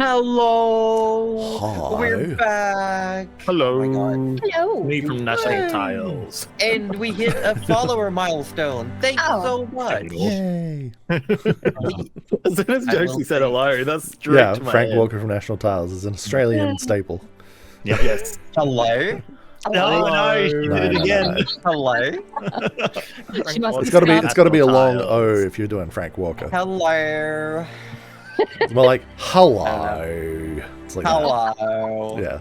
Hello. Hi. We're back. Hello. Oh my God. Hello. Me from National Tiles. And we hit a follower milestone. Thank you so much. Yay. As soon as Josie said hello, that's straight Yeah, to my Frank head. Walker from National Tiles is an Australian staple. Yep. Yes. Hello. No, she No, did it no, again. no. Hello. She must It's got to be a long Tiles. O if you're doing Frank Walker. Hello. It's more like hello. It's like Hello. yeah,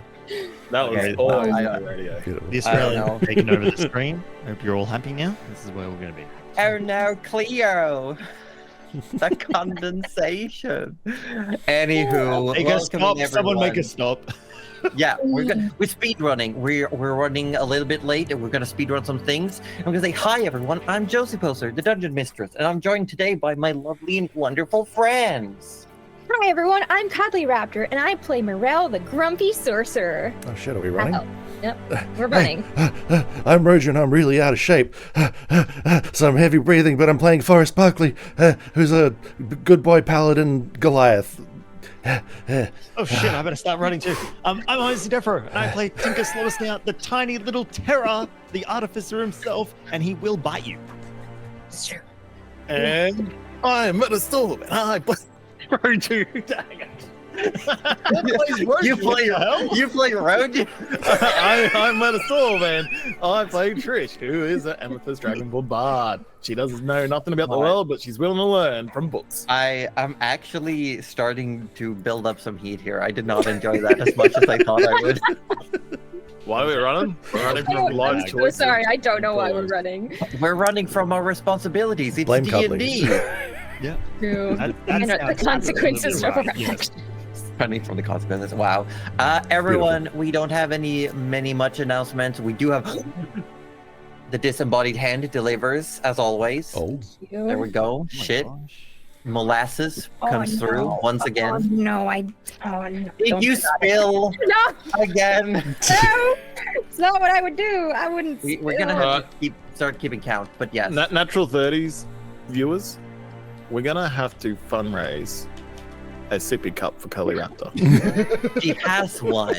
That was Okay, always I- my radio. beautiful. The I don't Australians know. have taken over the screen. Hope you're all happy now. This is where we're going to be. Oh no, Cleo. The condensation. Anywho, Make us welcome stop. Someone make everyone. us stop. Yeah, we're speed running. We're running a little bit late, and we're gonna speed run some things. I'm gonna say hi, everyone. I'm Josie Poser, the Dungeon Mistress, and I'm joined today by my lovely and wonderful friends. Hi everyone, I'm Cuddly Raptor, and I play Morel, the Grumpy Sorcerer. Oh shit, are we running? Yep, we're running. I'm Roger I'm really out of shape. So I'm heavy breathing, but I'm playing Forrest Buckley, who's a good boy paladin Goliath. Oh shit, I better start running too. I'm Isaac Defro, and I play Tinker Slowsnout, the tiny little terror, the artificer himself, and he will bite you. It's true. And I'm at a storm. And I play Roger. Dang it. You play Road. I'm at a storm, and I play Trish, who is an Amethyst Dragonborn Bard. She doesn't know nothing about the world, but she's willing to learn from books. I'm actually starting to build up some heat here. I did not enjoy that as much as I thought I would. Why are we running? We're running from live I'm so choices. sorry, I don't know why we're running. We're running from our responsibilities. It's Blame D&D. Yeah. True. That And the sounds consequences of our right, yes. actions. Running from the consequences. Wow. Everyone, we don't have many much announcements. We do have the disembodied hand delivers as always. Oh, There we go. Oh my Shit. gosh. Molasses comes through once again. Oh, no, no. Did Don't you do that. spill No, again? no, it's not what I would do. I wouldn't. We're gonna have to start keeping count, but yes. Natural 30s viewers, we're gonna have to fundraise a sippy cup for Cully Raptor. She has one.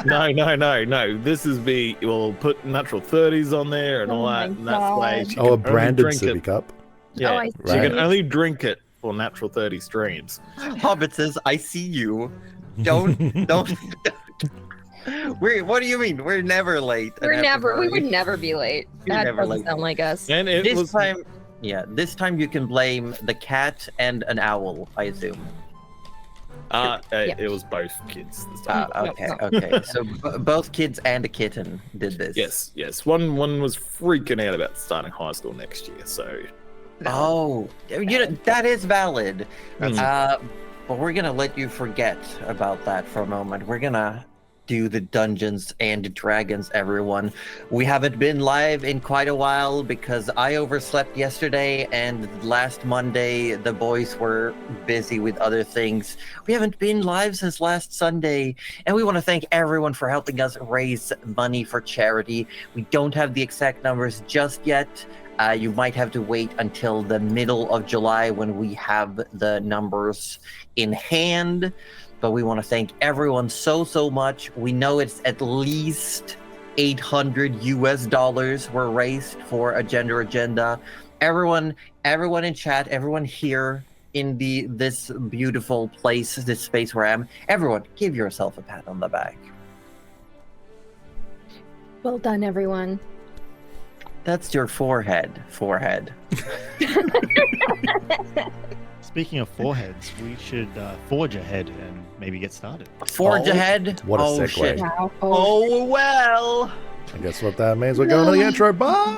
No. This is we'll put natural 30s on there and all Oh that, my and that's why God. she a can only branded drink sippy it. cup. Yeah, I she see. can only drink it for natural 30 streams. Hobbit says, "I see you." Don't. What do you mean? We're never late. at We Afterburn. would never be late. We're That never doesn't late. sound like us. And it This was time, this time you can blame the cat and an owl, I assume. it was both kids this time. Okay. So both kids and a kitten did this. Yes. One was freaking out about starting high school next year, so Oh, that is valid. Mm. But we're gonna let you forget about that for a moment. We're gonna do the Dungeons and Dragons, everyone. We haven't been live in quite a while because I overslept yesterday, and last Monday the boys were busy with other things. We haven't been live since last Sunday, and we want to thank everyone for helping us raise money for charity. We don't have the exact numbers just yet. You might have to wait until the middle of July when we have the numbers in hand. But we want to thank everyone so much. We know it's at least $800 were raised for a gender agenda. Everyone in chat, everyone here in this beautiful place, this space where I am, everyone, give yourself a pat on the back. Well done, everyone. That's your forehead. Speaking of foreheads, we should forge ahead and maybe get started. Forge Oh, ahead. what a oh, segue. Shit. Wow. Oh well. I guess what that means, we're going to the intro. Bye.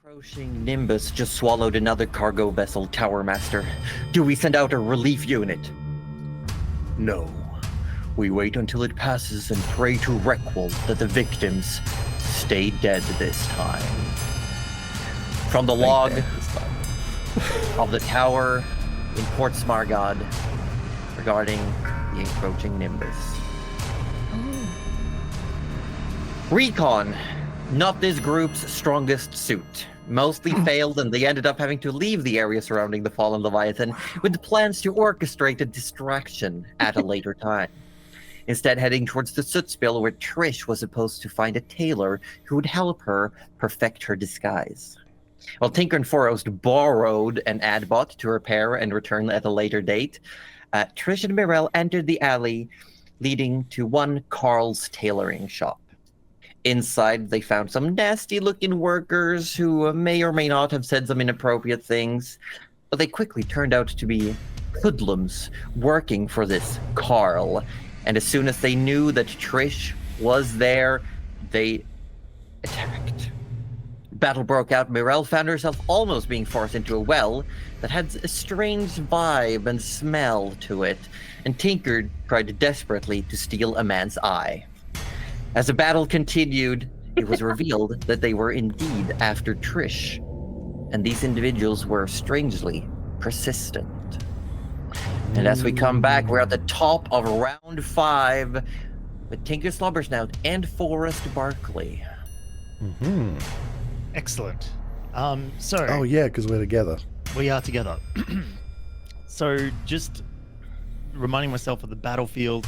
Approaching Nimbus just swallowed another cargo vessel, Tower Master. Do we send out a relief unit? No. We wait until it passes and pray to Requel that the victims stay dead this time. From the log of the tower in Port Smargod regarding the approaching Nimbus. Recon, not this group's strongest suit. Mostly failed, and they ended up having to leave the area surrounding the fallen Leviathan with plans to orchestrate a distraction at a later time. Instead, heading towards the soot spill where Trish was supposed to find a tailor who would help her perfect her disguise. While Tinker and Forrest borrowed an adbot to repair and return at a later date, Trish and Mirel entered the alley leading to one Carl's tailoring shop. Inside, they found some nasty-looking workers who may or may not have said some inappropriate things, but they quickly turned out to be hoodlums working for this Carl. And as soon as they knew that Trish was there, they attacked. Battle broke out. Mirel found herself almost being forced into a well that had a strange vibe and smell to it, and Tinker tried desperately to steal a man's eye. As the battle continued, it was revealed that they were indeed after Trish, and these individuals were strangely persistent. And as we come back, we're at the top of round 5 with Tinker Slobbersnout and Forrest Barkley. Mm-hmm. Excellent. Oh yeah, because we're together. We are together. So just reminding myself of the battlefield,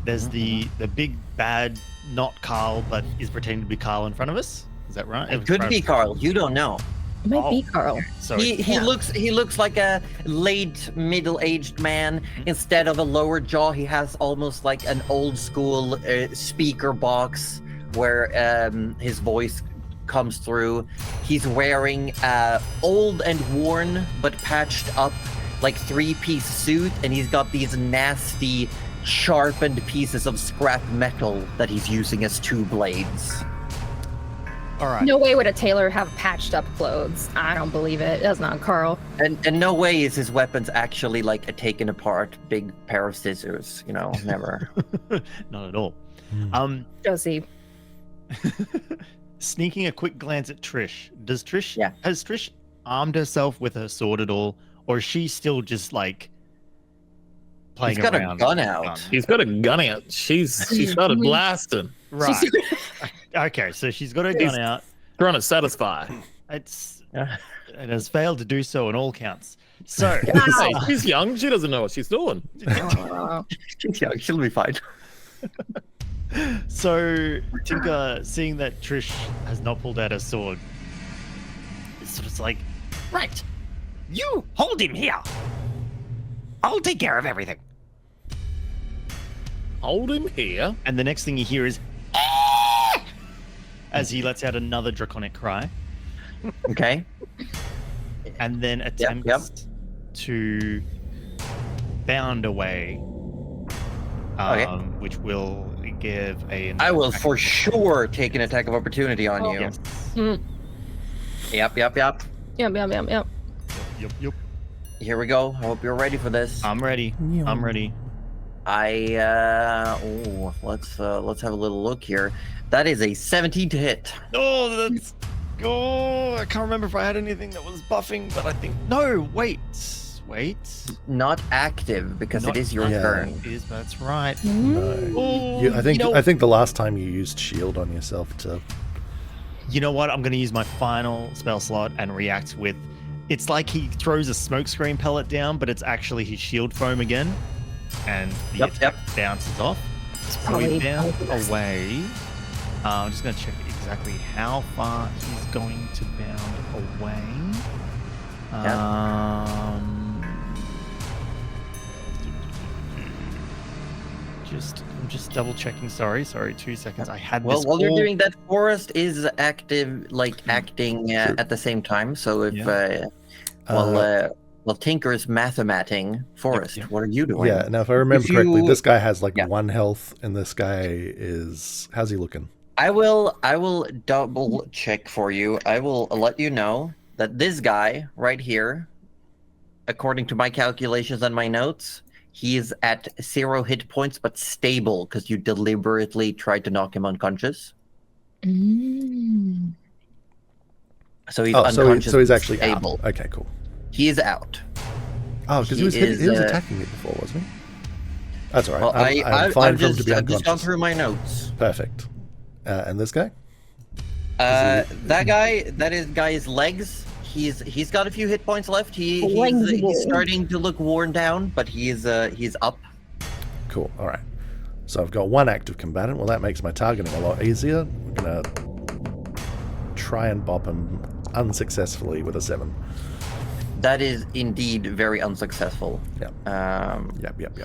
there's the big bad, not Carl, but is pretending to be Carl in front of us. Is that right? It could be Carl. You don't know. It might be Carl. So He looks like a late middle-aged man. Instead of a lower jaw, he has almost like an old school speaker box where his voice comes through. He's wearing old and worn but patched up like 3-piece suit, and he's got these nasty sharpened pieces of scrap metal that he's using as 2 blades. all right. No way would a tailor have patched up clothes. I don't believe it. That's not Carl. And no way is his weapons actually like a taken apart big pair of scissors, you know, never. Not at all. Josie. Sneaking a quick glance at Trish. Has Trish armed herself with her sword at all, or is she still just like playing He's got around? a gun out. He's got a gun out. She started blasting. Right. Okay, so she's got her gun out. Trying to satisfy. It has failed to do so on all counts. So Hey, she's young. She doesn't know what she's doing. Yeah, she'll be fine. So Tinker, seeing that Trish has not pulled out her sword, is sort of like, Right. You hold him here. I'll take care of everything. Hold him here. and the next thing you hear is as he lets out another draconic cry, Okay. and then attempts to bound away, which will give a. I will for sure take an attack of opportunity on you. Yes. Yep. Yep. Yup. Here we go. I hope you're ready for this. I'm ready. I'm ready. Let's have a little look here. That is a 17 to hit. Oh, that's. Oh, I can't remember if I had anything that was buffing, but I think no. Wait. Not active because it is your turn. That's right. No. I think the last time you used shield on yourself to. You know what? I'm going to use my final spell slot and react with. It's like he throws a smokescreen pellet down, but it's actually his shield foam again, and the attack bounces off. So he bounds away. I'm just going to check exactly how far he's going to bound away. I'm just double checking. Sorry, 2 seconds. I had this. While you're doing that, Forrest is acting at the same time. So if while Tinker is mathemating, Forrest, what are you doing? Yeah. Now, if I remember correctly, this guy has like 1 health, and this guy is. How's he looking? I will double check for you. I will let you know that this guy right here, according to my calculations and my notes, he is at 0 hit points but stable because you deliberately tried to knock him unconscious. Mm. So he's unconscious. So he's actually stable. out. Okay, cool. He is out. Oh, because he was attacking me before, wasn't he? That's all right. Well, I'm fine for him to be I've just gone unconscious. through my notes. Perfect. And this guy? That guy's legs. He's got a few hit points left. He's starting to look worn down, but he's up. Cool. All right. So I've got one active combatant. Well, that makes my targeting a lot easier. We're gonna try and bop him unsuccessfully with a 7. That is indeed very unsuccessful. Yep. Yep.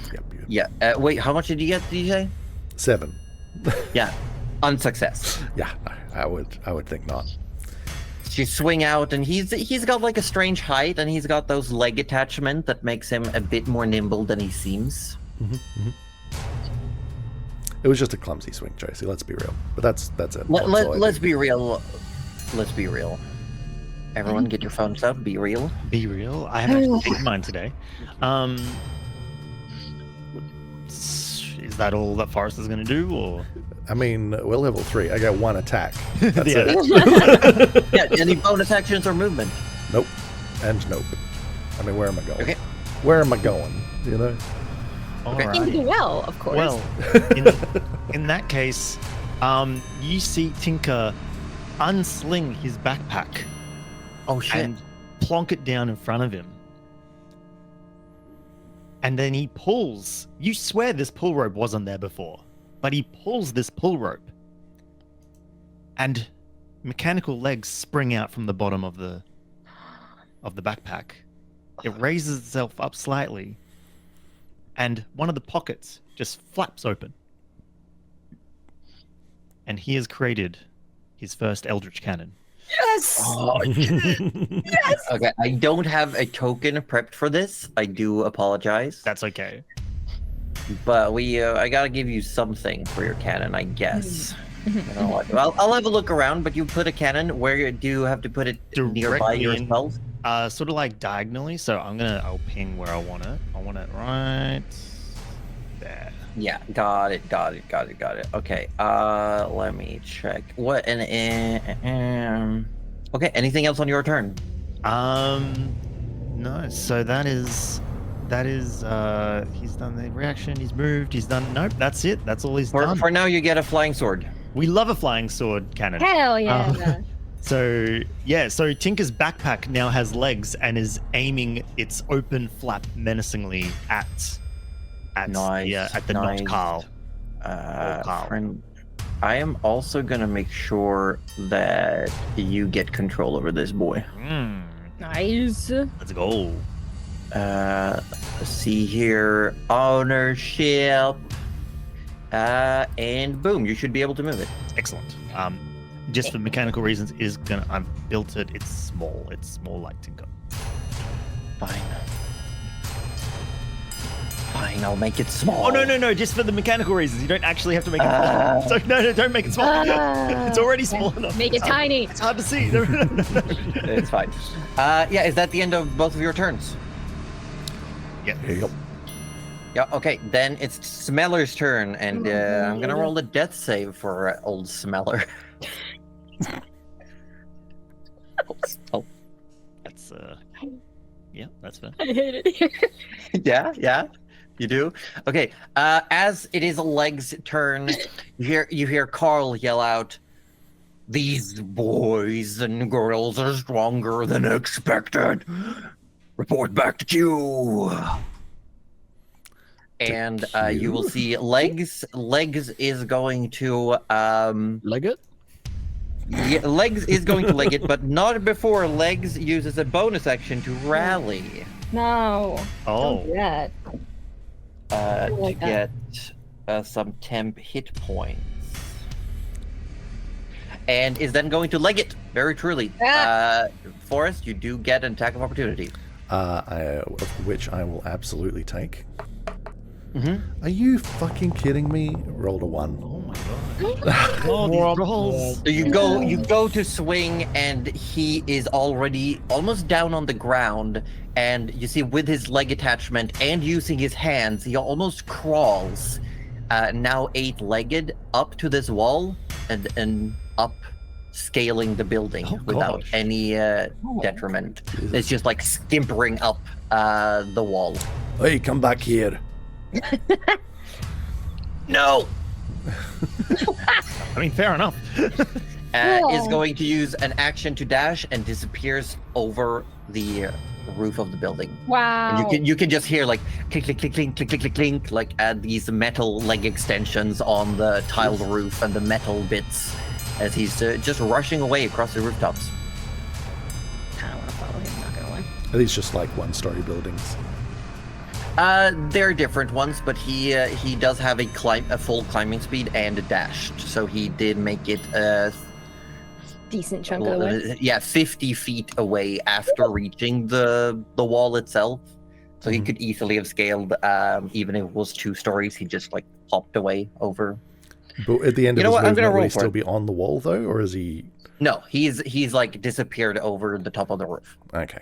Yeah. Wait, how much did you get? Did you say? 7. Yeah. Unsuccess. Yeah, I would think not. You swing out, and he's got like a strange height, and he's got those leg attachment that makes him a bit more nimble than he seems. It was just a clumsy swing, Tracy. Let's be real. But that's it. Let's be real. Let's be real. Everyone, get your phones up. Be real. Be real. I haven't actually taken mine today. Is that all that Forrest is going to do, or? I mean, we're level 3. I got 1 attack. That's it. Yeah. Any bonus actions or movement? Nope. And nope. I mean, where am I going? Okay. Where am I going? You know? Alright. Into the well, of course. Well, in that case, you see Tinker unsling his backpack Oh shit. and plonk it down in front of him. And then he pulls. You swear this pull rope wasn't there before, but he pulls this pull rope, and mechanical legs spring out from the bottom of the backpack. It raises itself up slightly, and one of the pockets just flaps open. And he has created his first Eldritch Cannon. Yes! Oh, yes! Okay, I don't have a token prepped for this. I do apologize. That's okay. But I gotta give you something for your cannon, I guess. You know what? I'll have a look around, but you put a cannon. Where do you have to put it nearby yourself? Sort of like diagonally. So I'll ping where I want it. I want it right there. Yeah, got it. Okay, let me check. What okay, anything else on your turn? No. So that is he's done the reaction, he's moved, he's done nope, that's it. That's all he's done. For now you get a flying sword. We love a flying sword cannon. Hell yeah. So Tinker's backpack now has legs and is aiming its open flap menacingly at the not Carl. Friend, I am also gonna make sure that you get control over this boy. Nice. Let's go. Let's see here, ownership, and boom, you should be able to move it. Excellent. Just for mechanical reasons, I've built it. It's small. It's small like Tinker. Fine, I'll make it small. Oh no! Just for the mechanical reasons. You don't actually have to make it small. So no, don't make it small. It's already small enough. Make it tiny. It's hard to see. No. It's fine. Yeah, is that the end of both of your turns? Yeah. Yep. Yeah, okay, then it's Smeller's turn, and I'm gonna roll a death save for old Smeller. That's yeah, that's fair. I hate it here. Yeah, you do. Okay, as it is a leg's turn, you hear Carl yell out, "These boys and girls are stronger than expected. Report back to Q." And you will see Legs is going to Leg it? Yeah, Legs is going to leg it, but not before Legs uses a bonus action to rally. No. Oh. Don't do that. To like get some temp hit points. And is then going to leg it, very truly. Forrest, you do get an attack of opportunity. Which I will absolutely take. Mm-hmm. Are you fucking kidding me? Rolled a 1. Oh my god. Oh, these rolls. So you go to swing, and he is already almost down on the ground. And you see, with his leg attachment and using his hands, he almost crawls, now 8-legged, up to this wall and up, scaling the building without gosh. any detriment. It's just like skimpering up the wall. Hey, come back here. No! I mean, fair enough. Is going to use an action to dash and disappears over the roof of the building. Wow. And you can just hear like clink clink clink clink clink clink clink clink, like these metal leg extensions on the tiled roof and the metal bits as he's just rushing away across the rooftops. I don't want to follow him, not gonna lie. Are these just like one-story buildings? They're different ones, but he does have a full climbing speed and a dash, so he did make it Decent chunk of the way. 50 feet away after reaching the wall itself. So he could easily have scaled, even if it was 2 stories. He just like popped away over. But at the end of his I'm movement, gonna will roll he for still it. be on the wall though, or is he? No, he's like disappeared over the top of the roof. Okay.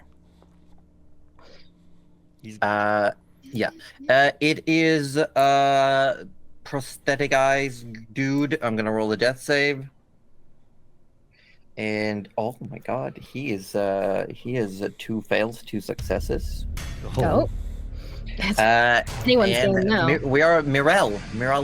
It is prosthetic eyes dude. I'm gonna roll a death save. And oh my god, he is 2 fails, 2 successes. Oh. That's anyone's game now. We are Mirel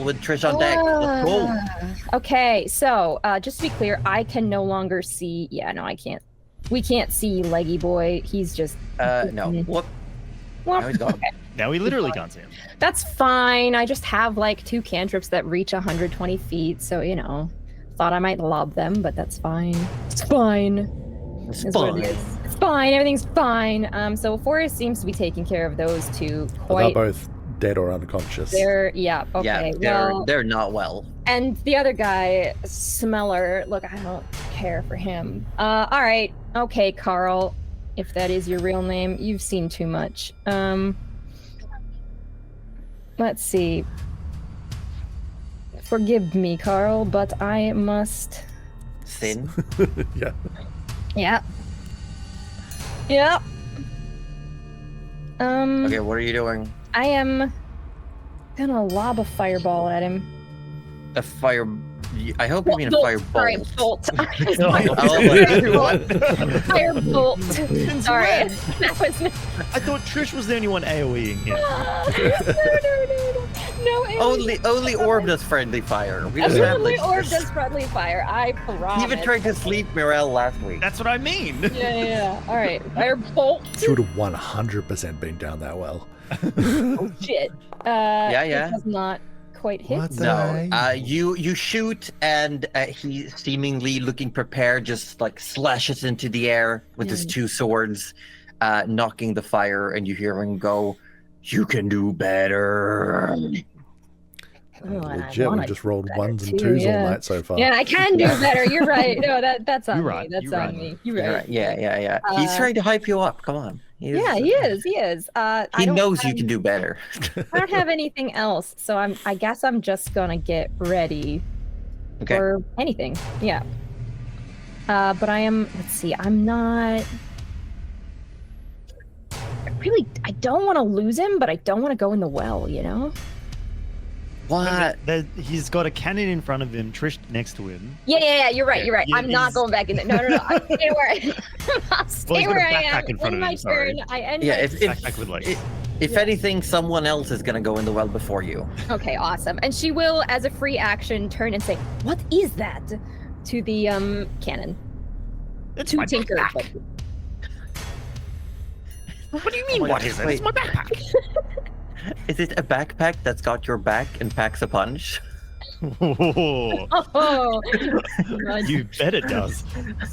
with Trish on deck. Let's go. Okay, so just to be clear, I can no longer see. Yeah, no, I can't. We can't see Leggy Boy. He's just. No. Whoop. Well, Now he's gone. okay. Now we literally can't see him. That's fine. I just have like 2 cantrips that reach 120 feet, so you know. Thought I might lob them, but that's fine. It's fine. It's Is what it fine. is. It's fine. Everything's fine. So Forrest seems to be taking care of those 2 Are quite. they both dead or unconscious? They're okay. Yeah, Well, they're not well. and the other guy, Smeller. Look, I don't care for him. All right. Okay, Carl. If that is your real name, you've seen too much. Let's see. Forgive me, Carl, but I must. Sin. Yeah. Yeah. Yeah. Okay, what are you doing? I am gonna lob a fireball at him. A fire. I hope you mean a Sorry, firebolt. bolt. What? Firebolt. Sorry, that was I thought Trish was the only one AoEing here. no. Only Orb does friendly fire. We Only established Orb this. does friendly fire. I promise. He even tried to sleep Mirel last week. That's what I mean. Yeah. All right, firebolt. She would have 100% been down that well. Oh shit. Yeah. It does not quite hit. What the- No, you shoot, and he, seemingly looking prepared, just like slashes into the air with his 2 swords, knocking the fire, and you hear him go, "You can do better." Oh, and I Legit, wanna we just rolled do 1s and better 2s too, all yeah. night so far. Yeah, I can do better. You're right. No, that's on You're me. right, That's you're on right. me. You're right. Yeah. He's trying to hype you up. Come on. He is. He knows you can do better. I don't have anything else, so I guess I'm just gonna get ready Okay. for anything. Yeah. But I am. Let's see. I'm not. I don't want to lose him, but I don't want to go in the well. You know. What? He's got a cannon in front of him, Trish next to him. Yeah. You're right. You're right. Yeah, I'm not he's- going back in there. No. I'm staying where I'll stay he's got a where I backpack am. in front of my him, sorry. turn. I end. Yeah. my- Backpack with legs. If anything, someone else is gonna go in the well before you. Okay, awesome. And she will, as a free action, turn and say, "What is that?" to the cannon. It's To my Tinker. backpack. What do you mean, Oh my what God, is it? wait. It's my backpack. Is it a backpack that's got your back and packs a punch? Oh, Oh, you bet it does.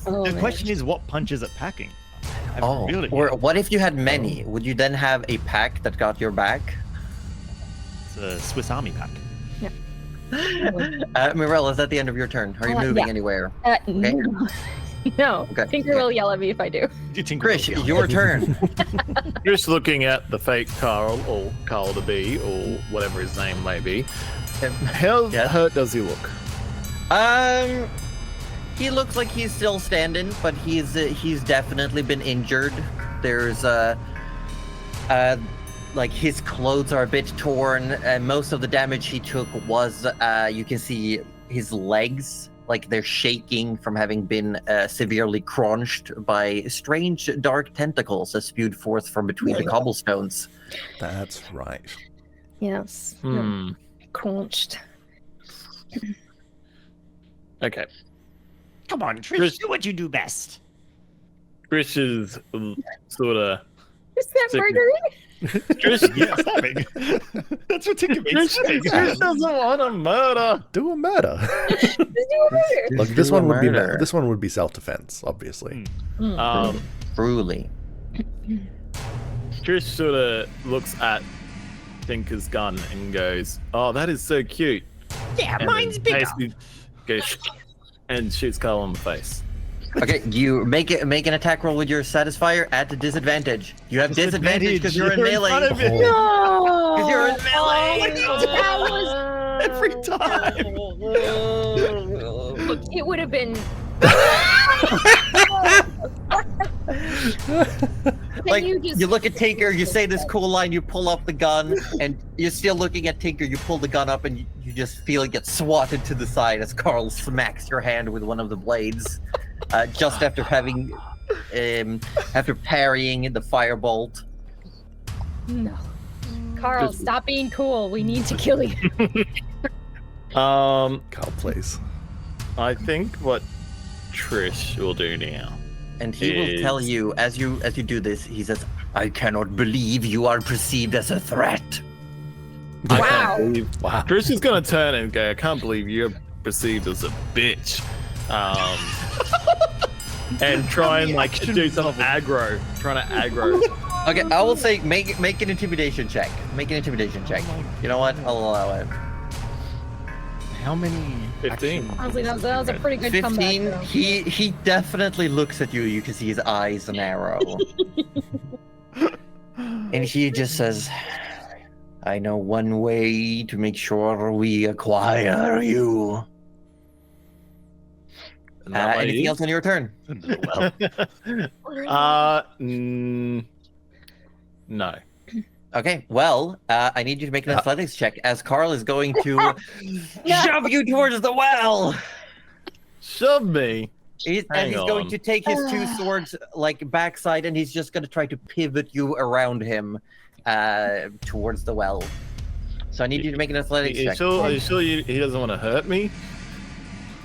oh, The man. question is, what punch is it packing? I haven't revealed it Or yet. what if you had many? Would you then have a pack that got your back? It's a Swiss Army pack. Mirel, is that the end of your turn? Are you moving yeah. anywhere? No. No. Okay. Tinker will yell at me if I do. You tinker Krish, with it. your turn. Just looking at the fake Carl, or Carl the Bee, or whatever his name may be. How Yes. hurt does he look? He looks like he's still standing, but he's definitely been injured. There's like his clothes are a bit torn, and most of the damage he took was you can see his legs, like they're shaking from having been severely crunched by strange dark tentacles that spewed forth from between the cobblestones. That's right. Yes. Crunched. Okay. Come on, Trish, do what you do best. Trish is sort of. Is that Sick. Marguerite? Trish, Yes, that's what Tinker means. Trish doesn't want to murder. Do a murder. Just do a murder. Look, this one would be self-defense, obviously. Truly. Trish sort of looks at Tinker's gun and goes, "Oh, that is so cute." Yeah, And mine's then bigger. basically goes and shoots Carl in the face. Okay, you make an attack roll with your satisfier at the disadvantage. You have disadvantage because you're in melee. front of it. Oh. No. 'Cause you're in melee. That was Every time. Look, it would have been. Like, you just you look at Tinker, you say this cool line, you pull up the gun, and you're still looking at Tinker, you pull the gun up, and you just feel it get swatted to the side as Carl smacks your hand with one of the blades, just after having, after parrying the firebolt. No. Carl, stop being cool. We need to kill you. Carl, please. I think what Trish will do now. And he will tell you, as you do this, he says, "I cannot believe you are perceived as a threat." Wow. Wow. Trish is gonna turn and go, "I can't believe you're perceived as a bitch," and try and like do some aggro, trying to aggro. Okay, I will say make an intimidation check. Make an intimidation check. You know what? I'll allow it. How many? 15. Honestly, that was a pretty good 15. comeback. He definitely looks at you. You can see his eyes narrow, and he just says, "I know one way to make sure we acquire you." And that way Anything is- else on your turn? No. Okay, well, I need you to make an athletics check as Carl is going to shove you towards the well. Shove me. He's Hang going on. to take his two swords like backside, and he's just going to try to pivot you around him towards the well. So I need you to make an athletics check. Are you sure he doesn't want to hurt me?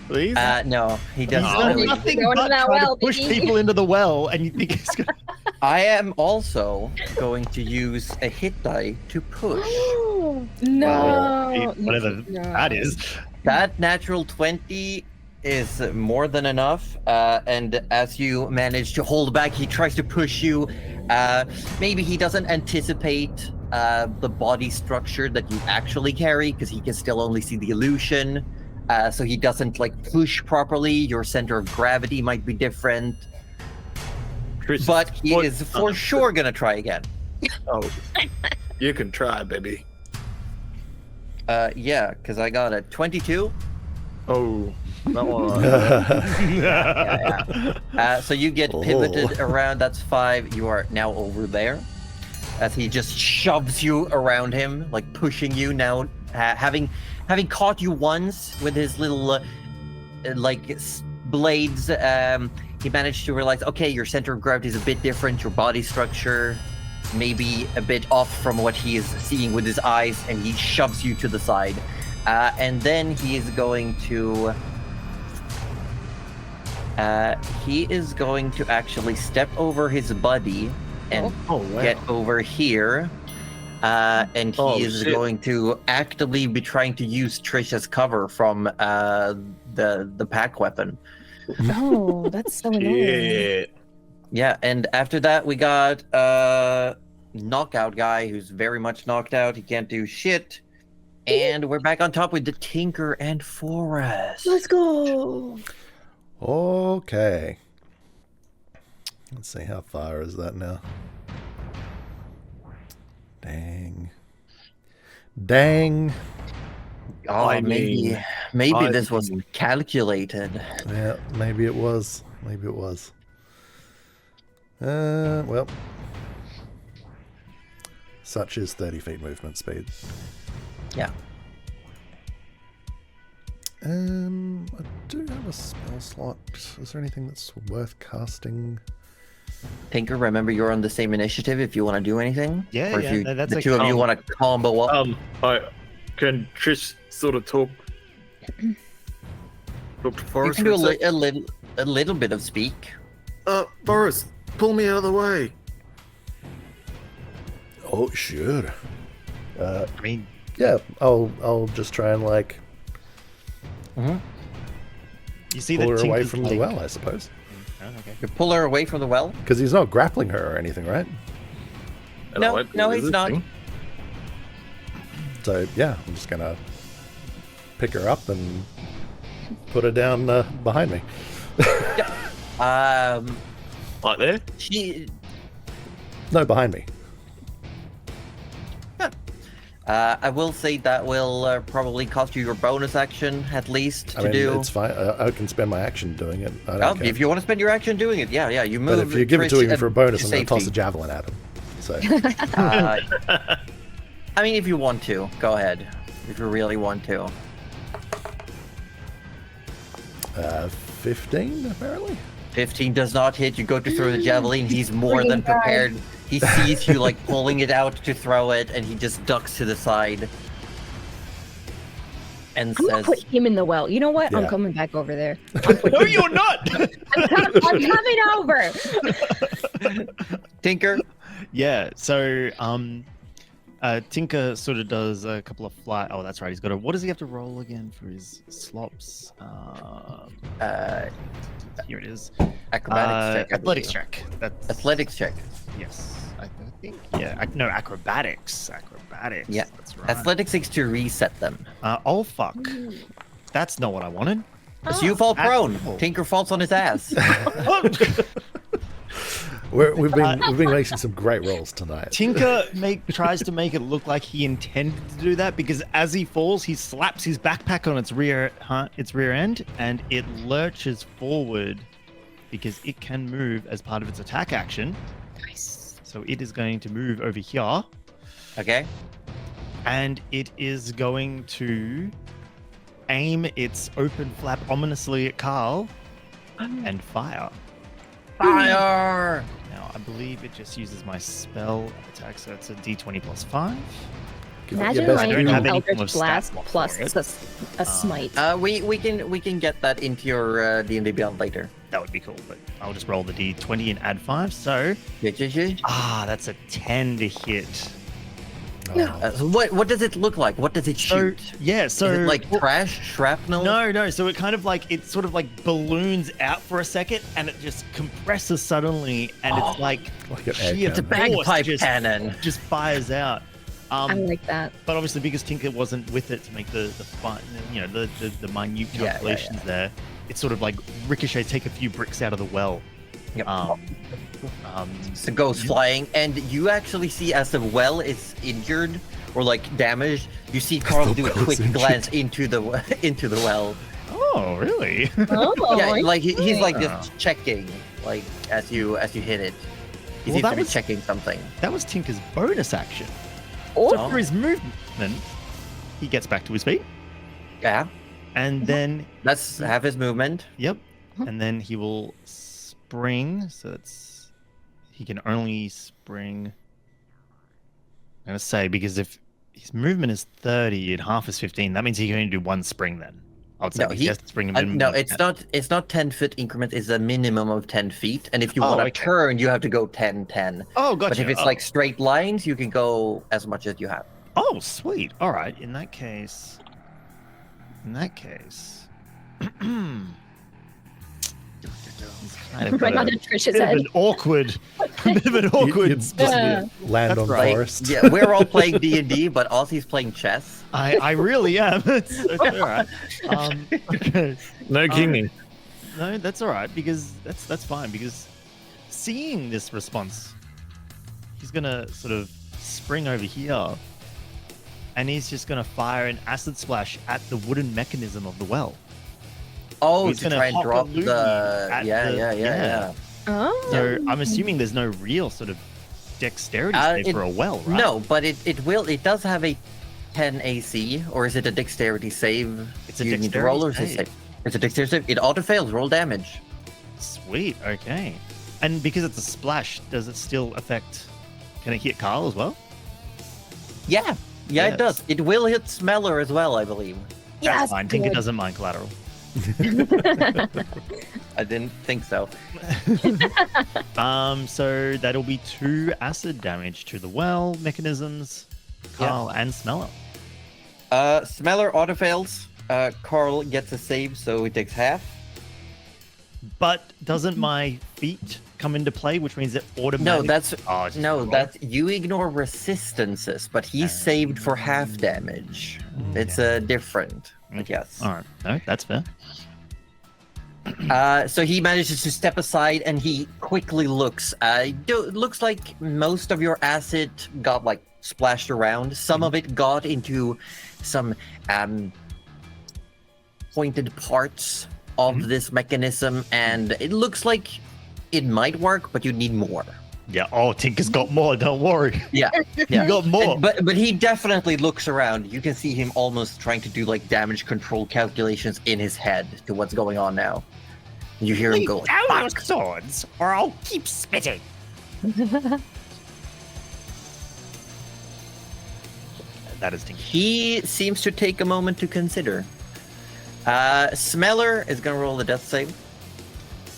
Please? No, he He's doesn't done really. nothing Going but to that try well, to push baby. people into the well, and you think it's gonna. I am also going to use a hit die to push. No. Whatever No. that is. That natural 20 is more than enough, and as you manage to hold back, he tries to push you. Maybe he doesn't anticipate the body structure that you actually carry, because he can still only see the illusion. So he doesn't like push properly. Your center of gravity might be different, Trish, but he what- is for sure gonna try again. Oh, you can try, baby. Yeah, because I got a 22. Oh, that one. So you get pivoted around. That's 5. You are now over there, as he just shoves you around him, like pushing you. Now, having caught you once with his little blades, he managed to realize, okay, your center of gravity is a bit different. Your body structure maybe a bit off from what he is seeing with his eyes, and he shoves you to the side. And then he is going to actually step over his buddy and get over here. And he is going to actively be trying to use Trish as cover from the pack weapon. No, that's so annoying. Yeah, and after that we got knockout guy who's very much knocked out. He can't do shit. And we're back on top with the Tinker and Forrest. Let's go. Okay. Let's see, how far is that now? Dang. Oh, I maybe I this was mean- calculated. Yeah, maybe it was. Maybe it was. Well. Such is 30 feet movement speed. Yeah. I do have a spell slot. Is there anything that's worth casting? Tinker, remember you're on the same initiative if you want to do anything. Yeah, or if yeah, you, that's the a two of you com- want to combo up. Can Trish sort of talk to you Forrest can do for a sec? a little bit of speak. Forrest, pull me out of the way. Oh, sure. I mean, Yeah, I'll just try and like you see pull that her away Tinker's from the like- well, I suppose. Oh, okay. You pull her away from the well. Because he's not grappling her or anything, right? No, he's not. So yeah, I'm just gonna pick her up and put her down behind me. Like there? She. No, behind me. I will say that will probably cost you your bonus action at least to I mean, do. it's fine. I can spend my action doing it. I don't care. If you want to spend your action doing it, yeah, you move. But if you give it to Trish him for a bonus, to I'm going to toss a safety. javelin at him. So I mean, if you want to, go ahead. If you really want to. 15 apparently. 15 does not hit. You go to throw the javelin. He's more than prepared. He sees you like pulling it out to throw it, and he just ducks to the side. And I'm gonna says, put him in the well. You know what? Yeah. I'm coming back over there. No, you're not. I'm coming over. Tinker, Yeah. So, Tinker sort of does a couple of fly. Oh, that's right. He's got a. What does he have to roll again for his slops? Here it is. acrobatics check. I Athletics believe. check. That's Athletics check. Yes, I think. Yeah. No, acrobatics. Acrobatics. Yeah. That's right. Athletics is to reset them. Oh fuck. That's not what I wanted. So you fall prone. Asshole. Tinker falls on his ass. We've been making some great rolls tonight. Tinker tries to make it look like he intended to do that because as he falls, he slaps his backpack on its rear end, and it lurches forward because it can move as part of its attack action. Nice. So it is going to move over here, Okay. and it is going to aim its open flap ominously at Carl and fire. Fire! Now, I believe it just uses my spell attack, so it's a d20 plus 5. Give it your Imagine best I don't like have an any Eldritch form of stat Blast block plus for it. a smite. We can get that into your D&D Beyond later. That would be cool, but I'll just roll the d20 and add 5. So, that's a 10 to hit. Oh, So what does it look like? What does it shoot? Is it like trash, shrapnel? No. So it kind of like it sort of like balloons out for a second, and it just compresses suddenly, and it's like like an sheer egg It's a cannon. force bagpipe just- cannon. just fires out. I like that. But obviously, because Tinker wasn't with it to make the minute calculations there, it's sort of like ricochets, take a few bricks out of the well. Yep. So So it goes flying, and you actually see as the well is injured or like damaged, you see Carl The do a well is quick injured. glance into the well. oh, really? Oh, Yeah, like he's like Yeah. just checking, like as you hit it. He Well, seems that to be was- checking something. That was Tinker's bonus action. Oh. So for his movement, he gets back to his feet, Yeah, and then that's half his movement. yep, and then he will spring. So that's he can only spring. I'm gonna say because if his movement is 30 and half is 15, that means he can only do one spring. Then I would say No, because he- he has to spring a No, minimum. of it's 10. not. It's not 10-foot increment. It's a minimum of 10 feet, and if you Oh, want to okay. turn, you have to go 10-10. Oh, gotcha. But if it's Oh. like straight lines, you can go as much as you have. Oh, sweet. All right. In that case. He's kind of Right got onto a Trish's bit of head. an awkward, bit of an awkward You'd spot. land That's on right. forest. Yeah, we're all playing D&D, but Ozzy's playing chess. I really am. It's all right. Okay. No kinging. No, that's all right because that's fine because seeing this response, he's gonna sort of spring over here and he's just going to fire an acid splash at the wooden mechanism of the well. Oh, He's to gonna try and drop Hockaloo the... at Yeah. Oh. So I'm assuming there's no real sort of dexterity save for a well, right? No, but it does have a 10 AC, or is it a dexterity save? It's a You need to dexterity roll or is it save. It's a dexterity save. It auto fails. Roll damage. Sweet, okay. And because it's a splash, does it still affect... Can it hit Carl as well? Yeah, Yes. it does. It will hit Smeller as well, I believe. That's Yes, fine. Tinker good. doesn't mind collateral. I didn't think so. So that'll be 2 acid damage to the well mechanisms, Carl and Smeller. Smeller auto fails. Carl gets a save, so he takes half. But doesn't my feat come into play, which means it automatically... That's you ignore resistances, but he's saved for half damage. It's different. But yes. All right. No, that's fair. So he manages to step aside and he quickly looks. Looks like most of your acid got like splashed around. Some of it got into some pointed parts of this mechanism, and it looks like it might work, but you need more. Yeah. Oh, Tinker's got more. Don't worry. Yeah, You yeah. got more. But he definitely looks around. You can see him almost trying to do like damage control calculations in his head to what's going on now. You hear him go, Lay down your swords, or I'll keep spitting. That is Tinker. he seems to take a moment to consider. Smeller is gonna roll a death save.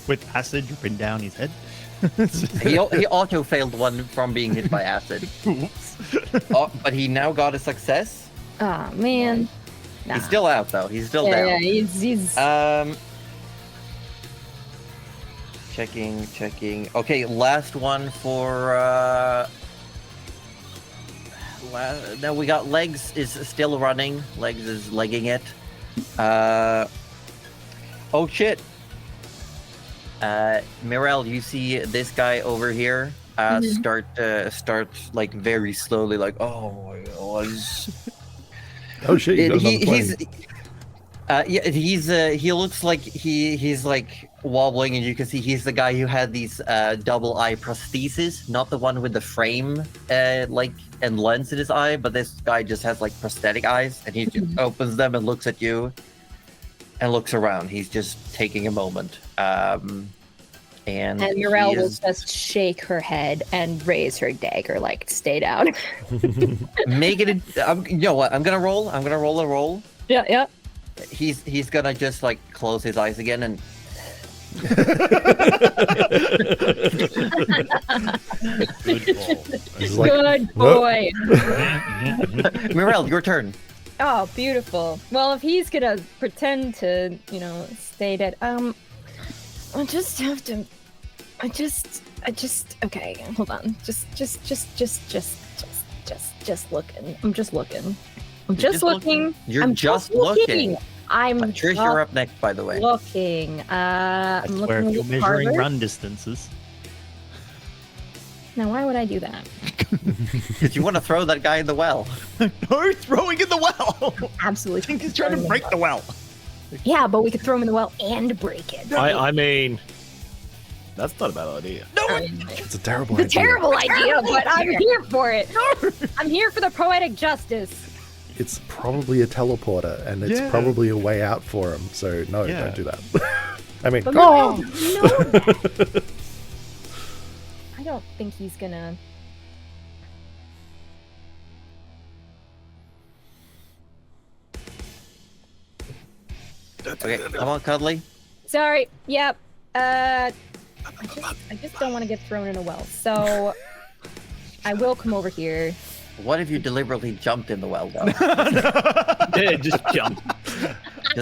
With acid dripping down his head. He auto failed one from being hit by acid. Oops. But he now got a success. Oh man. Nah. He's still out though. He's still yeah, down. he's Checking. Okay, last one for now we got Legs is still running. Legs is legging it. Oh shit. Mirel, you see this guy over here start like very slowly like, oh my god. Oh shit! You got another plane. He looks like he's like wobbling, and you can see he's the guy who had these double eye prostheses, not the one with the frame like and lens in his eye, but this guy just has like prosthetic eyes, and he just opens them and looks at you and looks around. He's just taking a moment. And Mirel he will is just shake her head and raise her dagger, like, stay down. making it. You know what? I'm gonna roll a roll. Yeah. He's gonna just like close his eyes again and. Good ball. He's like, Good "Nope." boy. Mirel, your turn. Oh, beautiful. Well, if he's gonna pretend to, stay dead, I just have to. Okay, hold on. Just looking. I'm just looking. You're I'm just looking. I'm Trish, you're up next, by the way. looking. That's I'm where looking if a you're little measuring farther. run distances. Now, why would I do that? Because you want to throw that guy in the well. No throwing in the well. Absolutely. Tinker's trying to break the well. Yeah, but we could throw him in the well and break it. I mean, that's not a bad idea. It's a terrible It's a idea. terrible idea, but I'm here for it. I'm here for the poetic justice. It's probably a teleporter, and it's Yeah. probably a way out for him. So no, Yeah. don't do that. I mean, But oh! Mirel, you know that. I don't think he's gonna. Okay, come on, Cuddly. Sorry. Yep. I just don't want to get thrown in a well. So I will come over here. What if you deliberately jumped in the well, though? Yeah, just jump.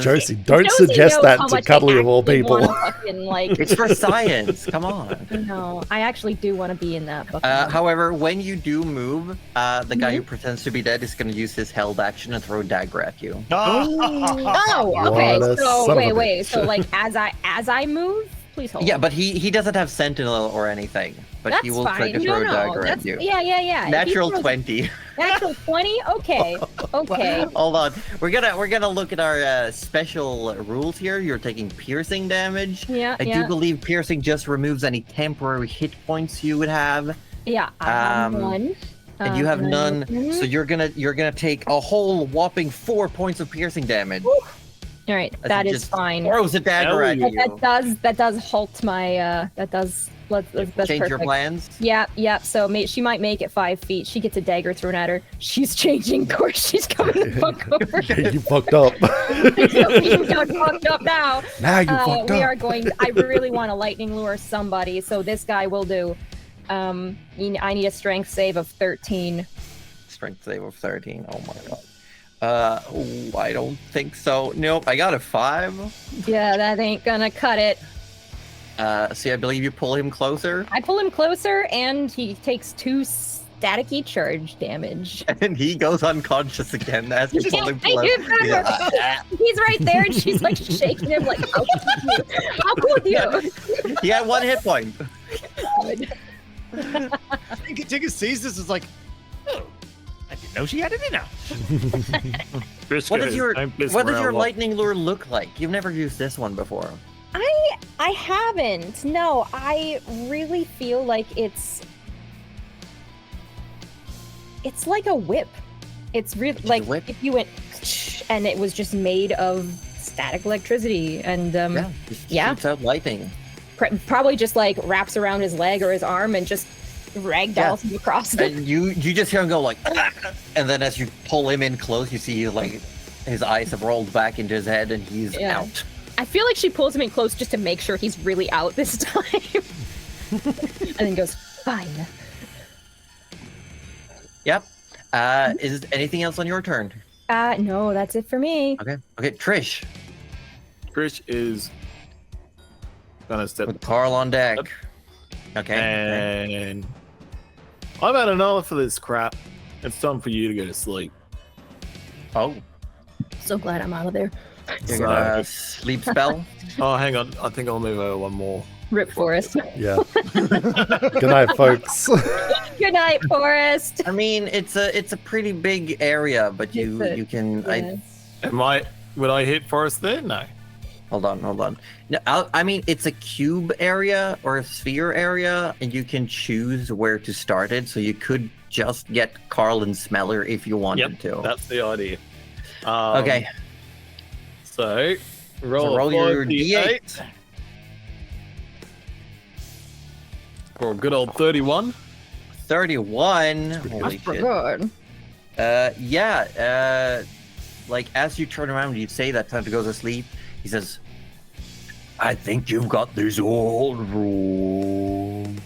Josie, don't Josie suggest knows that how to much I Cuddly of all actually people. wanna fucking, like, It's for science. Come on. no, I actually do want to be in that bucket. However, when you do move, the guy who pretends to be dead is going to use his held action and throw a dagger at you. Oh, okay. What a So son of a wait. bitch. So like as I move, please hold. Yeah, but he doesn't have sentinel or anything. But that's he will fine. try to throw a dagger that's, at you. Yeah. If he Natural throws- 20. Natural 20. Okay. Okay. Hold on. We're gonna look at our special rules here. You're taking piercing damage. Yeah, I do believe piercing just removes any temporary hit points you would have. Yeah, I have one. And you have and none, then- so you're gonna take a whole whopping 4 points of piercing damage. All right, As that he is just fine. Throws a dagger at Hell you. That does halt my. That's Change your perfect. plans. Yeah. So she might make it 5 feet. She gets a dagger thrown at her. She's changing course. She's coming the fuck over. Yeah, you fucked up. You got fucked up now. Now you fucked We up. are going. I really want to lightning lure somebody, so this guy will do. I need a strength save of 13. Strength save of 13. Oh my god. I don't think so. Nope, I got a 5. Yeah, that ain't gonna cut it. See, I believe you pull him closer, I pull him closer, and he takes 2 staticky charge damage. and he goes unconscious again as you pull him close. He's right there, and she's like shaking him, like, how could you? He had 1 hit point. I think Katika sees this is like, oh, I didn't know she had it in now. What does your lightning lure look like? You've never used this one before. I haven't. No, I really feel like it's like a whip. It's really It's a like whip? if you went and it was just made of static electricity and Just yeah. shoots out lightning. Probably just like wraps around his leg or his arm and just ragdolls him across the And you just hear him go like, and then as you pull him in close, you see like his eyes have rolled back into his head and he's Yeah. out. I feel like she pulls him in close just to make sure he's really out this time. And then goes, fine. Yep. Is anything else on your turn? No, that's it for me. Okay. Trish Trish is gonna step with Carl on deck. Okay. and I've had enough of this crap. It's time for you to go to sleep. Oh, So glad I'm out of there. you're So- gonna sleep spell. Oh, hang on. I think I'll move over one more. Rip Forest. Yeah. Good night, folks. Good night, Forest. I mean, it's a pretty big area, but you can. Yes. Would I hit Forest there? No. Hold on. No, I mean, it's a cube area or a sphere area, and you can choose where to start it. So you could just get Carl and Smeller if you wanted to. That's the idea. Okay. So roll your D8 D8. for a good old 31. 31. pretty good. Holy shit. Good. Yeah. Like as you turn around, you say that time to go to sleep. He says, "I think you've got this all wrong."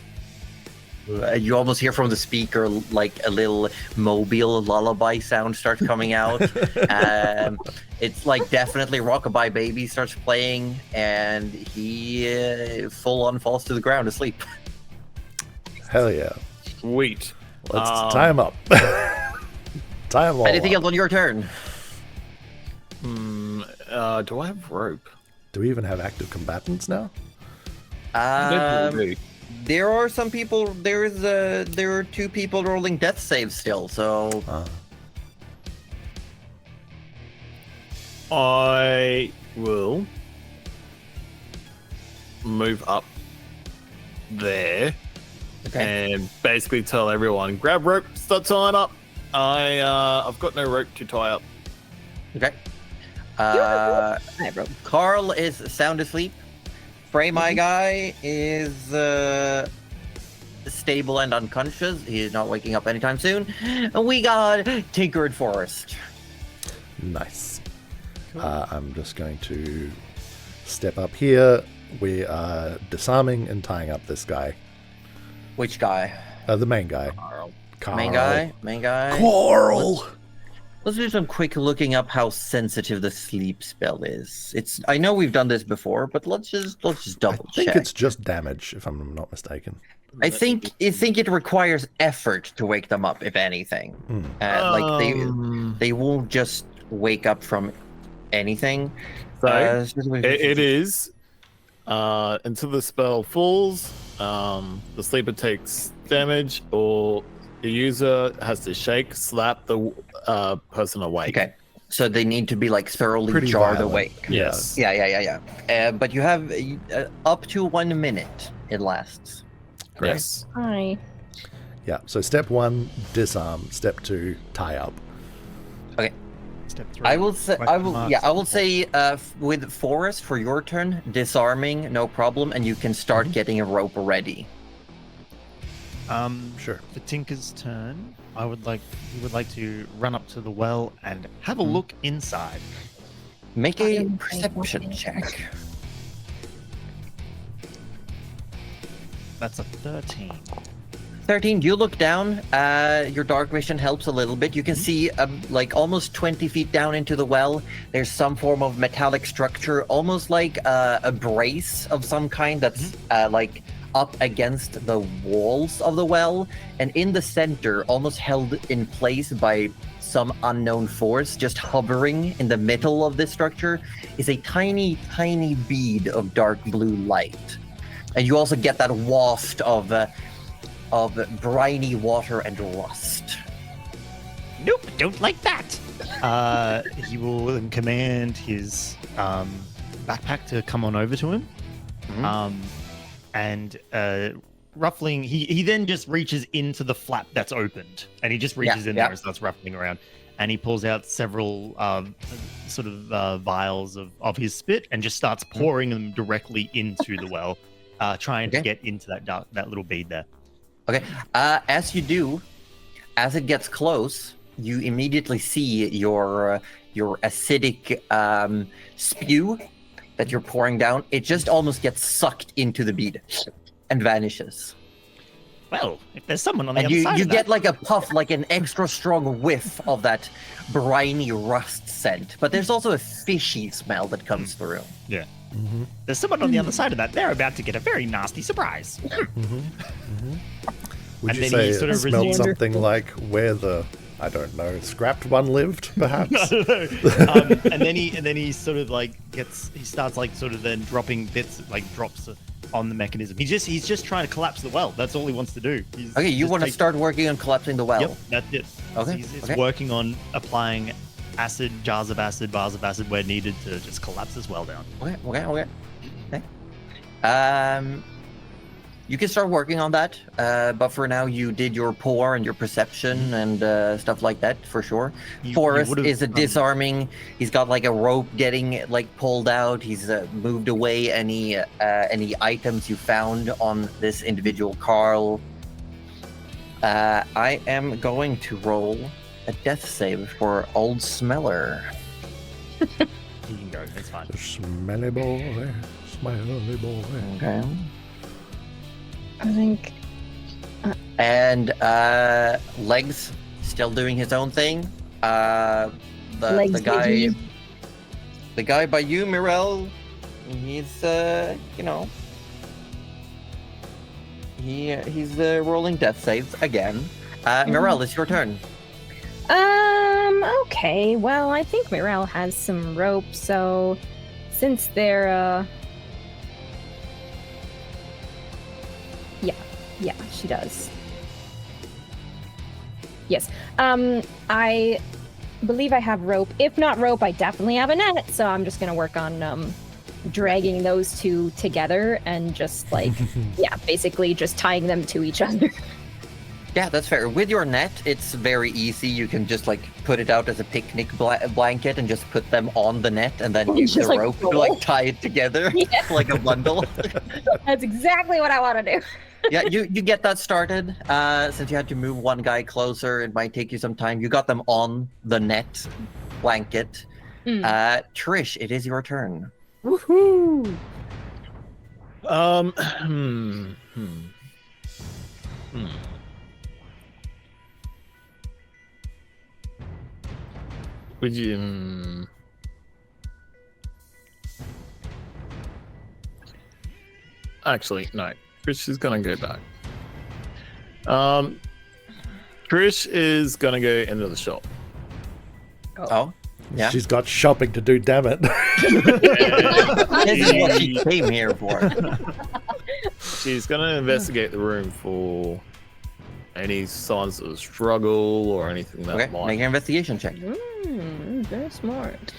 You almost hear from the speaker like a little mobile lullaby sound starts coming out. It's like definitely Rockabye Baby starts playing, and he full on falls to the ground asleep. Hell yeah. Sweet. Let's tie him up. Tie him all Anything up. else on your turn? Do I have rope? Do we even have active combatants now? There are some people. There are 2 people rolling death saves still. So I will move up there and basically tell everyone, grab rope, start tying up. I've got no rope to tie up. okay. I broke. Carl is sound asleep. Frey, my guy, is stable and unconscious. He is not waking up anytime soon. And we got Tinker and Forest. Nice. I'm just going to step up here. We are disarming and tying up this guy. Which guy? The main guy. Carl. Main guy. Coral! Let's do some quick looking up how sensitive the sleep spell is. I know we've done this before, but let's just double I think check. it's just damage, if I'm not mistaken. I think it requires effort to wake them up, if anything. Like they won't just wake up from anything. So it it is until the spell falls, the sleeper takes damage or The user has to slap the person awake. Okay. So they need to be like thoroughly Pretty jarred violent. awake. Yes. Yeah. But you have up to 1 minute it lasts. Great. Yes. Hi. Yeah. So step 1, disarm. Step 2, tie up. Okay. Step 3. I will say, Question I will say, with Forrest for your turn, disarming, no problem, and you can start getting a rope ready. Sure. For Tinker's turn, he would like to run up to the well and have a look inside. Make a perception check. That's a 13. 13, you look down, your dark vision helps a little bit. You can see like almost 20 feet down into the well, there's some form of metallic structure, almost like a brace of some kind that's like up against the walls of the well. And in the center, almost held in place by some unknown force, just hovering in the middle of this structure, is a tiny, tiny bead of dark blue light. And you also get that waft of briny water and rust. Nope, don't like that. He will then command his backpack to come on over to him. And ruffling, he then just reaches into the flap that's opened, and he just reaches in there and starts ruffling around. And he pulls out several vials of his spit and just starts pouring them directly into the well, trying to get into that little bead there. Okay. As you do, as it gets close, you immediately see your acidic spew that you're pouring down. It just almost gets sucked into the bead and vanishes. Well, if there's someone on the And other side you of get that, like a puff, like an extra strong whiff of that briny rust scent. But there's also a fishy smell that comes through. Yeah. there's someone on the other side of that. They're about to get a very nasty surprise. Would And you then say he it sort of smelled resumes- something like where the, I don't know, scrapped one lived, perhaps? And then he sort of like starts like sort of then dropping bits, like drops on the mechanism. He's just trying to collapse the well. That's all he wants to do. Okay, you want to start working on collapsing the well. Yep, that's it. Okay, He's okay. working on applying acid, jars of acid, bars of acid where needed to just collapse this well down. Okay. You can start working on that, but for now you did your pour and your perception and stuff like that for sure. You Forrest would've, is disarming. He's got like a rope getting like pulled out. He's moved away any items you found on this individual Carl. I am going to roll a death save for Old Smeller. You can go. It's fine. Smelly boy, smelly boy. Okay. I think And Legs still doing his own thing. The guy by you, Mirel, he's he's rolling death saves again. Mirel, it's your turn. Okay. Well, I think Mirel has some rope, so since they're Yeah, she does. Yes. I believe I have rope. If not rope, I definitely have a net, so I'm just gonna work on dragging those two together and just like basically just tying them to each other. Yeah, that's fair. With your net, it's very easy. You can just like put it out as a picnic blanket and just put them on the net, and then use the Just, like, rope to roll. like tie it together like a bundle. That's exactly what I want to do. Yeah, you get that started. Since you had to move one guy closer, it might take you some time. You got them on the net blanket. Trish, it is your turn. Woohoo! Would you? Actually, no. Trish is gonna go back. Trish is gonna go into the shop. Oh, yeah. She's got shopping to do, damn it. This is what she came here for. She's gonna investigate the room for any signs of struggle or anything that Okay, might. make an investigation check. Very smart.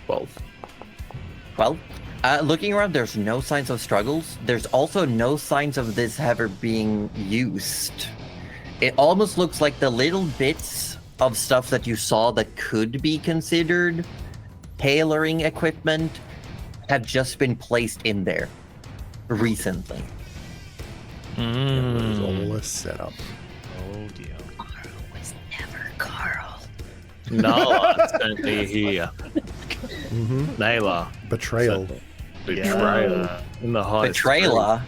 Well, Well, looking around, there's no signs of struggles. There's also no signs of this ever being used. It almost looks like the little bits of stuff that you saw that could be considered tailoring equipment have just been placed in there recently. It was all a setup. Oh dear. Carl was never Carl. no, sent me here. Naylor. Betrayal. Betrayal. In the highest. Betrayal.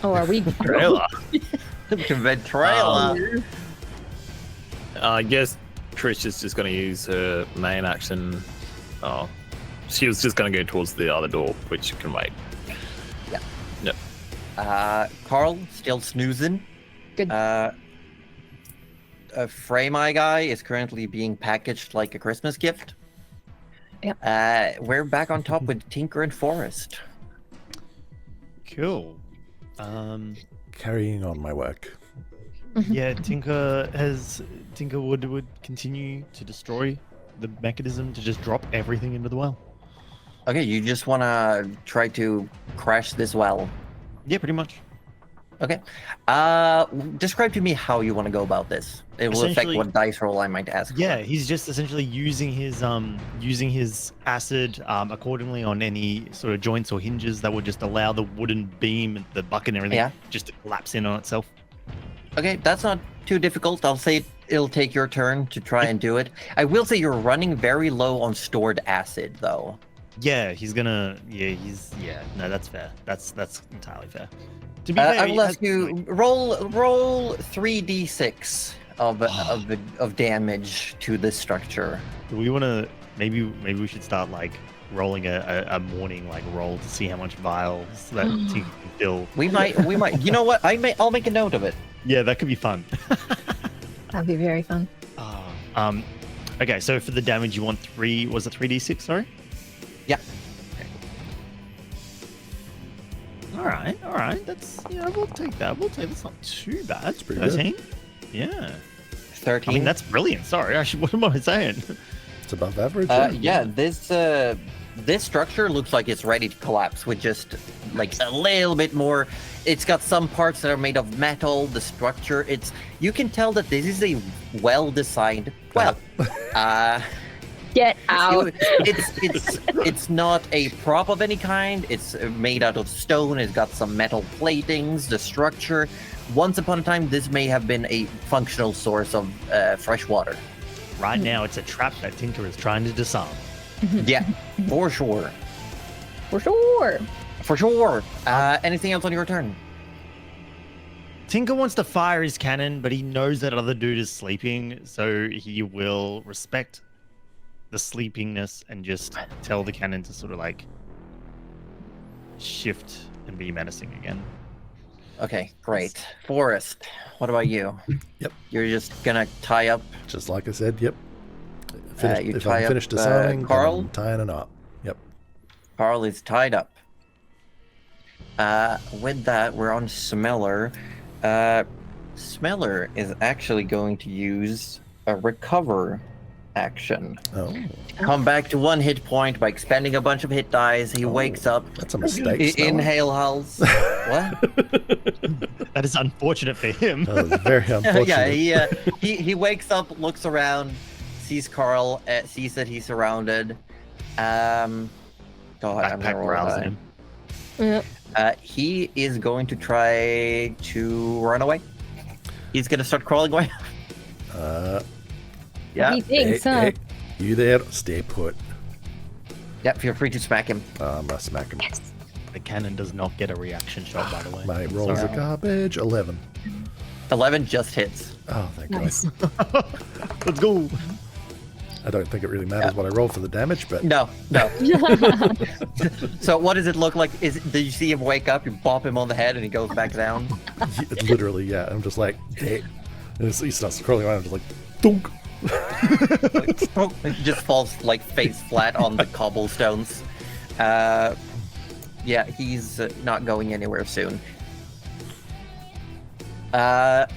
Oh, are we? Betrayal. Betrayal. I guess Trish is just going to use her main action. Oh, she was just going to go towards the other door, which can wait. Carl, still snoozing. Good. A Frame Eye guy is currently being packaged like a Christmas gift. Yep. We're back on top with Tinker and Forest. Cool. Carrying on my work. Yeah, Tinker would continue to destroy the mechanism to just drop everything into the well. Okay, you just want to try to crash this well. Yeah, pretty much. Okay. Describe to me how you want to go about this. It will affect Essentially- what dice roll I might ask. Yeah, for. he's just essentially using his acid accordingly on any sort of joints or hinges that would just allow the wooden beam, the bucket and everything Yeah. just to collapse in on itself. Okay, that's not too difficult. I'll say it'll take your turn to try and do it. I will say you're running very low on stored acid, though. Yeah, no, that's fair. That's entirely fair. To be fair, I he will has- ask you roll 3d6 of damage to this structure. Do we want to maybe we should start like rolling a morning like roll to see how much vials that Tinker can fill. We might. You know what? I'll make a note of it. Yeah, that could be fun. That'd be very fun. Okay, so for the damage you want 3d6, sorry? Yeah. All right. That's we'll take that. That's not too bad. That's pretty good. 13. Yeah. 13. I mean, that's brilliant. Sorry, what am I saying? It's above average. yeah. This structure looks like it's ready to collapse with just like a little bit more. It's got some parts that are made of metal. The structure, you can tell that this is a well-designed. Well, Get out. it's not a prop of any kind. It's made out of stone. It's got some metal platings. The structure. Once upon a time, this may have been a functional source of fresh water. Right now, it's a trap that Tinker is trying to disarm. Yeah, for sure. For sure. For sure. Anything else on your turn? Tinker wants to fire his cannon, but he knows that other dude is sleeping, so he will respect the sleepiness and just tell the cannon to sort of like shift and be menacing again. Okay, great. Forest, what about you? Yep. You're just gonna tie up. Just like I said, yep. You If tie I'm up, finished disarming, then Carl? I'm tying a knot. Yep. Carl is tied up. With that, we're on Smeller. Smeller is actually going to use a recover action. Oh, Come back to 1 hit point by expending a bunch of hit dice. He wakes up. that's a mistake. Smeller. Inhale hulls. What? That is unfortunate for him. That was very unfortunate. Yeah, he wakes up, looks around, sees Carl, sees that he's surrounded. God, I'm gonna Backpack roll growls that. him. Yep. He is going to try to run away. He's gonna start crawling away. Yeah. He thinks, huh? Hey, you there? Stay put. Yeah, feel free to smack him. I'm gonna smack him. The cannon does not get a reaction shot, by the way. My rolls Sorry. are garbage. 11. 11 just hits. Oh, thank Nice. God. Let's go. I don't think it really matters what I roll for the damage, but No. So what does it look like? Do you see him wake up? You bop him on the head and he goes back down. literally, yeah. I'm just like, hey. And he starts crawling around, I'm just like, dunk. He just falls like face flat on the cobblestones. Yeah, he's not going anywhere soon. Yeah.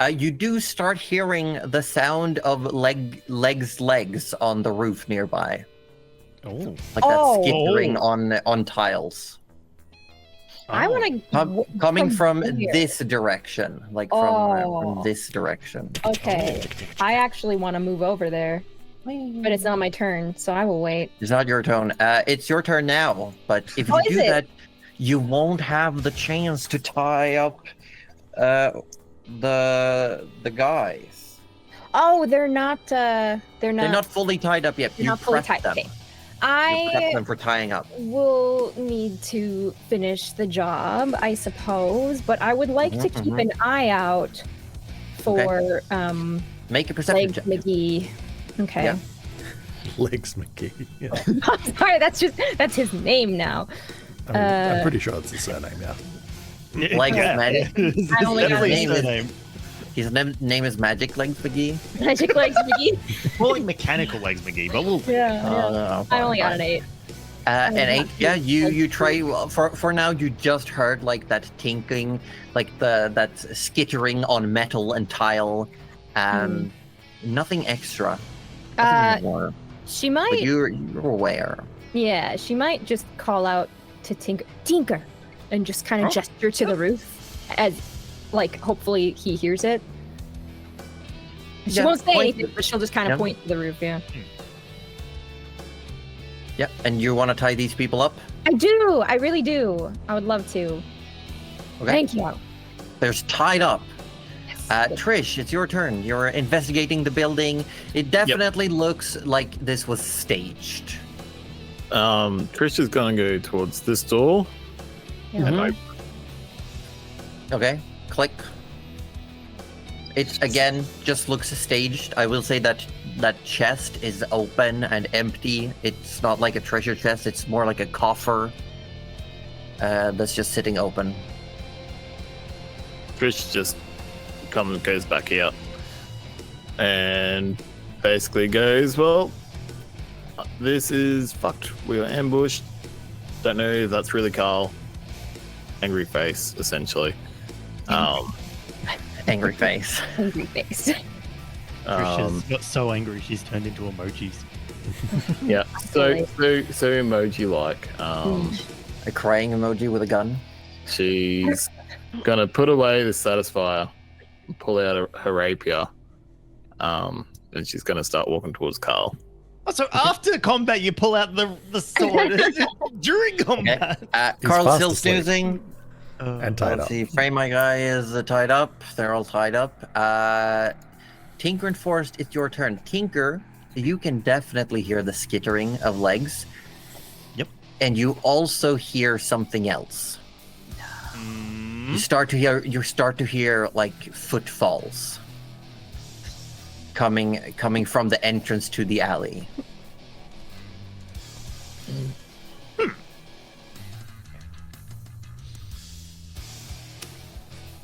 You do start hearing the sound of legs on the roof nearby. Oh. Like that skittering on tiles. I want to Coming from this direction. Like from this direction. Okay. I actually want to move over there. But it's not my turn, so I will wait. It's not your turn. It's your turn now. But if you do that, you won't have the chance to tie up the guys. Oh, they're not fully tied up yet. They're not fully tied. Okay. You prep them for tying up. Will need to finish the job, I suppose, but I would like to keep an eye out for make a perception check. McGee. Okay. Yeah. Legs McGee. Yeah. I'm sorry, that's his name now. I mean, I'm pretty sure it's the surname, yeah. Legs Magic. I only got his name. His name is Magic Legs McGee. Magic Legs McGee. More like Mechanical Legs McGee, but we'll. Yeah. I only got an 8. An 8. Yeah, you try. For now, you just heard like that tinkling, like that skittering on metal and tile. Nothing extra. Nothing more. She might. But you're aware. Yeah, she might just call out to Tinker, and just kind of gesture to the roof, as like hopefully he hears it. She won't say anything, but she'll just kind of point to the roof. Yeah. Yep. And you want to tie these people up? I do. I really do. I would love to. Okay. Thank you. There's tied up. Trish, it's your turn. You're investigating the building. It definitely looks like this was staged. Trish is gonna go towards this door. And open. Okay, click. It again just looks staged. I will say that that chest is open and empty. It's not like a treasure chest. It's more like a coffer that's just sitting open. Trish just goes back here and basically goes, well, this is fucked. We were ambushed. Don't know if that's really Carl. Angry face, essentially. Angry face. Angry face. Trisha's got so angry she's turned into emojis. Yeah, so emoji like. A crying emoji with a gun. She's gonna put away the satisfier, pull out her rapier, and she's gonna start walking towards Carl. Oh, so after combat, you pull out the sword during combat. Okay. Carl's still snoozing. And tied up. Let's see. Frame my guy is tied up. They're all tied up. Tinker and Forrest, it's your turn. Tinker, you can definitely hear the skittering of legs. Yep. And you also hear something else. You start to hear like footfalls coming from the entrance to the alley.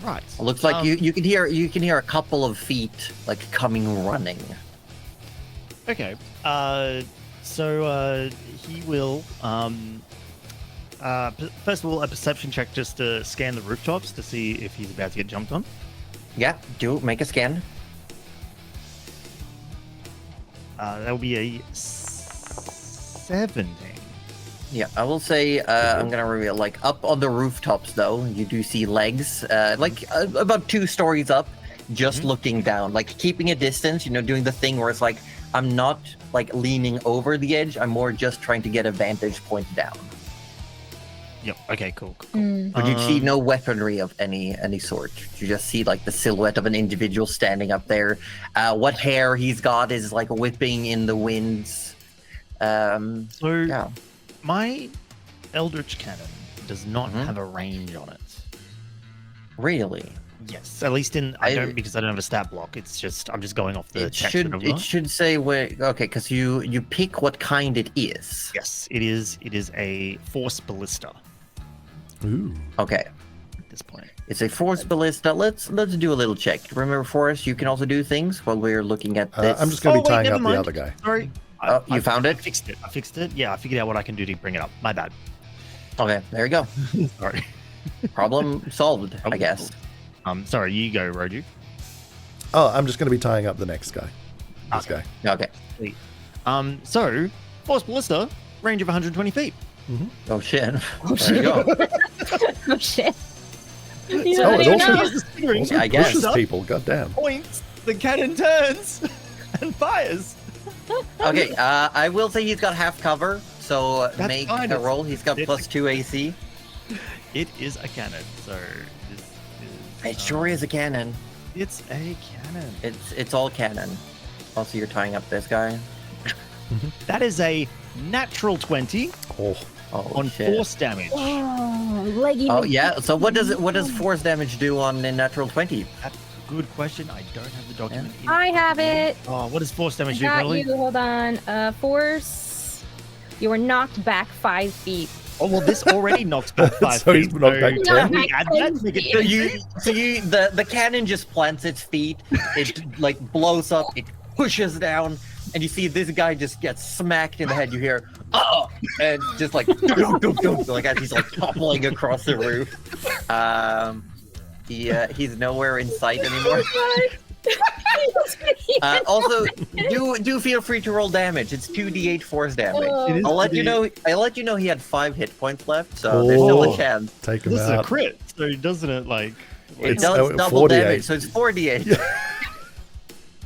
Right. It looks like you can hear a couple of feet like coming running. Okay. So he will first of all a perception check just to scan the rooftops to see if he's about to get jumped on. Yeah, make a scan. That will be a 17. Yeah, I will say I'm gonna reveal like up on the rooftops though. You do see legs, about 2 stories up, just looking down, like keeping a distance. You know, doing the thing where it's like I'm not like leaning over the edge. I'm more just trying to get a vantage point down. Yep. Okay. Cool. But you see no weaponry of any sort. You just see like the silhouette of an individual standing up there. What hair he's got is like whipping in the winds. Yeah. My Eldritch Cannon does not have a range on it. Really? Yes, at least I don't, because I don't have a stat block. It's just I'm just going off the text. It should say where. Okay, because you pick what kind it is. Yes, it is. It is a Force Ballista. Ooh. Okay. At this point, it's a Force Ballista. Let's do a little check. Remember, Forrest, you can also do things while we're looking at this. I'm just going to be tying up the other guy. Sorry. Oh, you found I it? fixed it. I fixed it. Yeah, I figured out what I can do to bring it up. My bad. Okay, there you go. Sorry. Problem solved, I guess. Sorry, you go, Roju. Oh, I'm just going to be tying up the next guy. This Okay. guy. Okay. Sweet. So, Force Ballista, range of 120 feet. Oh shit. Oh, There you go. Oh shit. You Oh, don't it even also know. Also I guess. pushes people. Goddamn. Points, the cannon turns and fires. Okay, I will say he's got half cover, so That's make fine, a it's- roll. He's got it's- plus 2 AC. It is a cannon, so this is. It sure is a cannon. It's a cannon. It's all cannon. Also, you're tying up this guy. That is a natural 20 Oh, Oh on shit. force damage. Oh, leggy. Oh yeah. So what does force damage do on a natural 20? That's a good question. I don't have the document. in I have it. Oh, what does force damage do, Got Natalie? you. Hold on. Force. You were knocked back 5 feet. Oh well, this already knocks back 5 So he's feet. knocked back so 10? can we add that to make it So you the cannon just plants its feet. It like blows up. It pushes down, and you see this guy just gets smacked in the head. You hear oh, and just like like as he's like toppling across the roof. He's nowhere in sight anymore. Also, do feel free to roll damage. It's 2d8 force damage. Oh. It is I'll let you 2d8. know. I'll let you know he had 5 hit points left, so there's still Oh. a chance. take him This is a out. crit, so doesn't it like? It It's, does double 48. damage, so it's 4d8.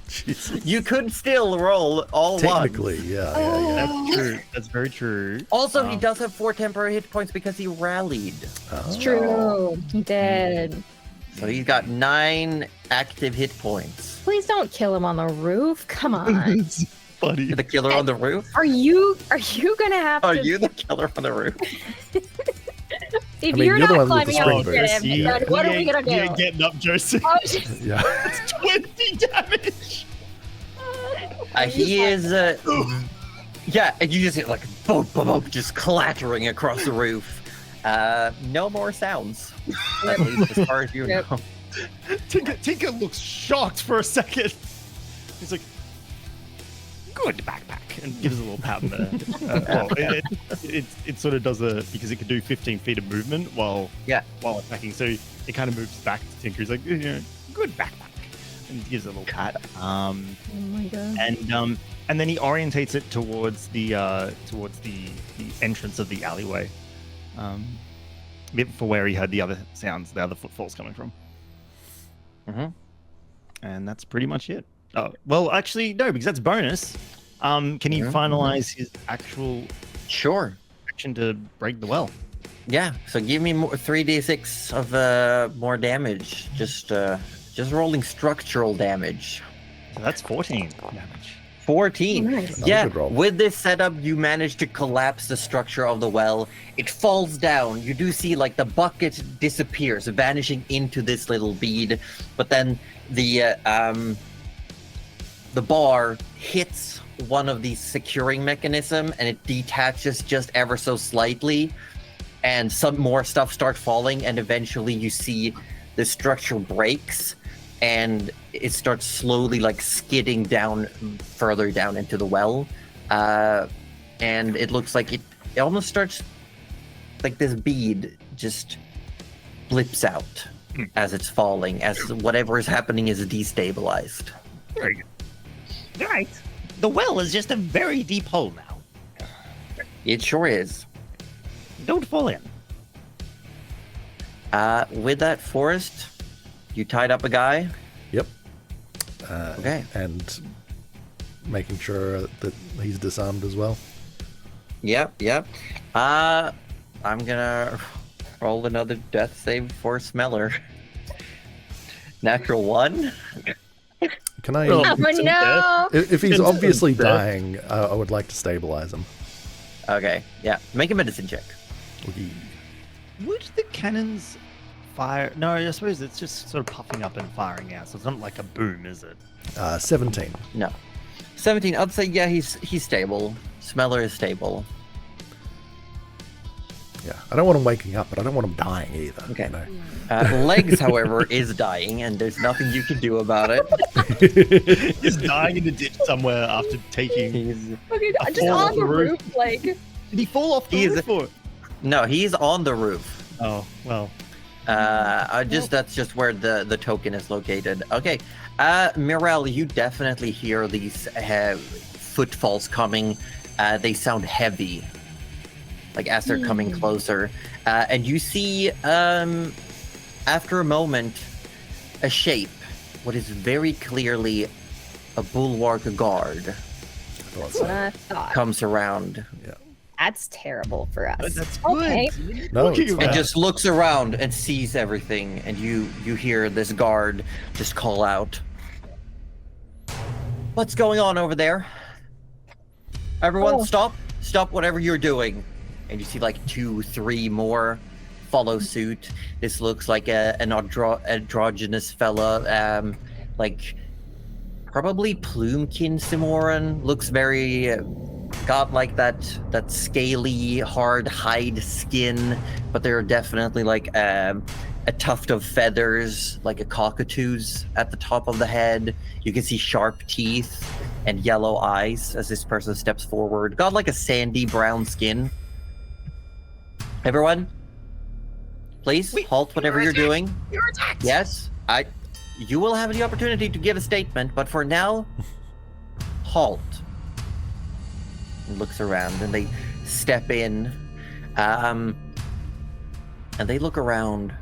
Jesus. You could still roll all Technically, ones. yeah. That's true. That's very true. Also, he does have 4 temporary hit points because he rallied. It's true. He did. So he's got 9 active hit points. Please don't kill him on the roof. Come on. It's funny. The killer on the roof? Are you gonna have Are to? you the killer on the roof? If I mean, you're you're the not one with the climbing spring up, boost. get him. Then what are we gonna do? You ain't getting up, Joseph. Oh, shit. Yeah. It's 20 damage. He is. Yeah, and you just hear like boom, boom, boom, just clattering across the roof. No more sounds. At least as far as you Yep. know. Tinker looks shocked for a second. He's like, "Good backpack," and gives a little pat in the. It sort of does because it can do 15 feet of movement while attacking, so it kind of moves back to Tinker. He's like, "Good backpack," and gives it a little pat. Oh my god. And then he orientates it towards the entrance of the alleyway, for where he heard the other sounds, the other footfalls coming from. Mm-hmm. And that's pretty much it. Oh, well, actually, no, because that's bonus. Can he finalize his actual Sure. action to break the well? Yeah. So give me more 3d6 of more damage. Just rolling structural damage. So that's 14 damage. 14. Nice. Another Yeah, good roll. with this setup, you manage to collapse the structure of the well. It falls down. You do see like the bucket disappears, vanishing into this little bead. But then the bar hits one of these securing mechanism, and it detaches just ever so slightly. And some more stuff starts falling, and eventually you see the structure breaks. And it starts slowly like skidding down further down into the well. And it looks like it almost starts like this bead just blips out as it's falling, as whatever is happening is destabilized. Very good. Right. The well is just a very deep hole now. It sure is. Don't fall in. With that, Forrest, you tied up a guy. Yep. Okay. And making sure that he's disarmed as well. Yep. I'm gonna roll another death save for Smeller. Natural 1. Can I? Oh no! If he's It's obviously death. dying, I would like to stabilize him. Okay. Yeah. Make a medicine check. Okay. Would the cannons fire? No, I suppose it's just sort of puffing up and firing out. So it's not like a boom, is it? 17. No. 17. I'd say yeah. He's stable. Smeller is stable. Yeah. I don't want him waking up, but I don't want him dying either. Okay. You know? Legs, however, is dying, and there's nothing you can do about it. Just dying in the ditch somewhere after taking. He's Okay, A just fall on off the the roof. roof, like. Did he fall off the He's- roof? Or? no, he's on the roof. Oh well. That's just where the token is located. Okay, Mirel, you definitely hear these footfalls coming. They sound heavy, like as they're coming closer. And you see, after a moment, a shape, what is very clearly a bulwark guard, That's what I thought. comes around That's terrible for us. That's good. Okay. No, Look at it's you, fine. and just looks around and sees everything. And you hear this guard just call out, "What's going on over there? Everyone, Oh. stop whatever you're doing." And you see like 2, 3 more follow suit. This looks like an androgynous fella, like probably Plumekin Simoran. Looks very got like that scaly, hard hide skin, but there are definitely like a tuft of feathers, like a cockatoo's at the top of the head. You can see sharp teeth and yellow eyes as this person steps forward. Got like a sandy brown skin. Everyone, please halt whatever you're doing. You're attacked. Yes, you will have the opportunity to give a statement, but for now, halt. And looks around, and they step in, and they look around.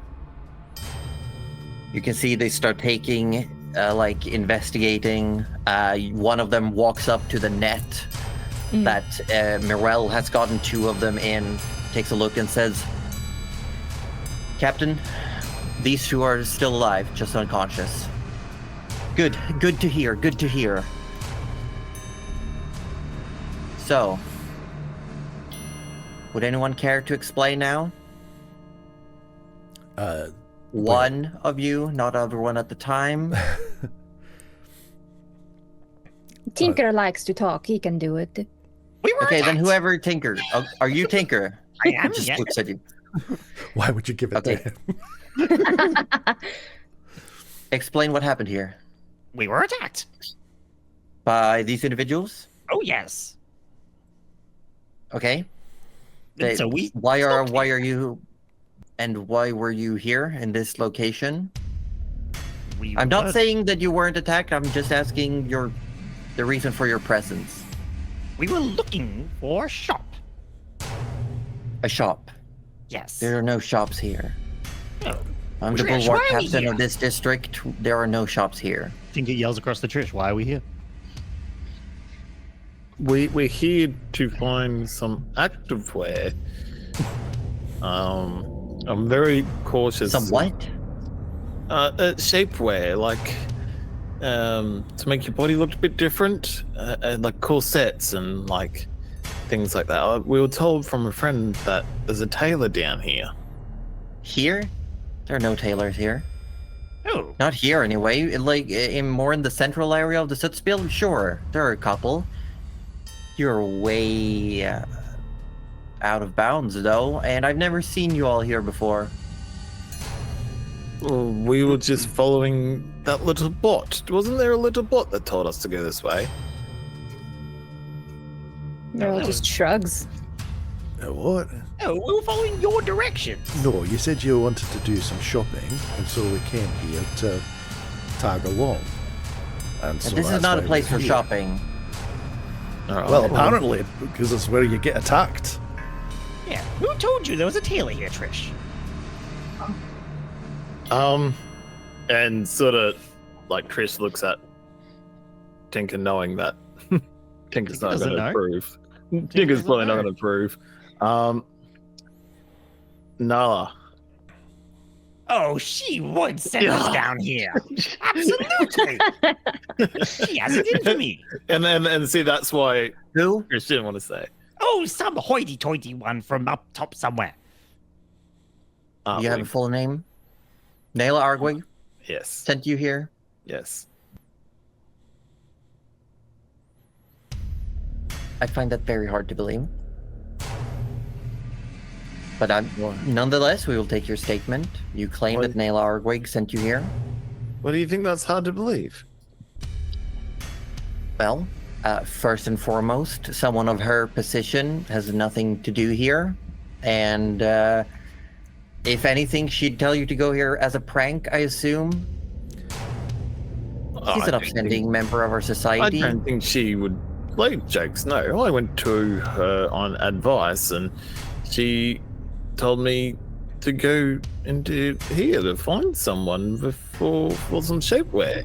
You can see they start taking, like investigating. One of them walks up to the net that Mirel has gotten 2 of them in. Takes a look and says, "Captain, these 2 are still alive, just unconscious." Good to hear, good to hear. So, would anyone care to explain now? One of you, not everyone at the time. Tinker likes to talk. He can do it. We were Okay, then attacked. whoever Tinker. Oh, are you Tinker? I am. Just Yeah. looks at you. Why would you give it Okay. to him? Explain what happened here. We were attacked. By these individuals? Oh yes. Okay. And so we. Why are stopped you and why were you here in this location? We I'm not were- saying that you weren't attacked. I'm just asking the reason for your presence. We were looking for a shop. A shop. Yes. There are no shops here. Oh. I'm the Trish, bulwark why are we captain here? of this district. There are no shops here. Tinker yells across the Trish. Why are we here? We're here to find some activewear. I'm very cautious. Some what? Shapewear, like to make your body look a bit different, and like corsets and like things like that. We were told from a friend that there's a tailor down here. Here? There are no tailors here. Oh. Not here anyway. Like more in the central area of the Sootspiel, sure. There are a couple. You're way out of bounds though, and I've never seen you all here before. Well, we were just following that little bot. Wasn't there a little bot that told us to go this way? Merrill just shrugs. What? Oh, we were following your directions. No, you said you wanted to do some shopping, and so we came here to tag along. And so This is that's not a why place we're for here. shopping. Well, apparently, because it's where you get attacked. Yeah. Who told you there was a tailor here, Trish? And sort of like Trish looks at Tinker, knowing that Tinker's not doesn't going to know. approve. Tinker Tinker's doesn't probably not know. going to approve. Nala. Oh, she would send us down here. Absolutely. She has it in for me. And see, that's why Who? Trish didn't want to say. Oh, some hoity-toity one from up top somewhere. You have a full name? Naila Argwig Yes. sent you here? Yes. I find that very hard to believe. But nonetheless, we will take your statement. You claim that Naila Argwig sent you here. What do you think that's hard to believe? Well, first and foremost, someone of her position has nothing to do here. And if anything, she'd tell you to go here as a prank, I assume. She's an upstanding member of our I society. don't think she would play jokes. No, I went to her on advice, and she told me to go into here to find someone for some shapewear.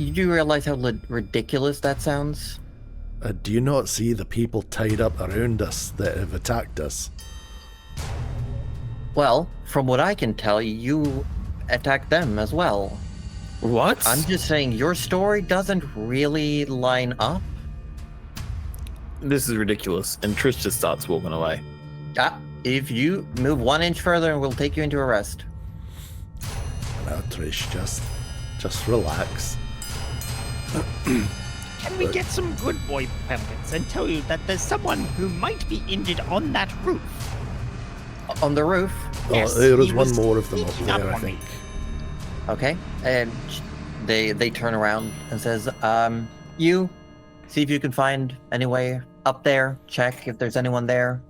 You do realize how ridiculous that sounds? Do you not see the people tied up around us that have attacked us? Well, from what I can tell, you attacked them as well. What? I'm just saying your story doesn't really line up. This is ridiculous. And Trish just starts walking away. If you move 1 inch further, we'll take you into arrest. Now, Trish, just relax. Can we get some good boy pamphlets and tell you that there's someone who might be injured on that roof? On the roof? Yes, there was he one was more of them up sneaking up there, I on me. think. Okay. And they turn around and says, you, see if you can find any way up there. Check if there's anyone there.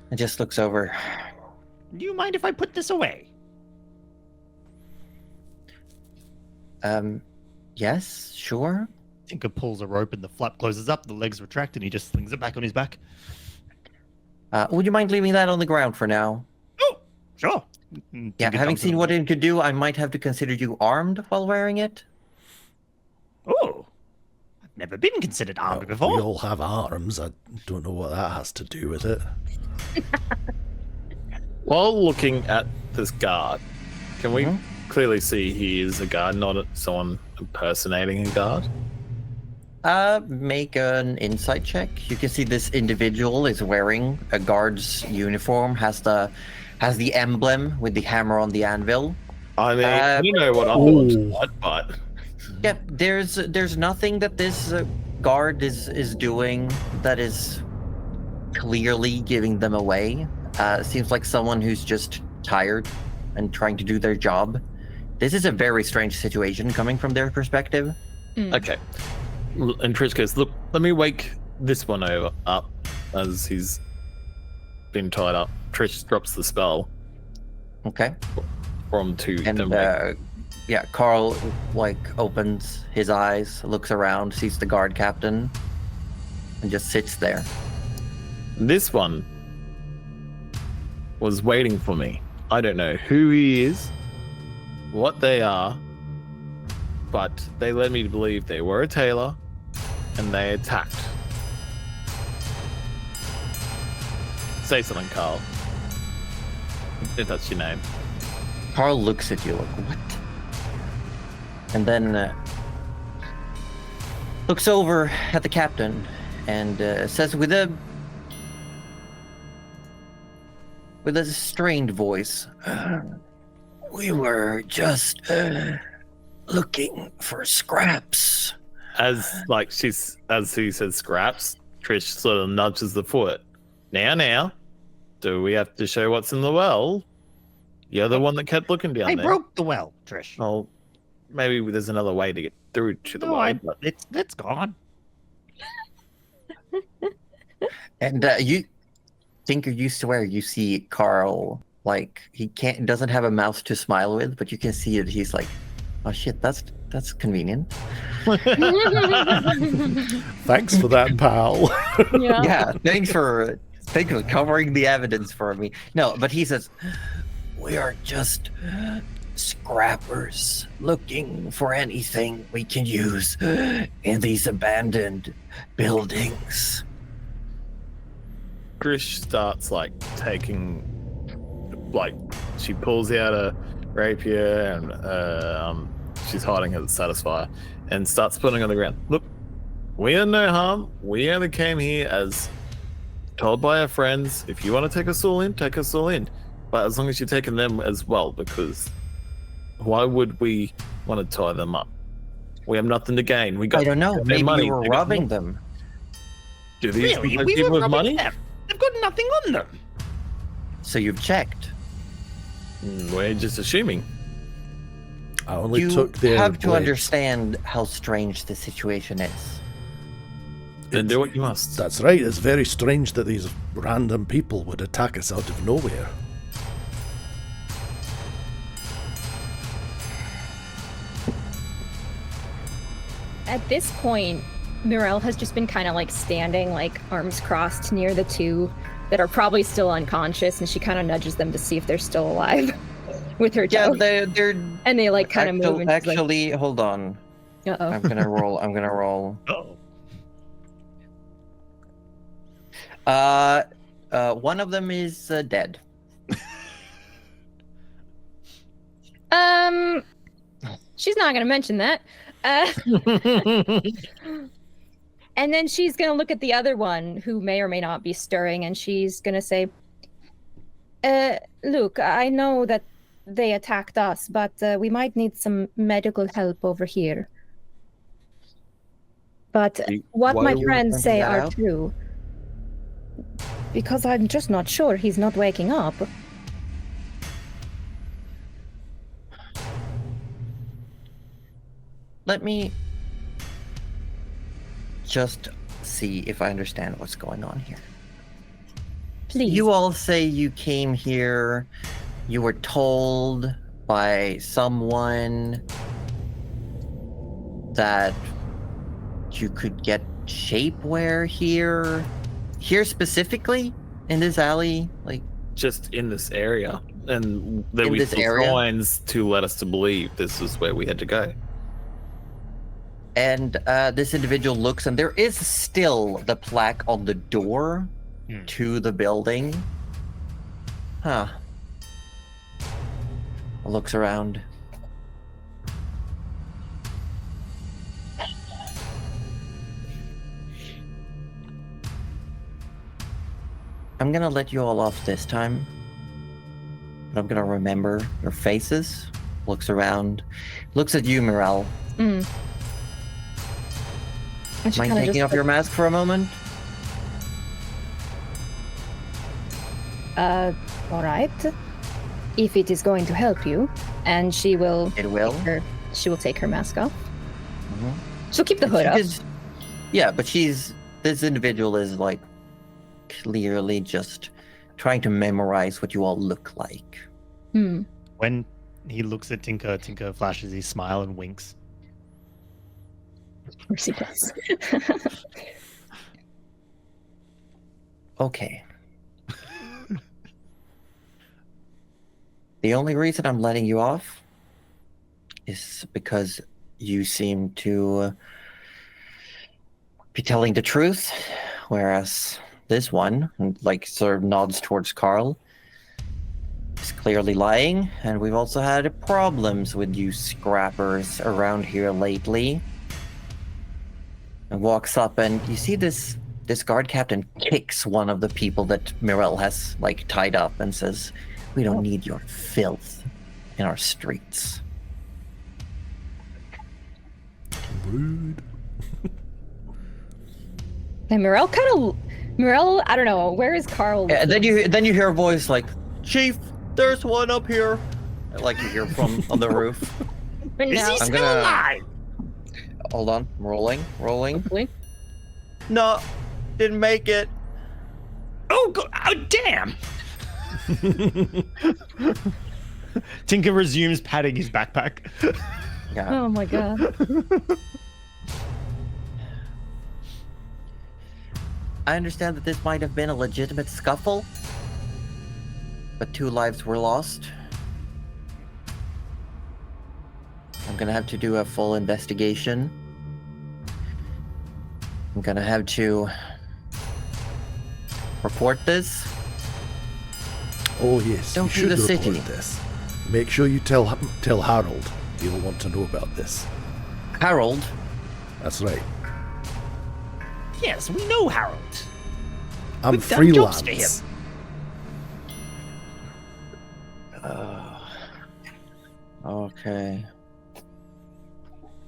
And just looks over. Do you mind if I put this away? Yes, sure. Tinker pulls a rope and the flap closes up, the legs retract, and he just slings it back on his back. Would you mind leaving that on the ground for now? Oh, sure. Yeah, having seen what it could do, I might have to consider you armed while wearing it. Oh, I've never been considered armed before. We all have arms. I don't know what that has to do with it. While looking at this guard, can we clearly see he is a guard, not someone impersonating a guard? Make an insight check. You can see this individual is wearing a guard's uniform, has the emblem with the hammer on the anvil. I mean, you know what I'm doing, but Yeah, there's nothing that this guard is doing that is clearly giving them away. Seems like someone who's just tired and trying to do their job. This is a very strange situation coming from their perspective. okay. And Trish goes, look, let me wake this one up as he's been tied up. Trish drops the spell Okay. from to And yeah, Carl opens his eyes, looks around, sees the guard captain, and just sits there. This one was waiting for me. I don't know who he is, what they are, but they led me to believe they were a tailor, and they attacked. Say something, Carl. If that's your name. Carl looks at you like, what? And then looks over at the captain and says with a strained voice, we were just looking for scraps. As he says scraps, Trish sort of nudges the foot. Now, do we have to show what's in the well? You're the one that kept looking down I there. broke the well, Trish. Well, maybe there's another way to get through to the well. But It's gone. And you swear you see Carl, like he doesn't have a mouth to smile with, but you can see it. He's like, oh shit, that's convenient. Thanks for that, pal. Yeah. Yeah, thanks for covering the evidence for me. No, but he says, we are just scrappers looking for anything we can use in these abandoned buildings. Trish starts she pulls out a rapier and she's hiding at the satisfier and starts putting on the ground. Look, we are no harm. We only came here as told by our friends. If you want to take us all in, take us all in. But as long as you're taking them as well, because why would we want to tie them up? We have nothing to gain. I don't know. their Maybe money. you were They got robbing nothing. them. Do these Really? people We people were with money? robbing them. They've got nothing on them. So you've checked. We're just assuming. I only You took their have to blades. understand how strange the situation is. Then do what you must. That's right. It's very strange that these random people would attack us out of nowhere. At this point, Mirel has just been kind of like standing, like arms crossed near the two that are probably still unconscious, and she kind of nudges them to see if they're still alive with her toe. Yeah, they're and they like kind of move. And actually, hold on. Uh-oh. I'm gonna roll. Oh. One of them is dead. She's not gonna mention that. And then she's gonna look at the other one who may or may not be stirring, and she's gonna say, look, I know that they attacked us, but we might need some medical help over here. But what why my are we friends finding say that are out? true. Because I'm just not sure he's not waking up. Let me just see if I understand what's going on here. Please. You all say you came here, you were told by someone that you could get shapewear here specifically in this alley, like Just in this area, and then In we this saw area? signs to let us to believe this is where we had to go. and this individual looks, and there is still the plaque on the door to the building. Huh. Looks around. I'm gonna let you all off this time. But I'm gonna remember your faces. Looks around. Looks at you, Mirel. And she Mind kinda taking just off your mask for a moment? all right. If it is going to help you, and she will. It will. She will take her mask off. Mhm. She'll keep the hood up. Yeah, but this individual is like clearly just trying to memorize what you all look like. When he looks at Tinker, Tinker flashes his smile and winks. Of course he does. Okay. The only reason I'm letting you off is because you seem to be telling the truth, whereas this one, like, sort of nods towards Carl, is clearly lying, and we've also had problems with you scrappers around here lately. And walks up, and you see this guard captain kicks one of the people that Mirel has, like, tied up and says, "We don't need your filth in our streets." Rude. And Mirel, I don't know, where is Carl? And then you hear a voice like, "Chief, there's one up here." Like you hear from on the roof. No. Is he I'm still gonna- alive? Hold on, rolling. Hopefully. No, didn't make it. Oh, oh damn! Tinker resumes patting his backpack. Yeah. Oh my god. I understand that this might have been a legitimate scuffle, but 2 lives were lost. I'm gonna have to do a full investigation. I'm gonna have to report this. Oh yes, Don't you do should the report city. this. Make sure you tell Harold. He'll want to know about this. Harold, That's right. Yes, we know Harold. I'm We've done jobs for freelance. okay.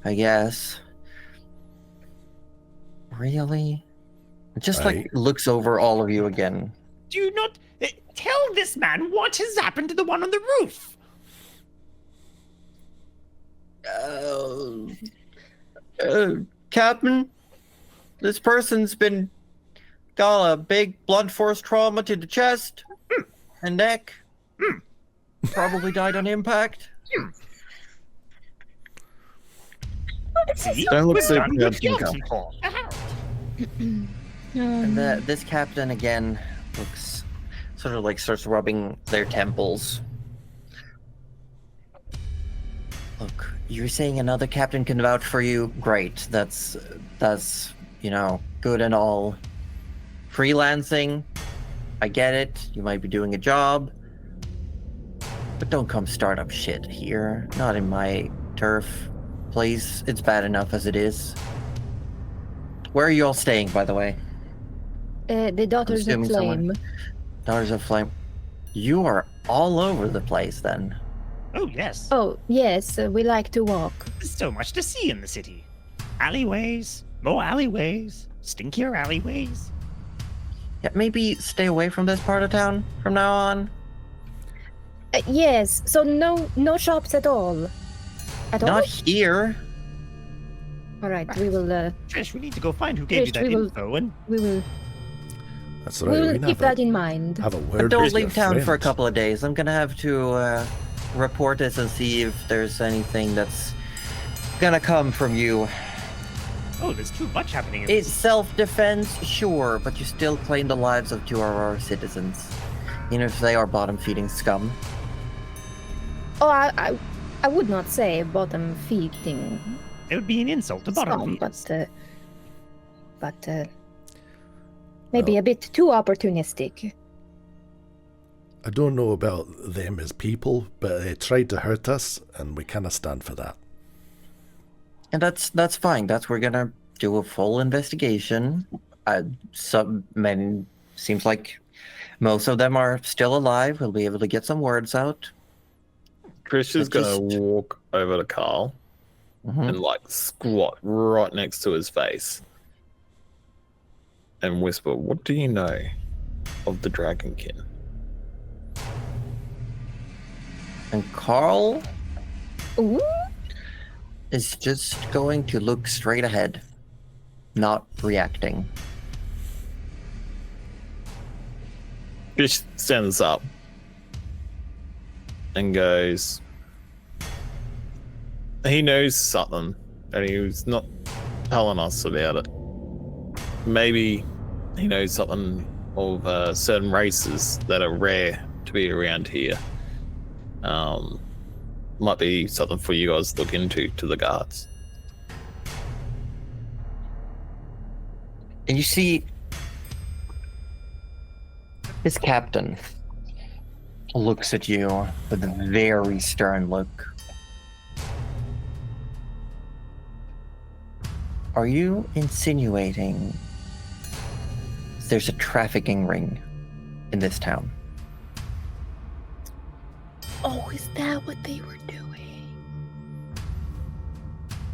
I guess. Really? Just like looks over all of you again. Do not tell this man what has happened to the one on the roof. Captain, this person's got a big blunt force trauma to the chest and neck. Probably died on impact. See? Don't look We've so done good proud, jobs King before. And this captain again looks sort of like starts rubbing their temples. Look, you're saying another captain can vouch for you? Great. That's good and all. Freelancing, I get it. You might be doing a job. But don't come start up shit here. Not in my turf. Please, it's bad enough as it is. Where are you all staying, by the way? The Daughters of assuming somewhere. Flame. Daughters of Flame. You are all over the place then. Oh, yes. Oh, yes, we like to walk. There's so much to see in the city. Alleyways, more alleyways, stinkier alleyways. Yeah, maybe stay away from this part of town from now on. Yes, so no shops at all. At all? Not here. All right, we will. Trish, we need to go find who gave you Trish, that we will- info and We will. That's We right. will We keep that in mind. have a word But don't with your leave town for a friends. couple of days. I'm gonna have to report this and see if there's anything that's gonna come from you. oh, there's too much happening. In It's this. self-defense, sure, but you still claim the lives of 2 of our citizens. Even if they are bottom-feeding scum. Oh, I would not say bottom feeding It would be an insult to bottom some, feeders. but maybe Well- a bit too opportunistic. I don't know about them as people, but they tried to hurt us, and we kind of stand for that. And that's fine. We're gonna do a full investigation. Seems like most of them are still alive. We'll be able to get some words out. Trish is But going to walk over to Carl Mhm. and like squat right next to his face and whisper, "What do you know of the Dragonkin?" And Carl Ooh, is just going to look straight ahead, not reacting. Trish stands up and goes, he knows something and he's not telling us about it. Maybe he knows something of certain races that are rare to be around here. Might be something for you guys to look into to the guards. And you see this captain looks at you with a very stern look. Are you insinuating there's a trafficking ring in this town? oh, is that what they were doing?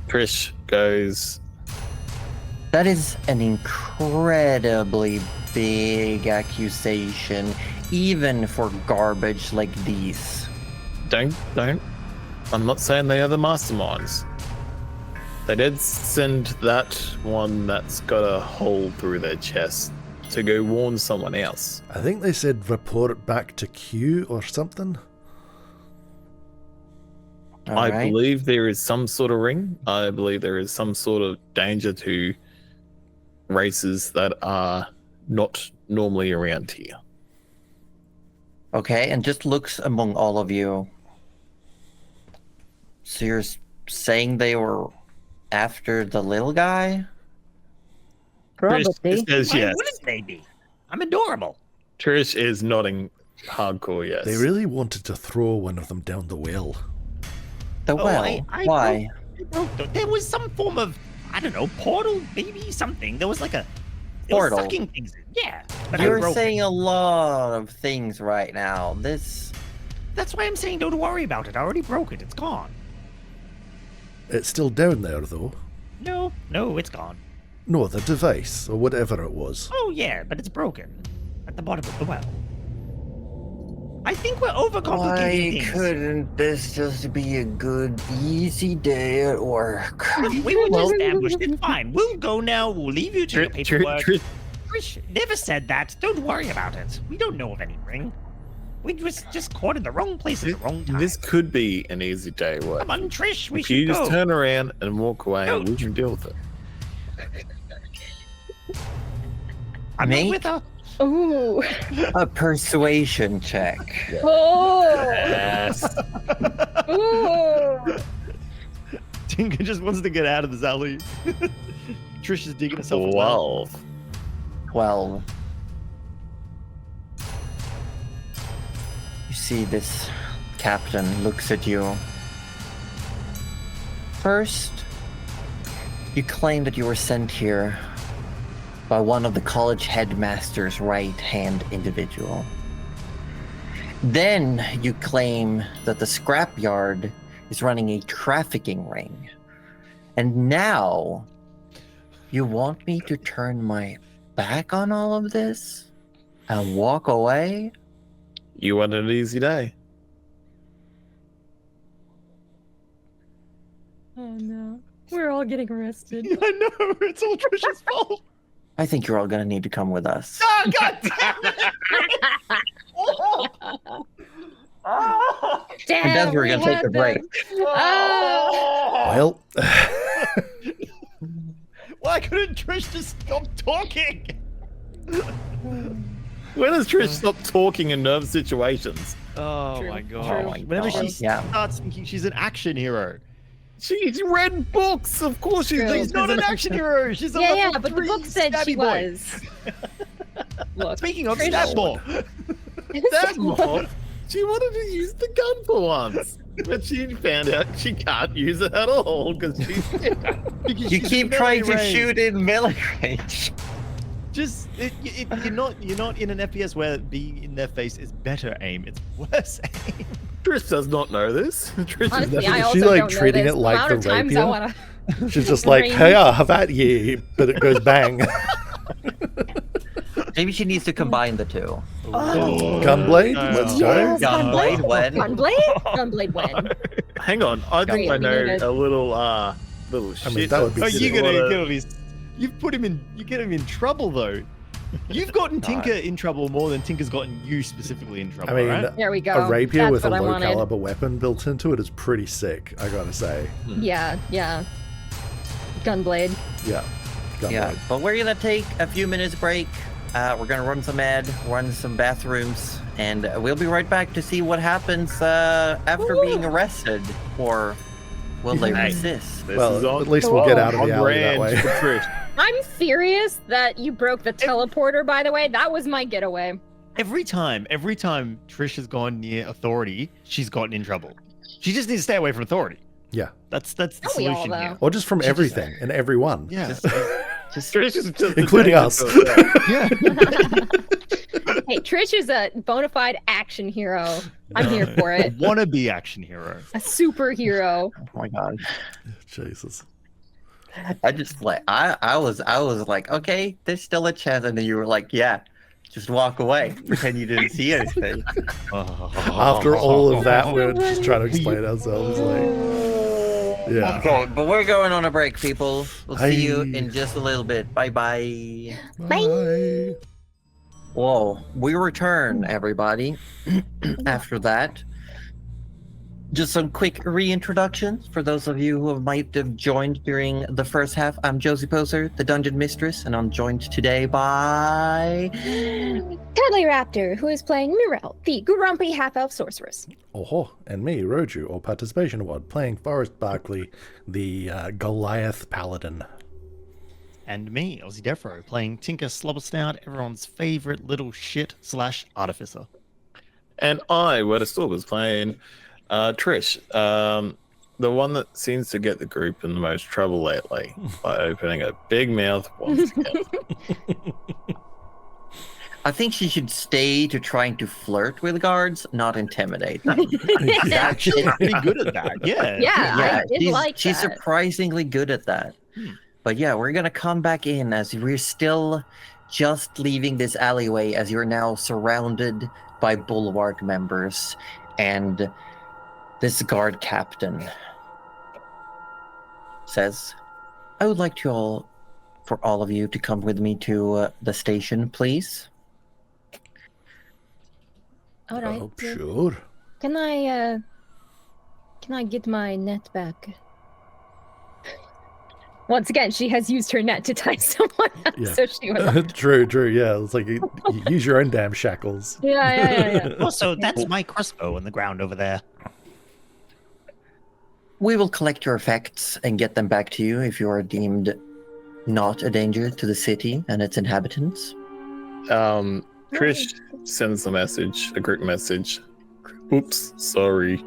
Trish goes, That is an incredibly big accusation, even for garbage like these. don't. I'm not saying they are the masterminds. They did send that one that's got a hole through their chest to go warn someone else. I think they said report it back to Q or something. All I right. believe there is some sort of ring. I believe there is some sort of danger to races that are not normally around here. Okay, and just looks among all of you. So you're saying they were after the little guy? Probably. Trish says Why yes. wouldn't they be? I'm adorable. Trish is nodding hardcore yes. They really wanted to throw one of them down the well. The Oh, well? I Why? There was some form of, I don't know, portal, maybe something. There was like a it Portal? Was sucking things. Yeah. But I You're broke it. saying a lot of things right now. That's why I'm saying don't worry about it. I already broke it. It's gone. It's still down there, though. No, it's gone. No, the device, or whatever it was. Oh yeah, but it's broken at the bottom of the well. I think we're overcomplicating Why things. couldn't this just be a good, easy day at work? Look, we were just ambushed. It's fine. We'll go now. We'll leave you to your paperwork. Trish never said that. Don't worry about it. We don't know of any ring. We was just caught in the wrong place at the wrong time. This could be an easy day at work. Come on, Trish. We If should you go. just turn around and walk away, Go. we can deal with it. I'm Make- not with her. Ooh. A persuasion check. Oh. Yes. Ooh. Tinker just wants to get out of this alley. Trish is digging herself a well. 12. 12. You see this captain looks at you. First, you claim that you were sent here by one of the college headmaster's right-hand individual. Then you claim that the scrapyard is running a trafficking ring. And now you want me to turn my back on all of this and walk away? You want an easy day. Oh no. We're all getting arrested. I know, it's all Trish's fault. I think you're all gonna need to come with us. Oh, God damn it! Damn, And that's where we're gonna take a break. Well, Why couldn't Trish just stop talking? When does Trish stop talking in nerve situations? Oh True, my true. god. Oh my Whenever God, she yeah. starts thinking she's an action hero. She's read books. Of course she's True. She's not an action hero. She's a Yeah, level yeah, but the 3 book said she stabby boy. was. Look, Speaking of Trish- stab ball. That mom, she wanted to use the gun for once. But she found out she can't use it at all because she's You keep trying to shoot in melee range. Just you're not in an FPS where being in their face is better aim. It's worse aim. Trish does not know this. Trish Honestly, is I Is also she, like, don't know treating this. it like amount the of times I rapier? wanna... she's just like, Range. hey, have at ye, but it goes bang. Maybe she needs to combine the two. Gunblade? Let's go. Yes, Gunblade when? Gunblade? Gunblade when? Hang on, I think Great, I we know need a little shit. mean, that would be Oh, sick. you're gonna be. You've put him in. You get him in trouble though. You've gotten Tinker in trouble more than Tinker's gotten you specifically in trouble. I mean, right? There we go. a rapier That's with a what I low wanted. caliber weapon built into it is pretty sick, I gotta say. Yeah, yeah. Gunblade. Yeah. Gunblade. Yeah, but we're gonna take a few minutes break. We're gonna run some run some bathrooms, and we'll be right back to see what happens after being arrested. Or will they Hey. resist? This Well, is on, at least we'll get out of on the alley that brand way. for Trish. I'm furious that you broke the teleporter, by the way. That was my getaway. Every time Trish has gone near authority, she's gotten in trouble. She just needs to stay away from authority. Yeah. That's the Don't we all, solution though? here. Or just from everything and everyone. Yeah. Trish is just Including us. Yeah. Hey, Trish is a bona fide action hero. I'm here for it. Wannabe action hero. A superhero. Oh my god! Jesus. I just like I was like, okay, there's still a chance, and then you were like, yeah, just walk away, pretend you didn't see anything. After all of that, we were just trying to explain ourselves. Like, yeah. Okay, but we're going on a break, people. We'll see you Bye. in just a little bit. Bye bye. Bye. Whoa, we return, everybody. After that, just some quick reintroductions for those of you who might have joined during the first half. I'm Josie Poser, the Dungeon Mistress, and I'm joined today by... Cuddly Raptor, who is playing Mirel, the grumpy half-elf sorceress. Oh, and me, Roju, or Participation Award, playing Forrest Barkley, the Goliath Paladin. And me, Aussie Defro, playing Tinker Slobbersnout, everyone's favorite little shit / artificer. And I, Word of Stalk, was playing Trish, the one that seems to get the group in the most trouble lately by opening a big mouth once again. I think she should stay to trying to flirt with guards, not intimidate them. She's actually pretty good at that. Yeah. Yeah, I did like she's that. surprisingly good at that. But yeah, we're gonna come back in as we're still just leaving this alleyway as you're now surrounded by Bulwark members and this guard captain says, I would like for all of you to come with me to the station, please. All right. Oh, sure. Can I get my net back? Once again, she has used her net to tie someone else, Yeah. so she was. True. Yeah, it's like you use your own damn shackles. Yeah. Also, that's my crossbow on the ground over there. We will collect your effects and get them back to you if you are deemed not a danger to the city and its inhabitants. Trish sends a group message. Oops, sorry.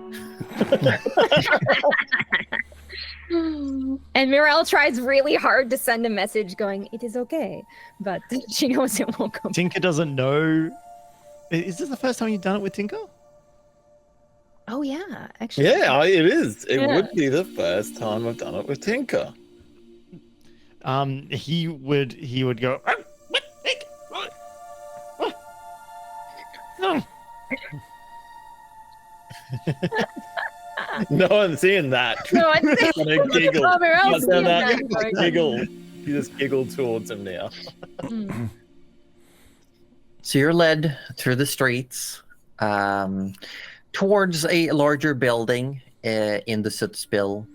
And Mirelle tries really hard to send a message going, it is okay. But she knows it won't go. Tinker doesn't know. Is this the first time you've done it with Tinker? Oh, yeah, actually. Yeah, it is. It Yeah. would be the first time I've done it with Tinker. He would go. No one's seeing that. No, I think Trish gonna giggle. Oh, Mirelle's He's done seeing that. Giggle. You just giggle towards him now. Mm. So you're led through the streets towards a larger building in the Sootspill.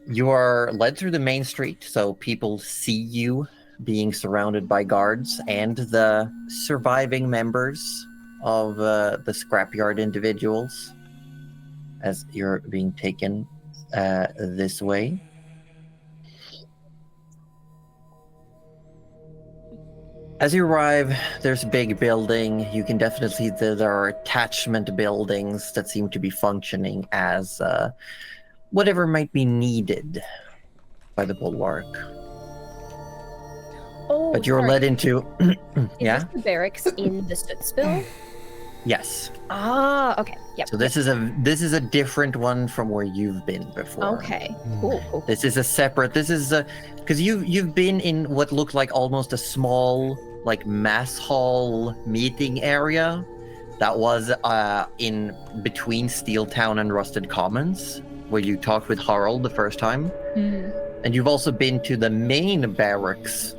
You are led through the main street, so people see you being surrounded by guards and the surviving members of the scrapyard individuals as you're being taken this way. As you arrive, there's a big building. You can definitely see that there are attachment buildings that seem to be functioning as whatever might be needed by the Bulwark. Oh, But you're sorry. led into... Is Yeah? this the barracks in the Sootspill? Yes. Ah, okay. Yep. So this is a different one from where you've been before. Okay. Cool. This is a separate. This is because you've been in what looked like almost a small like mass hall meeting area that was in between Steeltown and Rusted Commons, where you talked with Harald the first time. Mhm. And you've also been to the main barracks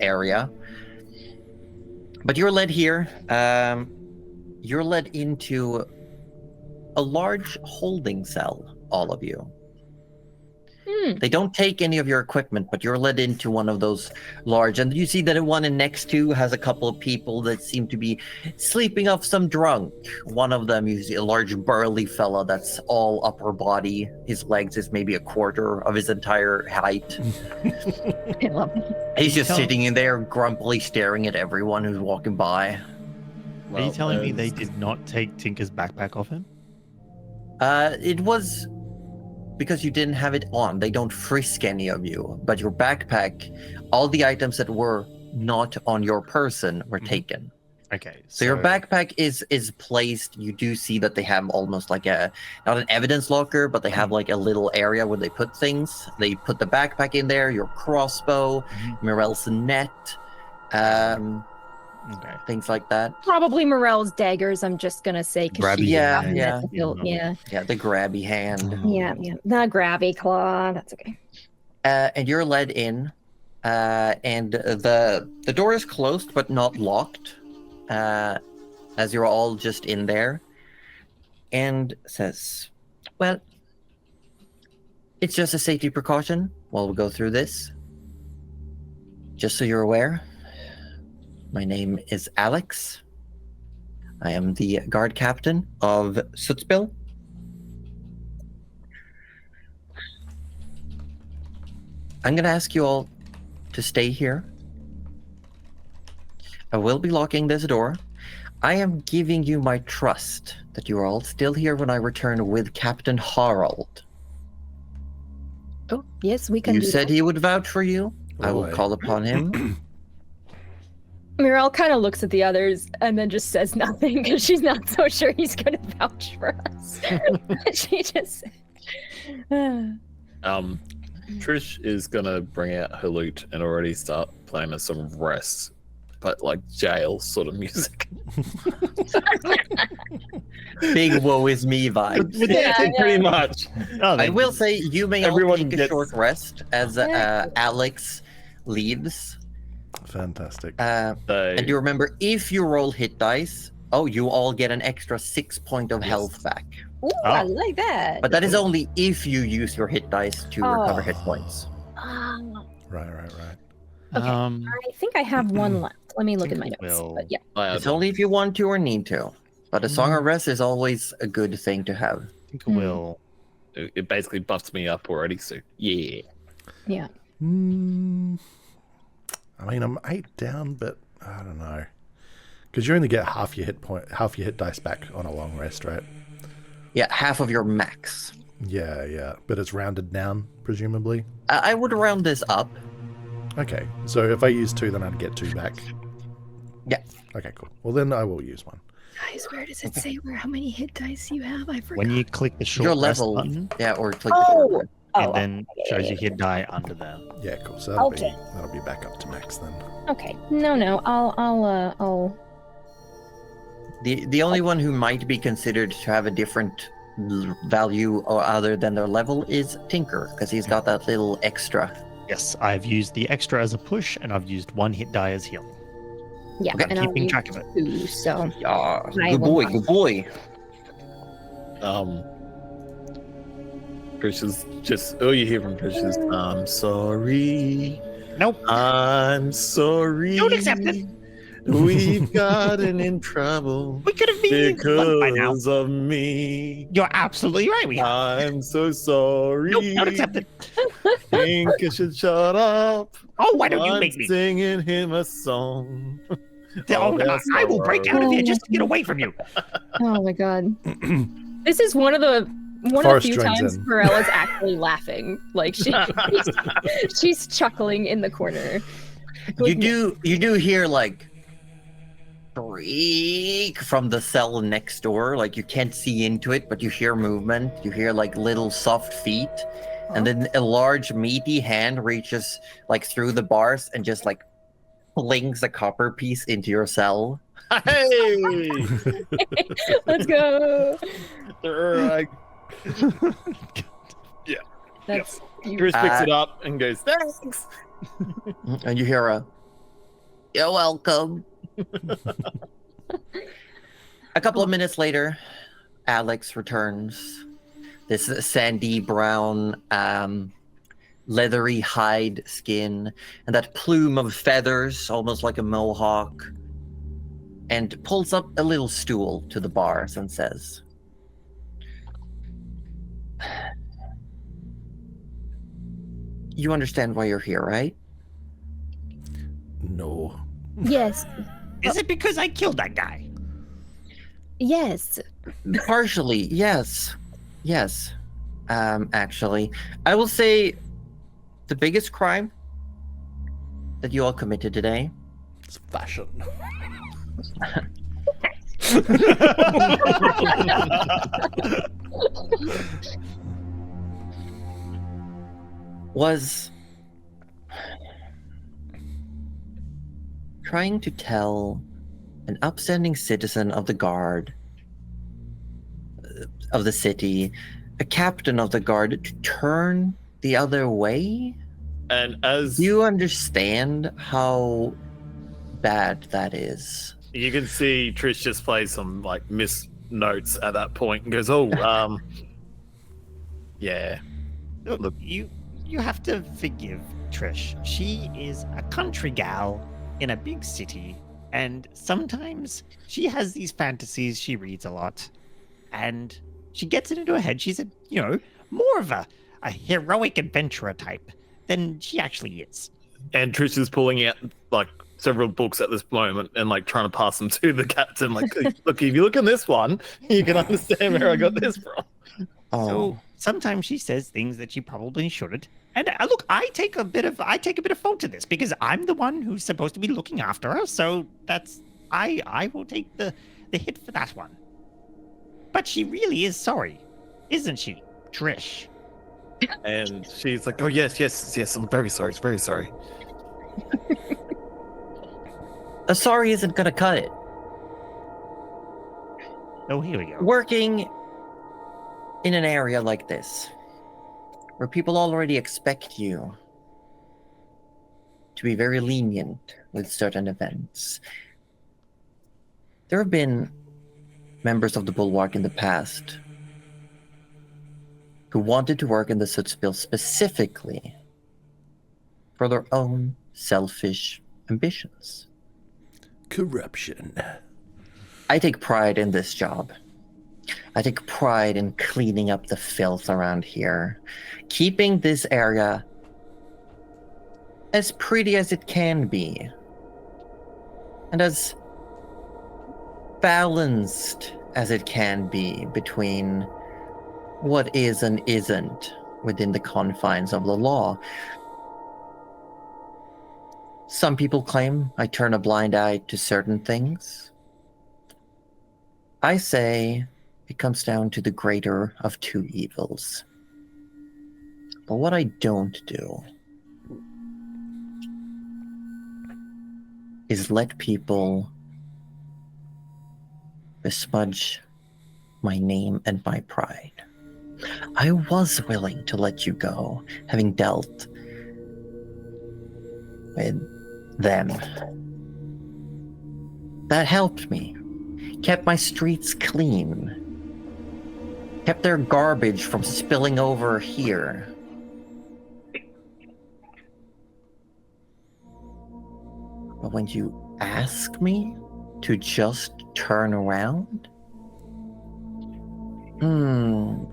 area. But you're led here. You're led into a large holding cell, all of you. They don't take any of your equipment, but you're led into one of those large, and you see that the one next to has a couple of people that seem to be sleeping off some drunk. One of them, you see a large burly fella that's all upper body. His legs is maybe a quarter of his entire height. I love it. He's just sitting in there grumpily staring at everyone who's walking by. Are you telling me they did not take Tinker's backpack off him? It was because you didn't have it on. They don't frisk any of you, but your backpack, all the items that were not on your person were taken. Okay. So your backpack is placed. You do see that they have almost like not an evidence locker, but they have like a little area where they put things. They put the backpack in there, your crossbow, Mirelle's net, things like that. Probably Morel's daggers, I'm just gonna say. 'Cause Grabby she hand. got Yeah. that built- yeah. Yeah, the grabby hand. Yeah. The grabby claw. That's okay. And you're led in, and the door is closed but not locked, as you're all just in there, and says, well, it's just a safety precaution while we go through this. Just so you're aware, my name is Alex. I am the guard captain of Sootspill. I'm going to ask you all to stay here. I will be locking this door. I am giving you my trust that you are all still here when I return with Captain Harald. Oh, yes, we can You do said that. he would vouch for you. I will Boy. call upon him. Mirelle kind of looks at the others and then just says nothing because she's not so sure he's going to vouch for us. She just... Trish is gonna bring out her lute and already start playing us some rest, but like jail sort of music. Big woe is me vibes. Pretty much. I will say you may all Everyone take a short rest as Alex leaves. Fantastic. And you remember, if you roll hit dice, you all get an extra 6 point of health back. Ooh, I like that. But that is only if you use your hit dice to recover hit points. Right. Okay. I think I have one left. Let me look at my notes. But yeah. It's only if you want to or need to. But a Song of Rest is always a good thing to have. I think I will. It basically buffs me up already, so yeah. Yeah. I mean, I'm 8 down, but I don't know. Because you only get half your hit dice back on a long rest, right? Yeah, half of your max. Yeah. But it's rounded down, presumably. I would round this up. Okay, so if I use 2, then I'd get 2 back. Yeah. Okay, cool. Well, then I will use 1. Guys, where does it say how many hit dice you have? I forgot. When you click the short Your rest level. button, Yeah, or click the short one. and then shows you hit die under there. Yeah, cool. So that'll be back up to max then. Okay. No. I'll. The only one who might be considered to have a different value or other than their level is Tinker, because he's got that little extra. Yes, I've used the extra as a push, and I've used 1 hit die as heal. Yeah, Okay. and Keeping I'll track of it. use 2, so Yeah, I good will boy, not- good boy. Trish is just, all you hear from Trish is, I'm sorry. Nope. I'm sorry. Don't accept it. We've gotten in trouble We could have been one by now. because of me. You're absolutely right. We have. I'm so sorry. Nope, don't accept it. Think I should shut up. Oh, why don't you I'm make me? singing him a song. Oh, no, that's I will break out of here Oh. just to get away from you. Oh my god. This is one of the Forest few joins times in. Perella's actually laughing. Like she's chuckling in the corner. You do hear like shriek from the cell next door. Like you can't see into it, but you hear movement. You hear like little soft feet, and then a large meaty hand reaches like through the bars and just like flings a copper piece into your cell. Hey! Let's go. Right. That's Chris picks it up and goes, thanks. And you hear a, "You're welcome." A couple of minutes later, Alex returns. This sandy brown, leathery hide skin, and that plume of feathers, almost like a mohawk, and pulls up a little stool to the bars and says, "You understand why you're here, right?" No. yes. Is it because I killed that guy? Yes. Partially, yes. Yes. Actually, I will say the biggest crime that you all committed today It's fashion. was trying to tell an upstanding citizen of the guard of the city, a captain of the guard, to turn the other way. And as Do you understand how bad that is? you can see, Trish just plays some like miss notes at that point and goes, yeah. Look, you have to forgive Trish. She is a country gal in a big city, and sometimes she has these fantasies. She reads a lot, and she gets it into her head. She's more of a heroic adventurer type than she actually is. And Trish is pulling out like several books at this moment and like trying to pass them to the captain. Like, look, if you look in this one, you can understand where I got this from. So sometimes she says things that she probably shouldn't. And look, I take a bit of fault in this because I'm the one who's supposed to be looking after her. So I will take the hit for that one. But she really is sorry, isn't she, Trish? And she's like, "Oh yes, I'm very sorry. Very sorry." A sorry isn't gonna cut it. Oh, here we go. Working in an area like this, where people already expect you to be very lenient with certain events. There have been members of the Bulwark in the past who wanted to work in the Sootspill specifically for their own selfish ambitions. Corruption. I take pride in this job. I take pride in cleaning up the filth around here, keeping this area as pretty as it can be, and as balanced as it can be between what is and isn't within the confines of the law. Some people claim I turn a blind eye to certain things. I say it comes down to the greater of two evils. But what I don't do is let people besmudge my name and my pride. I was willing to let you go, having dealt with them. That helped me. Kept my streets clean. Kept their garbage from spilling over here. But when you ask me to just turn around,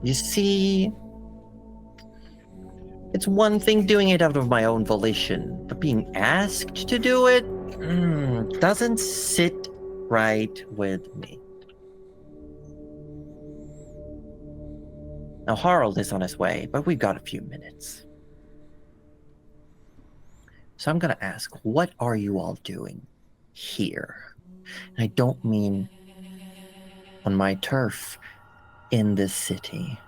you see, it's one thing doing it out of my own volition, but being asked to do it doesn't sit right with me. Now, Harald is on his way, but we've got a few minutes. So I'm going to ask, what are you all doing here? And I don't mean on my turf in this city.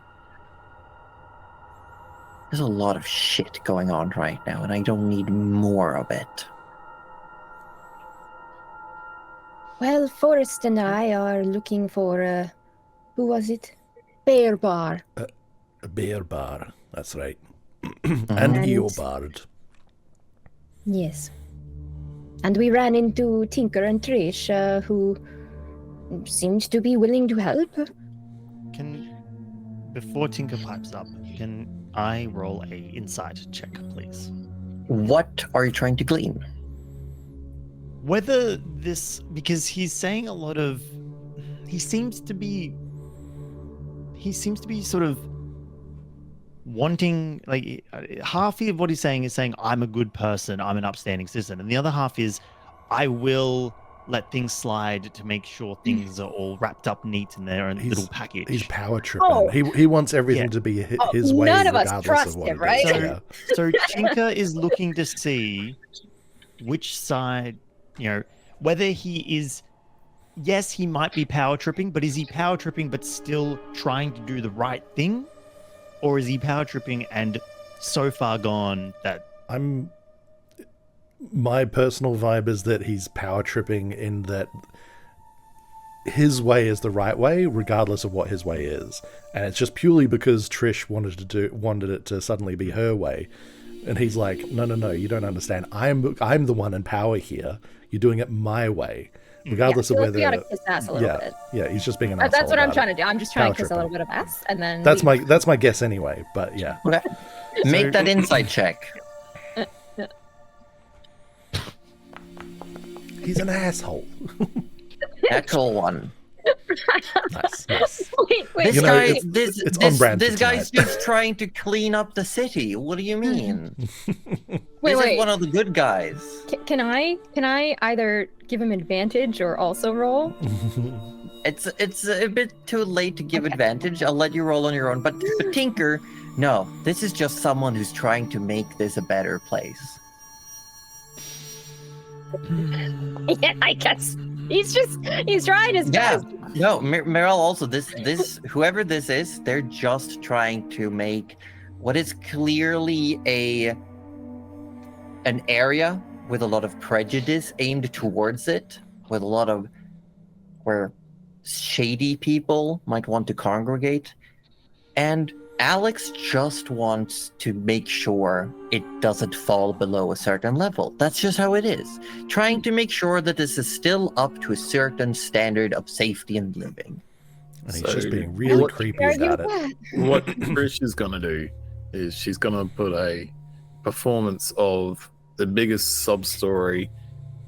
There's a lot of shit going on right now, and I don't need more of it. Well, Forrest and I are looking for, who was it? Bear Bar. A bear bar, that's right. And Eobard. Yes. And we ran into Tinker and Trish, who seemed to be willing to help. Before Tinker pipes up, can I roll a insight check, please? What are you trying to glean? Whether this, because he's saying a lot of, he seems to be sort of wanting, like, half of what he's saying is saying, I'm a good person, I'm an upstanding citizen. And the other half is, I will let things slide to make sure things are all wrapped up neat in their own little package. He's power tripping. He wants everything to be his way, none of us regardless trust of what him, it right? is. So Tinker is looking to see which side, whether he is, yes, he might be power tripping, but is he power tripping but still trying to do the right thing? Or is he power tripping and so far gone that... My personal vibe is that he's power tripping in that his way is the right way, regardless of what his way is. And it's just purely because Trish wanted it to suddenly be her way. And he's like, no, you don't understand. I'm the one in power here. You're doing it my way. Regardless of whether... we gotta kiss ass a little bit. Yeah, he's just being an asshole. That's what I'm trying to do. I'm just trying to kiss a little bit of ass, and then... That's my guess anyway, but yeah. Okay. Make that insight check. He's an asshole. Natural one. Nice. Wait. This guy's just trying to clean up the city. What do you mean? This is one of the good guys. Can I either give him advantage or also roll? It's a bit too late to give advantage. I'll let you roll on your own. But Tinker, no, this is just someone who's trying to make this a better place. Yeah, I guess he's trying his best. No, Meryl also, this whoever this is, they're just trying to make what is clearly an area with a lot of prejudice aimed towards it, with a lot of where shady people might want to congregate. And Alex just wants to make sure it doesn't fall below a certain level. That's just how it is. Trying to make sure that this is still up to a certain standard of safety and living. And he's just being really creepy about it. What Trish is going to do is she's going to put a performance of the biggest sob story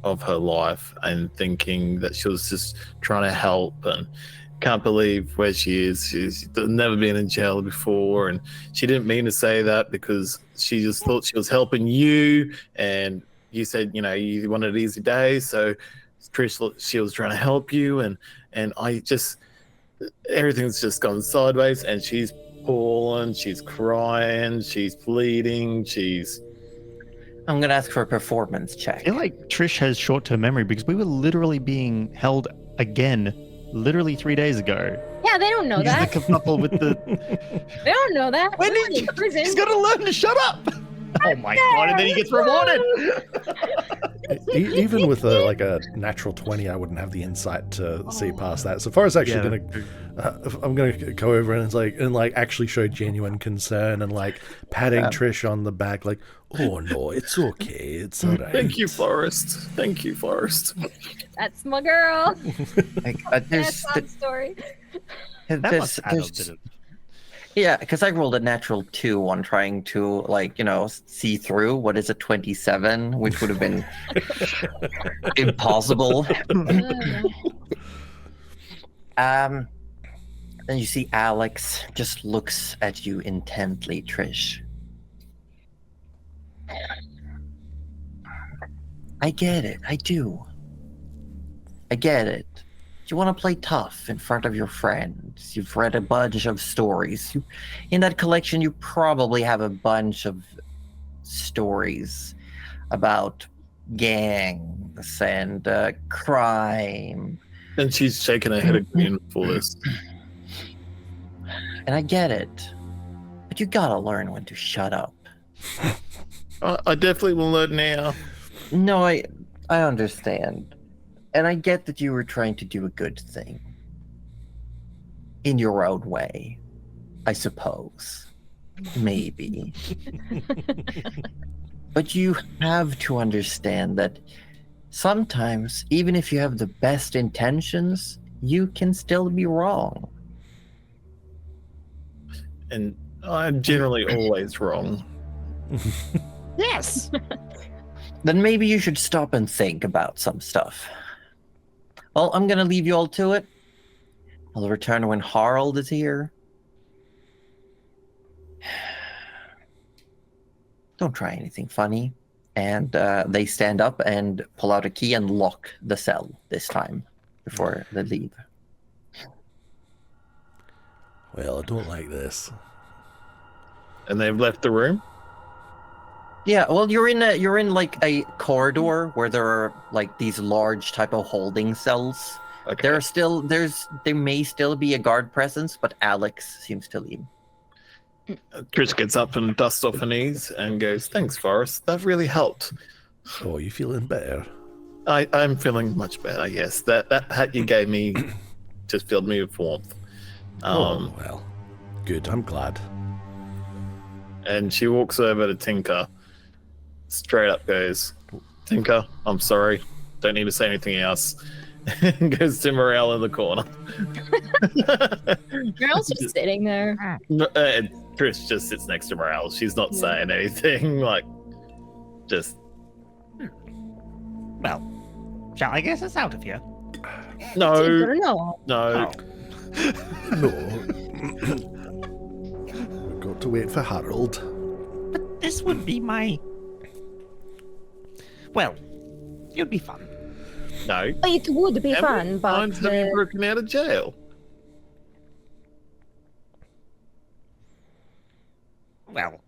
of her life and thinking that she was just trying to help and can't believe where she is. She's never been in jail before, and she didn't mean to say that because she just thought she was helping you, and you said, you know, you wanted an easy day, so Trish, she was trying to help you, and I just, everything's just gone sideways, and she's pulling, she's crying, she's bleeding, I'm gonna ask for a performance check. I feel like Trish has short-term memory because we were literally being held again literally 3 days ago. Yeah, they don't know that. The couple with the... They don't know that. When did you... He's got to learn to shut up. Oh my god! And then he gets rewarded. Even with a natural 20, I wouldn't have the insight to see past that. So far as actually I'm gonna go over and actually show genuine concern and patting Trish on the back, oh no, it's okay, it's all right. Thank you, Forrest. Thank you, Forrest. That's my girl. There's that story. Yeah, because I rolled a natural 2 on trying to, see through what is a 27, which would have been impossible. Then you see Alex just looks at you intently, Trish. I get it. I do. I get it. You want to play tough in front of your friends. You've read a bunch of stories. In that collection, you probably have a bunch of stories about gangs and crime. And she's shaking her head agreeing for this. And I get it. But you gotta learn when to shut up. I definitely will learn now. No, I understand. And I get that you were trying to do a good thing. In your own way, I suppose. Maybe. But you have to understand that sometimes, even if you have the best intentions, you can still be wrong. And I'm generally always wrong. Yes! Then maybe you should stop and think about some stuff. Well, I'm gonna leave you all to it. I'll return when Harald is here. Don't try anything funny. And they stand up and pull out a key and lock the cell this time before they leave. Well, I don't like this. And they've left the room? Yeah, well, you're in a corridor where there are these large type of holding cells. Okay. There may still be a guard presence, but Alex seems to leave. Trish gets up and dusts off her knees and goes, "Thanks, Forrest. That really helped." Oh, you feeling better? I'm feeling much better, yes. That hat you gave me just filled me with warmth. Oh, well. Good, I'm glad. And she walks over to Tinker. Straight up goes, "Tinker, I'm sorry. Don't need to say anything else." And goes to Morale in the corner. Morale's just sitting there. Trish just sits next to Morale. She's not saying anything. Just. Well, shall I get us out of here? No. No. No. No. We've got to wait for Harold. But this would be my... Well, it would be fun. No. It would be fun, but... Times have you broken out of jail? Well,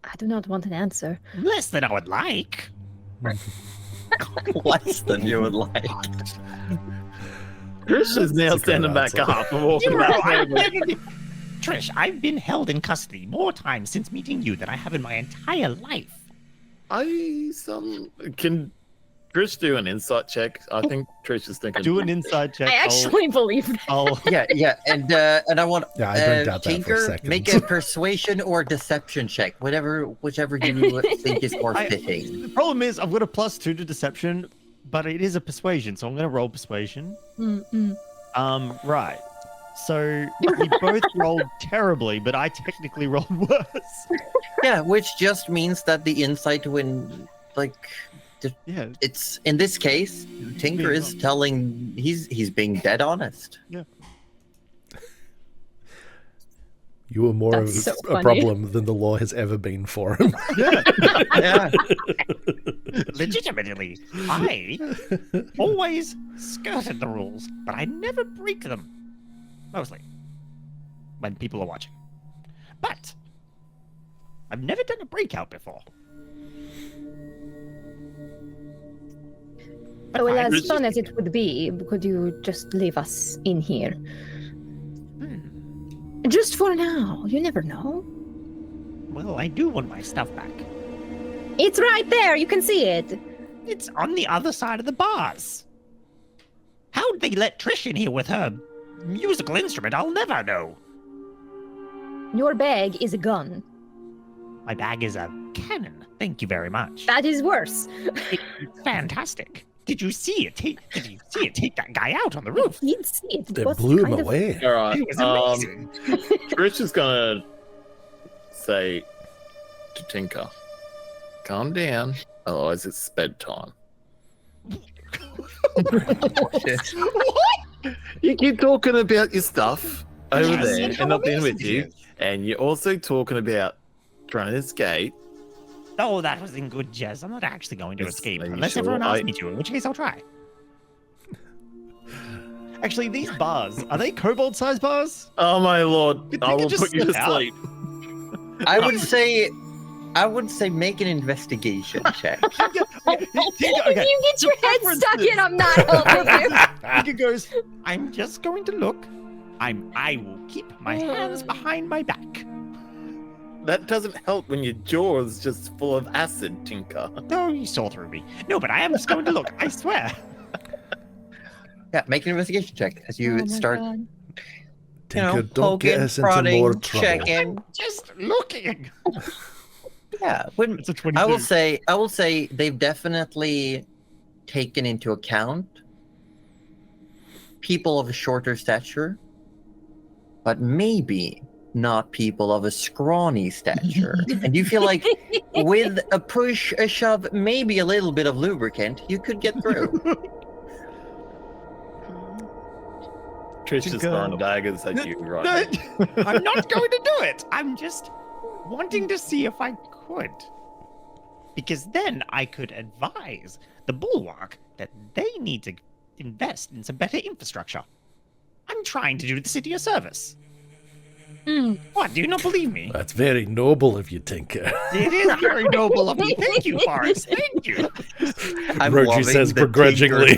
I do not want an answer. less than I would like. Less than you would like. Trish is now standing back up and walking back. Trish, I've been held in custody more times since meeting you than I have in my entire life. Can Trish do an insight check? I think Trish is thinking. Do an inside check. I actually believe that. Yeah, and I want Yeah, I don't doubt that for a Tinker, second. make a persuasion or deception check, whichever you think is more fitting. The problem is I've got a +2 to deception, but it is a persuasion, so I'm going to roll persuasion. Right. So we both rolled terribly, but I technically rolled worse. Yeah, which just means that the insight it's in this case, Tinker is telling he's being dead honest. Yeah. You were more That's of so a problem than the law has ever been for him. Yeah. Legitimately, I always skirted the rules, but I never break them. Mostly. When people are watching. But I've never done a breakout before. But Well, fine. as fun as it would be, could you just leave us in here? Just for now. You never know. Well, I do want my stuff back. It's right there. You can see it. It's on the other side of the bars. How'd they let Trish in here with her musical instrument? I'll never know. Your bag is a gun. My bag is a cannon. Thank you very much. That is worse. It's fantastic. Did you see it? Did you see it take that guy out on the roof? I did see it. They was blew him kind of- away. All right. It was amazing. Trish is gonna say to Tinker, "Calm down, otherwise it's bedtime." You keep talking about your stuff over Yes, there and how and not being with amazing you, it is. and you're also talking about trying to escape. Oh, that was in good jest. I'm not actually going to Yes, escape are you unless sure? everyone asks me to, in which case I'll try. Actually, these bars, are they kobold-sized bars? Oh my lord! You I think it will just put you to slipped out? sleep. I would say make an investigation check. Okay. If you get your head preference stuck is- in, I'm not helping you. Tinker goes, I'm just going to look. I will keep my hands behind my back. That doesn't help when your jaw is just full of acid, Tinker. Oh, you saw through me. No, but I am just going to look. I swear. Yeah, make an investigation check as you Oh my start. God. Tinker, don't get poking, us into prodding, more trouble. checking. Just looking. Yeah, when, it's a 22. I will say they've definitely taken into account people of a shorter stature, but maybe not people of a scrawny stature. And you feel like with a push, a shove, maybe a little bit of lubricant, you could get through. Trish is Tinker. throwing daggers at you right now. I'm not going to do it. I'm just wanting to see if I could. Because then I could advise the Bulwark that they need to invest in some better infrastructure. I'm trying to do the city a service. What, do you not believe me? That's very noble of you, Tinker. It is very noble of me. Thank you, Forrest. Thank you. I'm Roji loving says the begrudgingly.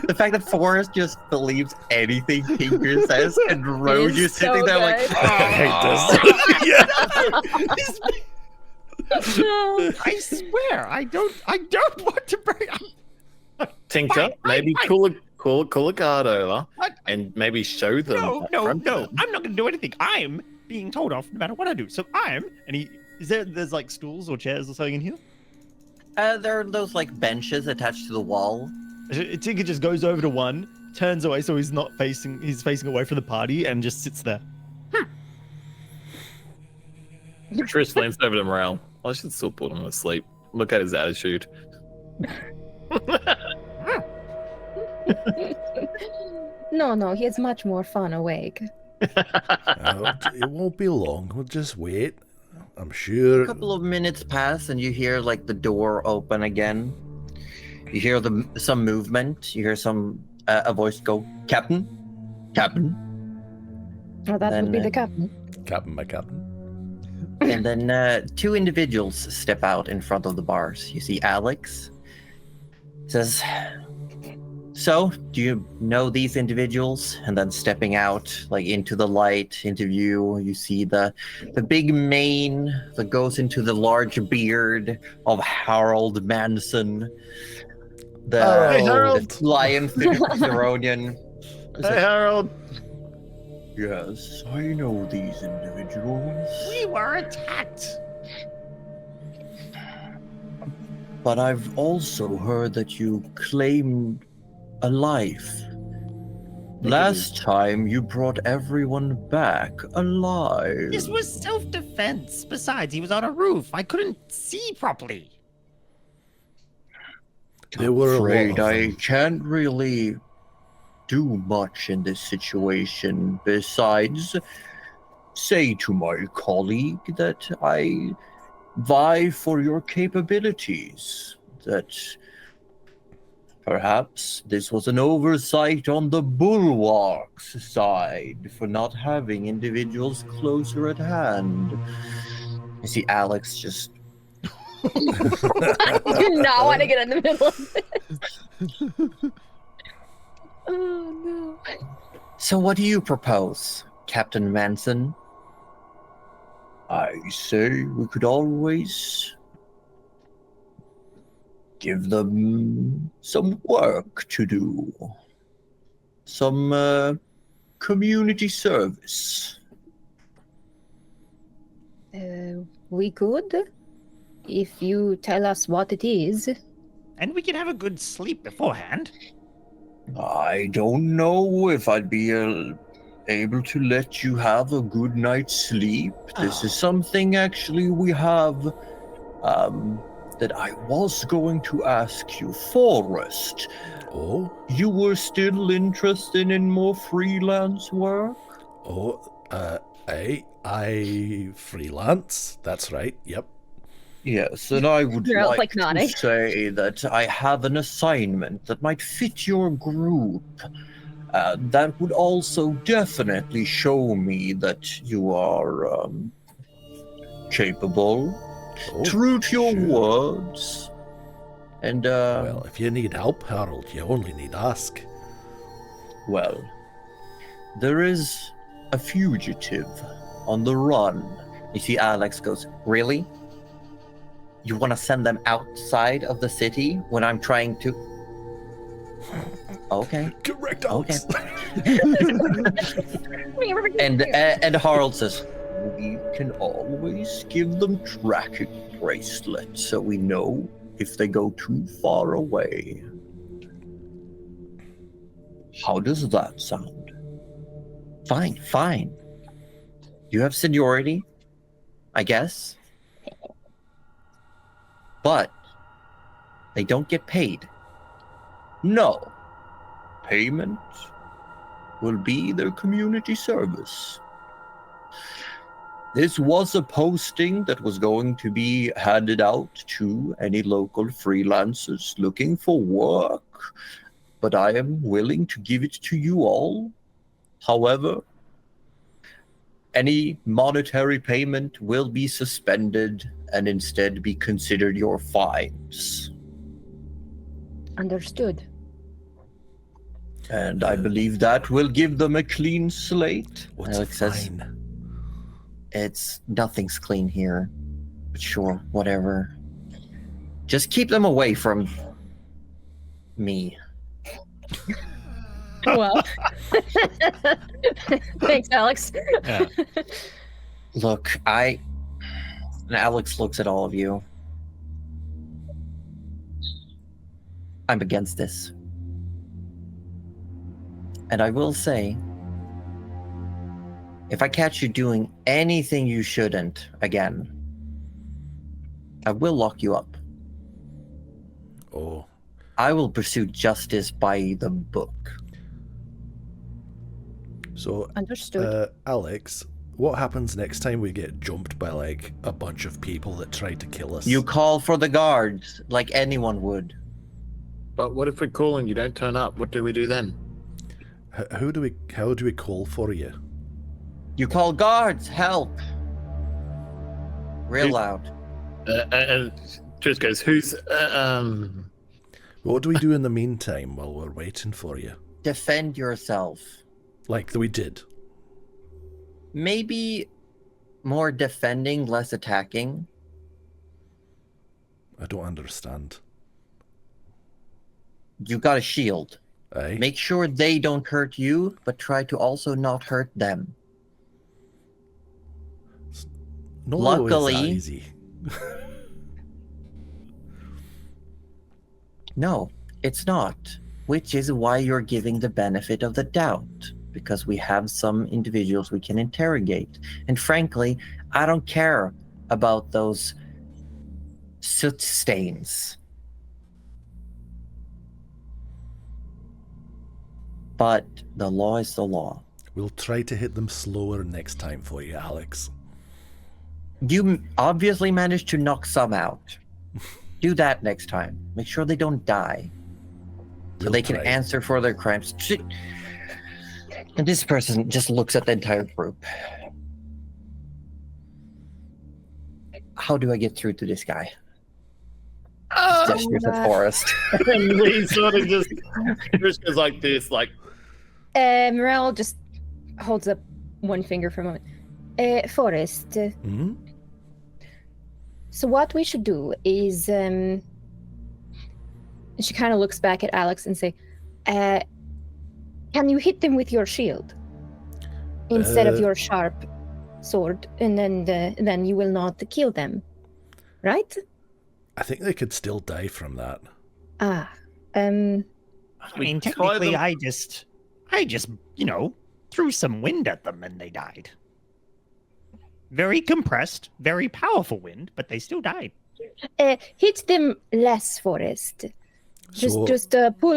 The fact that Forrest just believes anything Tinker says, and Roji It's sitting so there like, good. I hate this. I swear, I don't want to break. Tinker, maybe fine. call a guard over What? and maybe show them. No. confront them. I'm not going to do anything. I'm being told off no matter what I do. So There's like stools or chairs or something in here? there are those like benches attached to the wall. Tinker just goes over to one, turns away so he's facing away from the party and just sits there. Trish leans over to Morale. I should still put him to sleep. Look at his attitude. No, he has much more fun awake. Oh, it won't be long. We'll just wait. I'm sure. A couple of minutes pass, and you hear like the door open again. You hear some movement. You hear a voice go, "Captain, Captain," Oh, that would be Then, the captain. Captain, my captain. and then two individuals step out in front of the bars. You see Alex. Says, So, do you know these individuals? And then stepping out, like into the light, into view, you see the big mane that goes into the large beard of Harold Manson, Hey, Harold. the lion Theronian. Hey, Harold. Yes, I know these individuals. We were attacked. But I've also heard that you claimed a life. Last time you brought everyone back alive. This was self-defense. Besides, he was on a roof. I couldn't see properly. There were a lot Afraid of I them. can't really do much in this situation besides say to my colleague that I vie for your capabilities, that perhaps this was an oversight on the Bulwark's side for not having individuals closer at hand. You see Alex just... I do not want to get in the middle of this. Oh, no. So what do you propose, Captain Manson? I say we could always give them some work to do. Some community service. We could, if you tell us what it is. And we can have a good sleep beforehand. I don't know if I'd be able to let you have a good night's sleep. This is something actually we have that I was going to ask you, Forrest. Oh, You were still interested in more freelance work? I freelance. That's right. Yep. Yes, and I would You're like to nodding. say that I have an assignment that might fit your group. That would also definitely show me that you are capable, Oh, true to your sure. words, and Well, if you need help, Harold, you only need ask. well, there is a fugitive on the run. You see Alex goes, really? You want to send them outside of the city when I'm trying to... Okay. Correct, Okay. Alex. And Harold says, we can always give them tracking bracelets so we know if they go too far away. How does that sound? Fine, fine. You have seniority, I guess. But they don't get paid. No. Payment will be their community service. This was a posting that was going to be handed out to any local freelancers looking for work, but I am willing to give it to you all. However, any monetary payment will be suspended and instead be considered your fines. Understood. And I believe that will give them a clean slate. What's Alex a says, fine? nothing's clean here. But sure, whatever. Just keep them away from me. Well, thanks, Alex. Yeah. Look, and Alex looks at all of you. I'm against this. And I will say, if I catch you doing anything you shouldn't again, I will lock you up. Oh, I will pursue justice by the book. so Understood. Alex, what happens next time we get jumped by like a bunch of people that try to kill us? You call for the guards like anyone would. But what if we call and you don't turn up? What do we do then? How do we call for you? You call guards, help! Real Who- loud. And Trish goes, who's What do we do in the meantime while we're waiting for you? Defend yourself. Like we did. Maybe more defending, less attacking. I don't understand. You got a shield. Aye. Make sure they don't hurt you, but try to also not hurt them. Not Luckily, always that easy. No, it's not. Which is why you're giving the benefit of the doubt. Because we have some individuals we can interrogate. And frankly, I don't care about those soot stains. But the law is the law. We'll try to hit them slower next time for you, Alex. You obviously managed to knock some out. Do that next time. Make sure they don't die. So they can answer for their crimes. And this person just looks at the entire group. How do I get through to this guy? Gestures at Forrest. And we sort of just goes like this, like. Morel just holds up one finger for a moment. Forrest. Mm-hmm. So what we should do is, she kind of looks back at Alex and say, can you hit them with your shield instead of your sharp sword, and then you will not kill them, right? I think they could still die from that. I mean, technically, I just, threw some wind at them and they died. Very compressed, very powerful wind, but they still died. Hit them less, Forrest. Just pull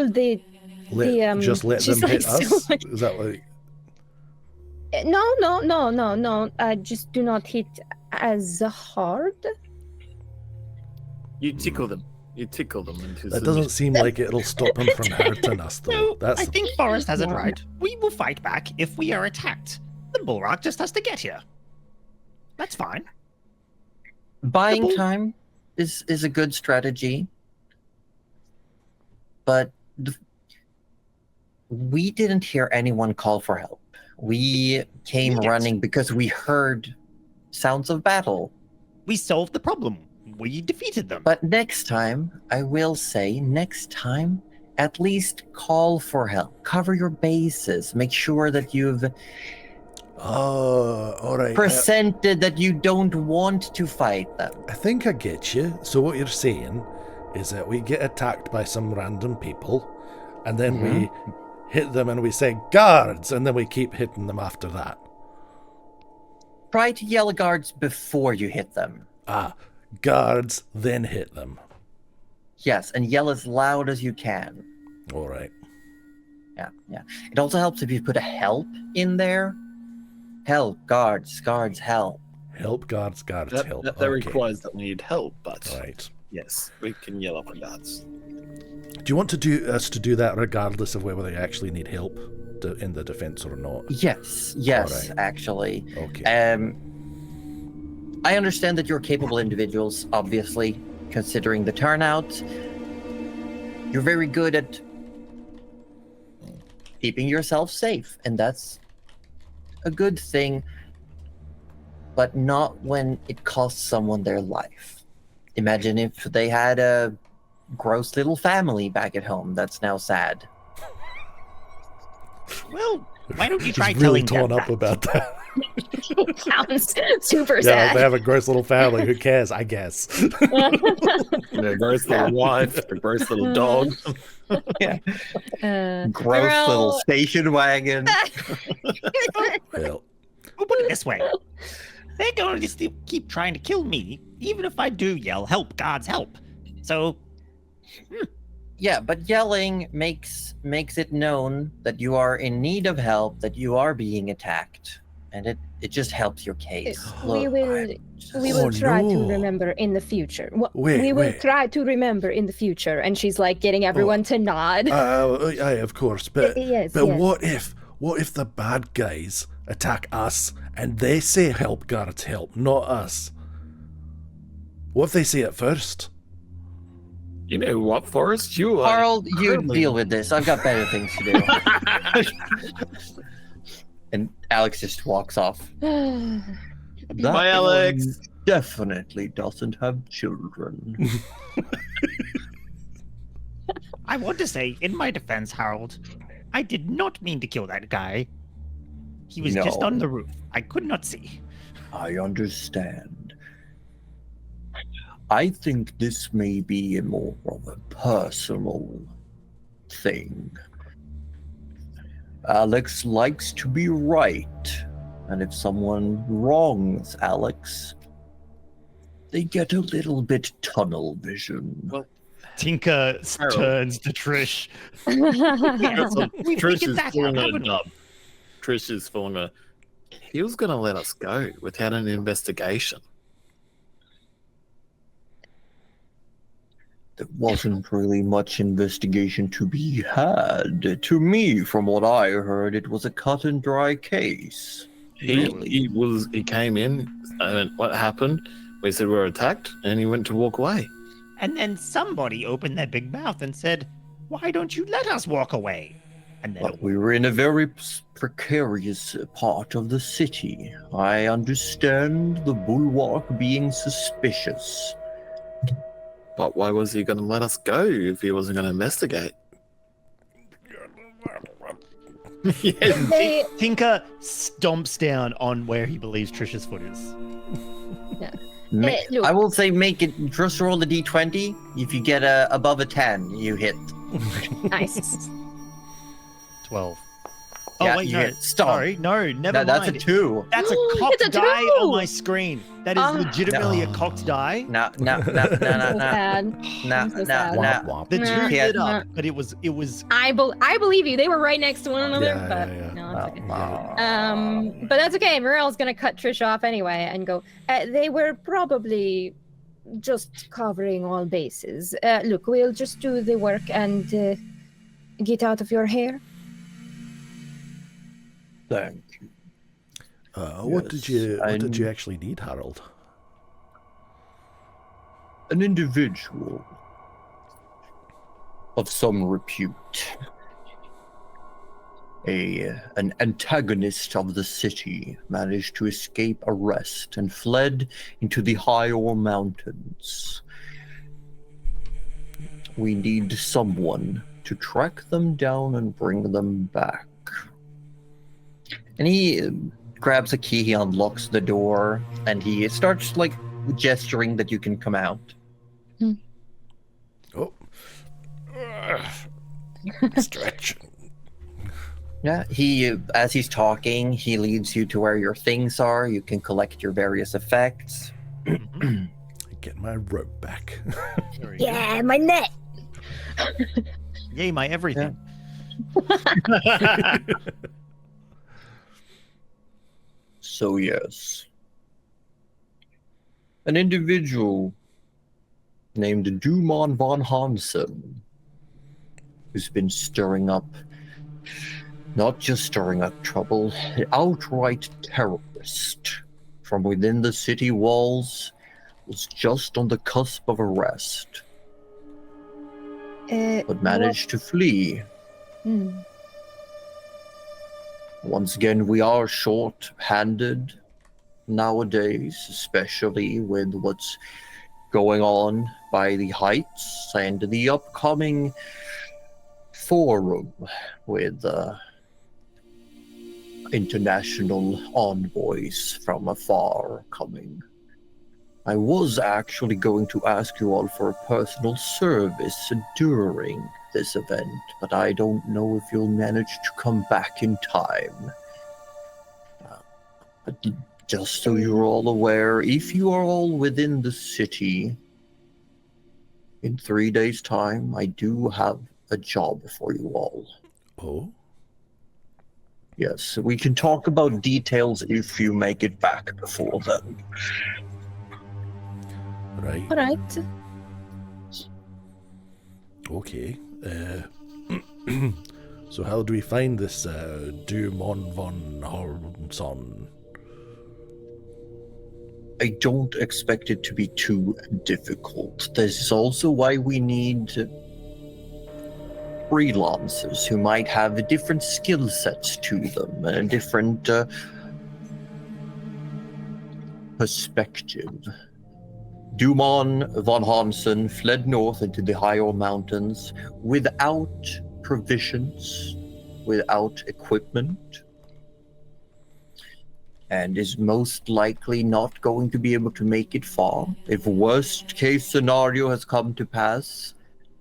the just let them hit us? Is that like... No. Just do not hit as hard. You tickle them. Into that doesn't seem like it'll stop them from hurting us, though. No, I think Forrest has it right. We will fight back if we are attacked. The Bullrock just has to get here. That's fine. Buying time is a good strategy. But we didn't hear anyone call for help. We came running because we heard sounds of battle. We solved the problem. We defeated them. But next time, I will say, at least call for help. Cover your bases. Make sure that you've all right. presented that you don't want to fight them. I think I get you. So what you're saying is that we get attacked by some random people, and then we hit them and we say, guards, and then we keep hitting them after that. Try to yell guards before you hit them. Guards, then hit them. Yes, and yell as loud as you can. All right. Yeah. It also helps if you put a help in there. Help, guards, help. Help, guards, help. That requires that we need help, but right. Yes, we can yell up at guards. Do you want us to do that regardless of whether they actually need help in the defense or not? Yes, right. Actually. Okay. I understand that you're capable individuals, obviously, considering the turnout. You're very good at keeping yourself safe, and that's a good thing, but not when it costs someone their life. Imagine if they had a gross little family back at home that's now sad. Well, why don't you try He's really telling torn them up about that. Sounds super sad. Yeah, they have a gross little family. Who cares? I guess. A gross little wife, a gross little dog. Yeah. Gross little station wagon. Well, we'll put it this way. They're going to just keep trying to kill me, even if I do yell, help, guards, help. So... Yeah, but yelling makes it known that you are in need of help, that you are being attacked, and it just helps your case. We will try to remember in the future. We will try to remember in the future. And she's like getting everyone to nod. Aye, of course. But yes. What if the bad guys attack us and they say help, guards, help, not us? What if they say it first? You know what, Forrest? You are Carl, you incredibly- deal with this. I've got better things to do. And Alex just walks off. That Bye, Alex. one definitely doesn't have children. I want to say, in my defense, Harold, I did not mean to kill that guy. He was just No. on the roof. I could not see. I understand. I think this may be a more of a personal thing. Alex likes to be right, and if someone wrongs Alex, they get a little bit tunnel vision. Well, Tinker Harold. turns to Trish. Yes, we Trish figured is that out, pulling a haven't we? dub. Trish is pulling a. He was going to let us go without an investigation. There wasn't really much investigation to be had. To me, from what I heard, it was a cut and dry case. He came in, and what happened? We said we were attacked, and he went to walk away. And then somebody opened their big mouth and said, "Why don't you let us walk away?" And then But we were in a very precarious part of the city. I understand the bulwark being suspicious. But why was he going to let us go if he wasn't going to investigate? Yes. They, Tinker stomps down on where he believes Trish's foot is. look. I will say make it, just roll the d20. If you get above a 10, you hit. nice. 12. Yeah, Oh, wait, you no. hit. Stop. Sorry, no, never That's a mind. 2. That's a It's cocked a die 2! on my screen. That is legitimately a cocked die. No. So sad. I'm so sad. Womp womp. The Nah. two Yeah. lit up, but it was. I believe you. They were right next to one another, Yeah, but yeah, yeah. no, it's okay. Oh. But that's okay. Morel's gonna cut Trish off anyway and go. They were probably just covering all bases. Look, we'll just do the work and get out of your hair. Thank you. What did you I'm- actually need, Harold? An individual of some repute. An antagonist of the city managed to escape arrest and fled into the higher mountains. We need someone to track them down and bring them back. And he grabs a key, he unlocks the door, and he starts like gesturing that you can come out. Oh. Stretch. Yeah, as he's talking, he leads you to where your things are. You can collect your various effects. Get my rope back. There we go. Yeah, my net. Yay, my everything. So yes, an individual named Dumon von Hansen, who's been stirring up, not just stirring up trouble, an outright terrorist from within the city walls, was just on the cusp of arrest, but managed to flee. Once again, we are short-handed nowadays, especially with what's going on by the Heights and the upcoming forum with international envoys from afar coming. I was actually going to ask you all for a personal service during this event, but I don't know if you'll manage to come back in time. But just so you're all aware, if you are all within the city, in 3 days' time, I do have a job for you all. Oh? Yes, we can talk about details if you make it back before then. Right. All right. Okay. So how do we find this Dumon von Hornson? I don't expect it to be too difficult. This is also why we need freelancers who might have different skill sets to them and a different perspective. Dumon von Hansen fled north into the higher mountains without provisions, without equipment, and is most likely not going to be able to make it far. If worst case scenario has come to pass,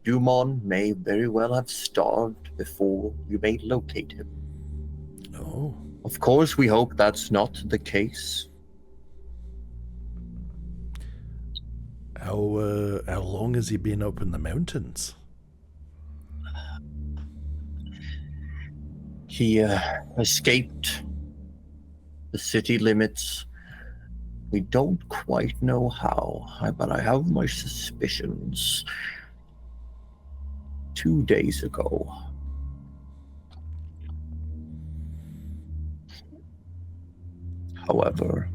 Dumon may very well have starved before you may locate him. Oh. Of course, we hope that's not the case. How long has he been up in the mountains? He escaped the city limits. We don't quite know how, but I have my suspicions. 2 days ago. However,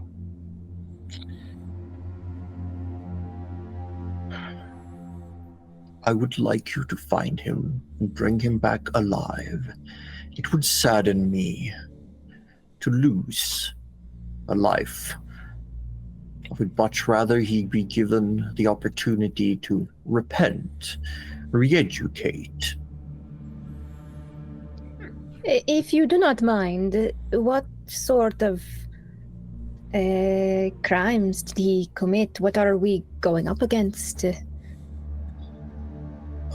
I would like you to find him and bring him back alive. It would sadden me to lose a life. I would much rather he be given the opportunity to repent, re-educate. If you do not mind, what sort of crimes did he commit? What are we going up against?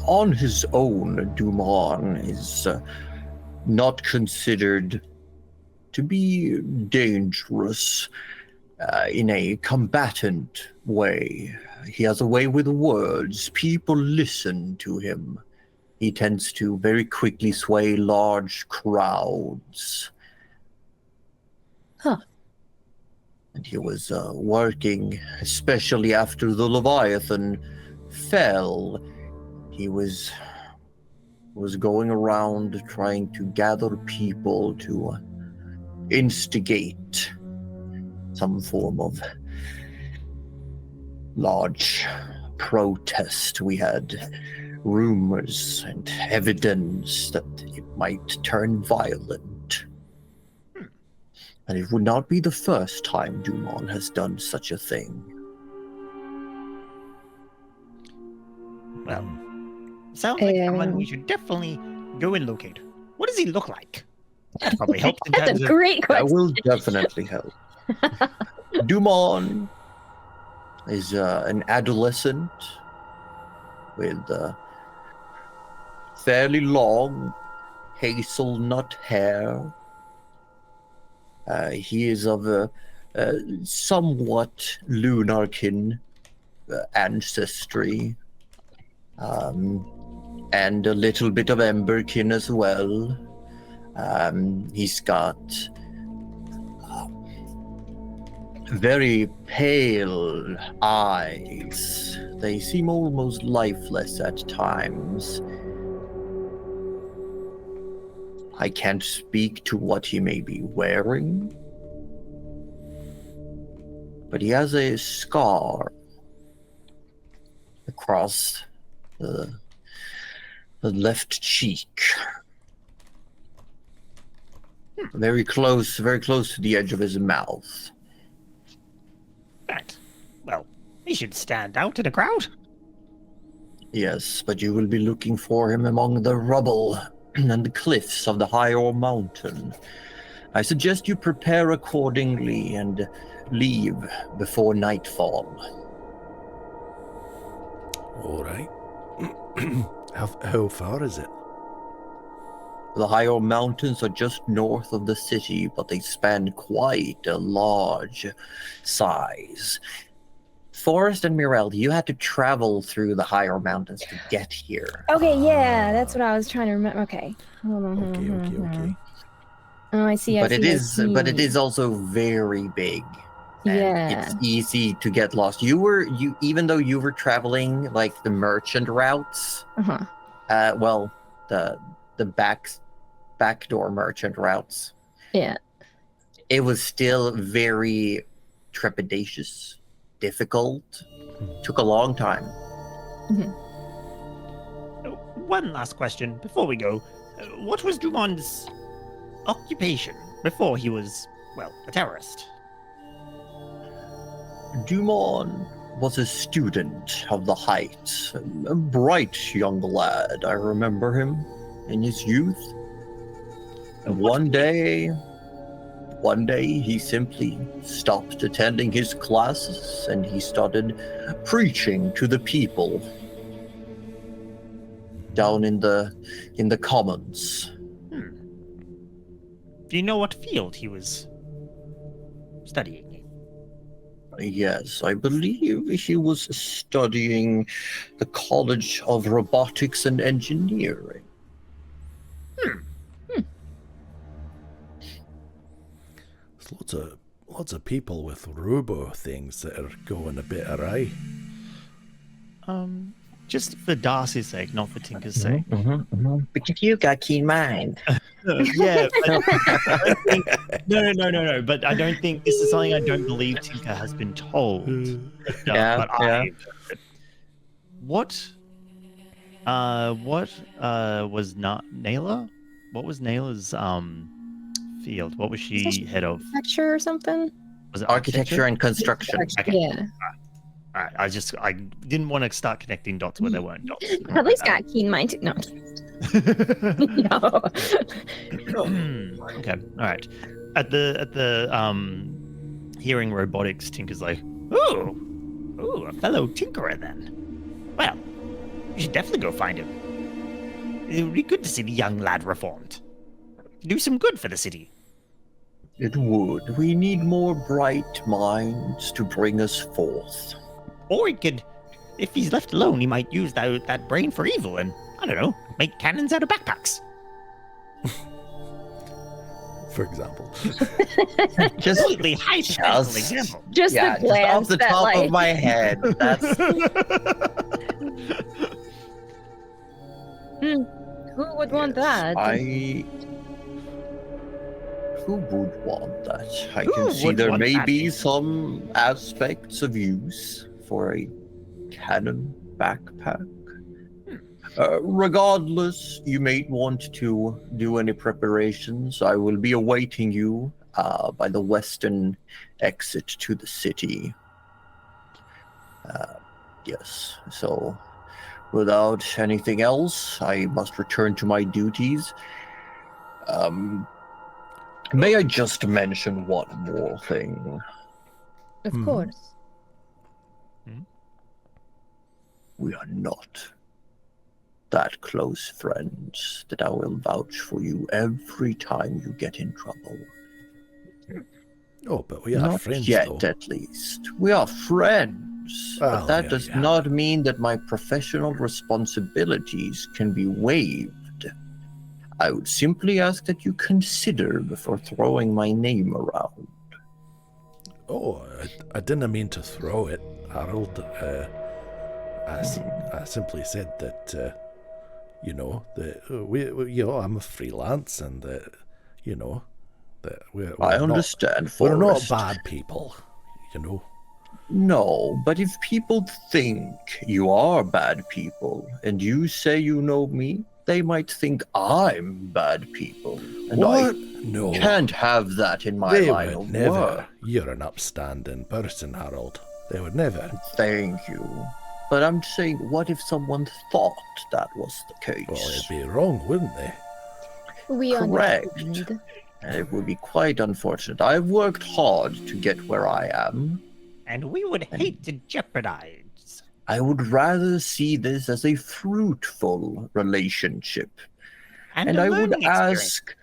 On his own, Dumon is not considered to be dangerous in a combatant way. He has a way with words. People listen to him. He tends to very quickly sway large crowds. Huh. And he was working, especially after the Leviathan fell. He was going around trying to gather people to instigate some form of large protest. We had rumors and evidence that it might turn violent. And it would not be the first time Dumon has done such a thing. Well, sounds like someone we should definitely go and locate. What does he look like? That probably helps in That's terms a of... great question. That will definitely help. Dumon is an adolescent with fairly long hazelnut hair. He is of a somewhat Lunarkin ancestry, and a little bit of Emberkin as well. He's got very pale eyes. They seem almost lifeless at times. I can't speak to what he may be wearing, but he has a scar across the left cheek. Very close to the edge of his mouth. Right. Well, he should stand out in a crowd. Yes, but you will be looking for him among the rubble and the cliffs of the higher mountain. I suggest you prepare accordingly and leave before nightfall. All right. How far is it? The higher mountains are just north of the city, but they span quite a large size. Forrest and Mirel, you had to travel through the higher mountains to get here. Okay, yeah, that's what I was trying to remember. Okay. Hold on. Okay. Oh, I see. But it is also very big. And Yeah. it's easy to get lost. Even though you were traveling like the merchant routes, Uh-huh. The backdoor merchant routes. Yeah. It was still very trepidatious difficult. Took a long time. One last question before we go. What was Drummond's occupation before he was, well, a terrorist? Dumont was a student of the Heights, a bright young lad. I remember him in his youth. And one day he simply stopped attending his classes and he started preaching to the people down in the commons. Do you know what field he was studying? Yes, I believe he was studying the College of Robotics and Engineering. There's lots of people with robo things that are going a bit awry. Just for Darcy's sake, not for Tinker's sake. Because you got keen mind. Yeah. No. But I don't think this is something I don't believe Tinker has been told. What was not Naylor? What was Naylor's field? What was she head of? Architecture or something? Was it Architecture and construction. Okay. Yeah. All right. I didn't want to start connecting dots where there weren't dots. At least got keen mind. No. No. Okay. All right. At the hearing robotics, Tinker's like, Ooh, a fellow tinkerer then. Well, you should definitely go find him. It would be good to see the young lad reformed. Do some good for the city. It would. We need more bright minds to bring us forth. Or he could, if he's left alone, he might use that brain for evil and, I don't know, make cannons out of backpacks. For example. Just Completely hypothetical example. Just yeah, a glance just off the that, top like... of my head. That's Who would want that? Who would want that? I Who can see would there want may that? be some aspects of use for a cannon backpack. Regardless, you may want to do any preparations. I will be awaiting you by the western exit to the city. Yes, so without anything else, I must return to my duties. May I just mention one more thing? Of course. We are not that close friends that I will vouch for you every time you get in trouble. Oh, but we are Not friends, yet, though. at least. We are friends, Well, but that yeah, does yeah. not mean that my professional responsibilities can be waived. I would simply ask that you consider before throwing my name around. Oh, I didn't mean to throw it, Harold. I simply said that, I'm a freelance and that we're I not, understand, we're not Forrest. bad people, No, but if people think you are bad people and you say you know me, they might think I'm bad people. And What? I No. can't have that in my They line would of never. work. You're an upstanding person, Harold. They would never. Thank you. But I'm saying, what if someone thought that was the case? Well, it'd be wrong, wouldn't they? We Correct. understand. And it would be quite unfortunate. I've worked hard to get where I am. And we would hate to jeopardize. I would rather see this as a fruitful relationship. And a I would learning experience. ask,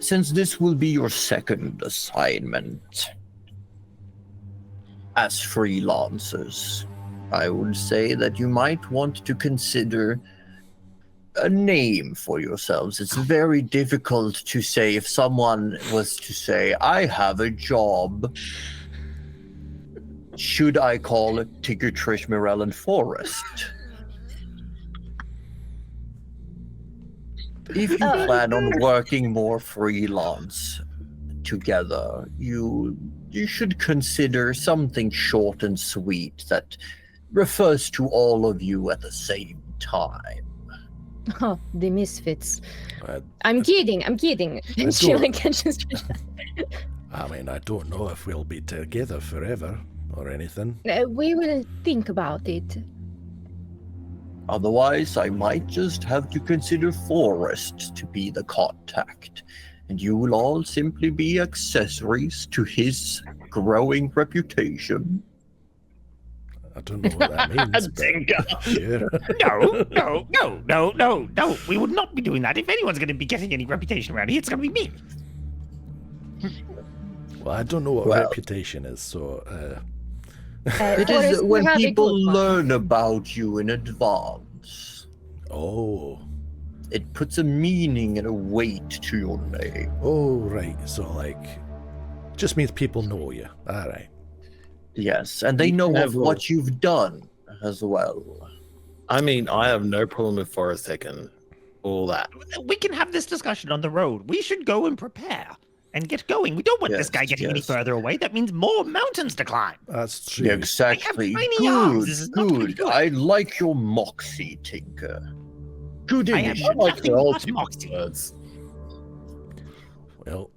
since this will be your second assignment as freelancers, I would say that you might want to consider a name for yourselves. It's very difficult to say if someone was to say, I have a job. Should I call it Tigger, Trish, Mirelle, and Forrest? If you plan on working more freelance together, you you should consider something short and sweet that refers to all of you at the same time. Oh, the misfits. I, I'm kidding. I'm kidding. And she don't- like catches. I mean, I don't know if we'll be together forever or anything. We will think about it. Otherwise, I might just have to consider Forrest to be the contact, and you will all simply be accessories to his growing reputation. I don't know what that means. No. We would not be doing that. If anyone's going to be getting any reputation around here, it's going to be me. Well, I don't know what reputation is, so... It Forrest, is we when have a people good one. learn about you in advance. Oh. It puts a meaning and a weight to your name. Oh, right. So, like, just means people know you. All right. Yes, and they know of what you've done as well. I mean, I have no problem with Forrest taking all that. We can have this discussion on the road. We should go and prepare and get going. We don't want this guy getting any further away. That means more mountains to climb. That's true. Exactly. I have tiny arms. This is not gonna be Good. good. I like your moxie, Tinker. Good I have initiative. nothing but moxie. Words. Well,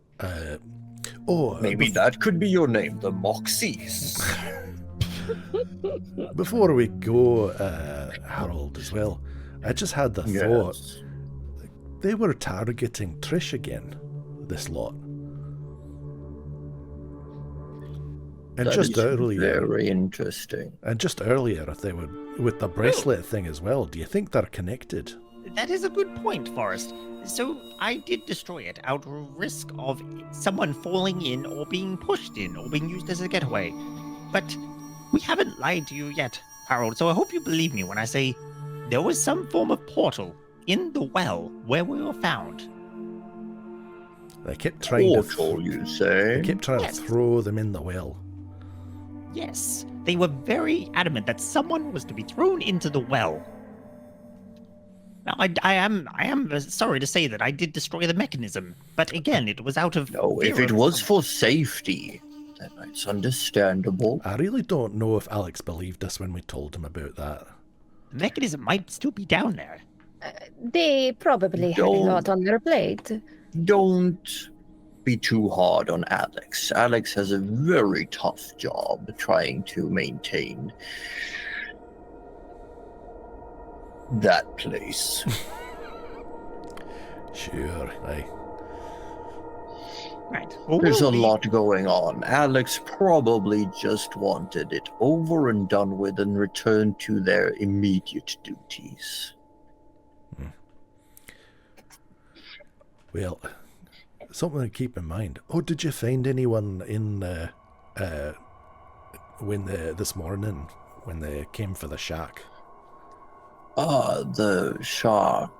Maybe that could be your name, the Moxies. before we go, Harold, as well, I just had the thought, Yes. they were targeting Trish again, this lot. And That just is earlier, very interesting. and just earlier, if they were with the bracelet thing as well, do you think they're connected? That is a good point, Forrest. So I did destroy it out of risk of someone falling in or being pushed in or being used as a getaway. But we haven't lied to you yet, Harold, so I hope you believe me when I say there was some form of portal in the well where we were found. They kept trying Portal, you say? they kept trying Yes. to throw them in the well. Yes, they were very adamant that someone was to be thrown into the well. Now, I am sorry to say that I did destroy the mechanism, but again, it was out of No, if fear it of was someone. for safety, then it's understandable. I really don't know if Alex believed us when we told him about that. The mechanism might still be down there. They probably had a lot on their plate. Don't be too hard on Alex. Alex has a very tough job trying to maintain that place. Sure, aye. Right. Well, There's a we'll be- lot going on. Alex probably just wanted it over and done with and returned to their immediate duties. Well, something to keep in mind. Oh, did you find anyone in this morning when they came for the shack? The shark.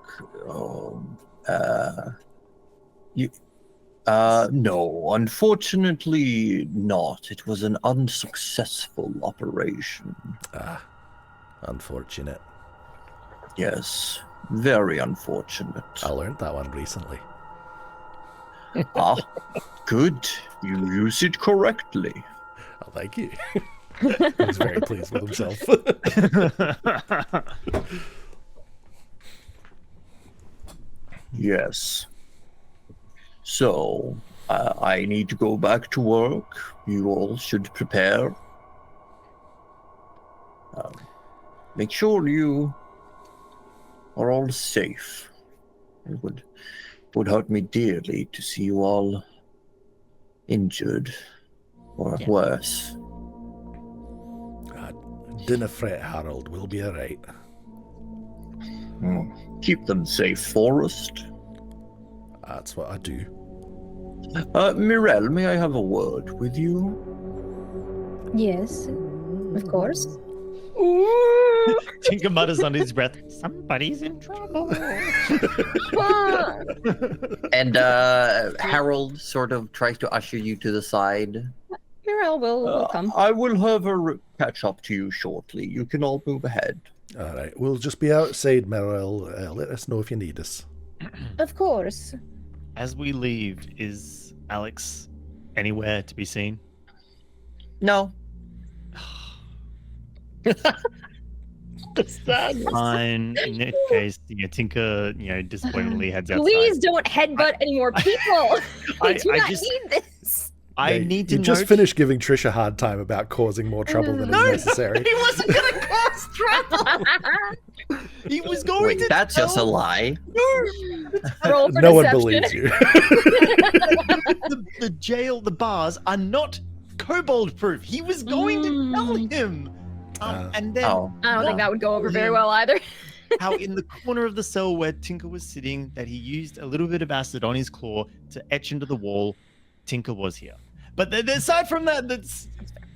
No, unfortunately not. It was an unsuccessful operation. Ah, unfortunate. Yes, very unfortunate. I learned that one recently. Ah, good. You use it correctly. Oh, thank you. He's very pleased with himself. Yes. So, I need to go back to work. You all should prepare. Make sure you are all safe. It would hurt me dearly to see you all injured or worse. Dinna fret, Harold. We'll be alright. Keep them safe, Forrest. That's what I do. Mirelle, may I have a word with you? Yes, of course. Tinker mutters under his breath. Somebody's in trouble. And Harold sort of tries to usher you to the side. Mirelle will come. I will have her catch up to you shortly. You can all move ahead. Alright, we'll just be outside, Merrill. Let us know if you need us. Of course. As we leave, is Alex anywhere to be seen? No. Fine. In that case, Tinker, disappointingly heads outside. Please don't headbutt any more people. I do not need this. I need to You just finished giving Trish a hard time about causing more trouble than is necessary. He wasn't going to cause trouble. He was going to. That's just a lie. Roll for No one deception. believes you. The jail, the bars are not kobold proof. He was going to tell him. And then I don't think that would go over very well either. how in the corner of the cell where Tinker was sitting, that he used a little bit of acid on his claw to etch into the wall. Tinker was here. But aside from that, that's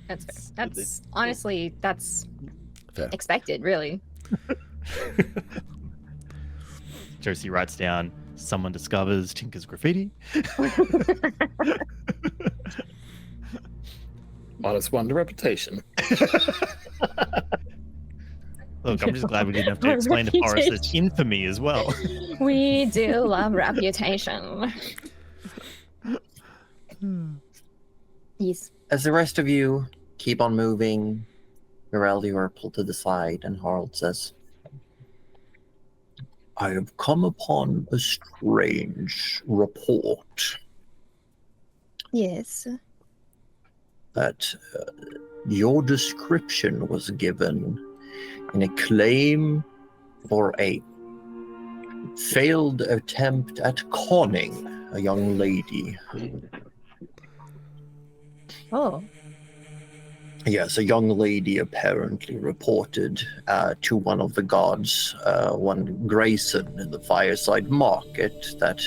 fair. That's honestly, that's Fair. expected, really. Josie writes down, someone discovers Tinker's graffiti. -1 to reputation. Look, I'm just glad we didn't have to explain to Forrest this infamy as well. We do love reputation. Yes. As the rest of you keep on moving, Mirel, you are pulled to the side, and Harold says, I have come upon a strange report Yes. that your description was given in a claim for a failed attempt at conning a young lady. Oh. Yes, a young lady apparently reported to one of the gods, one Grayson in the Fireside Market, that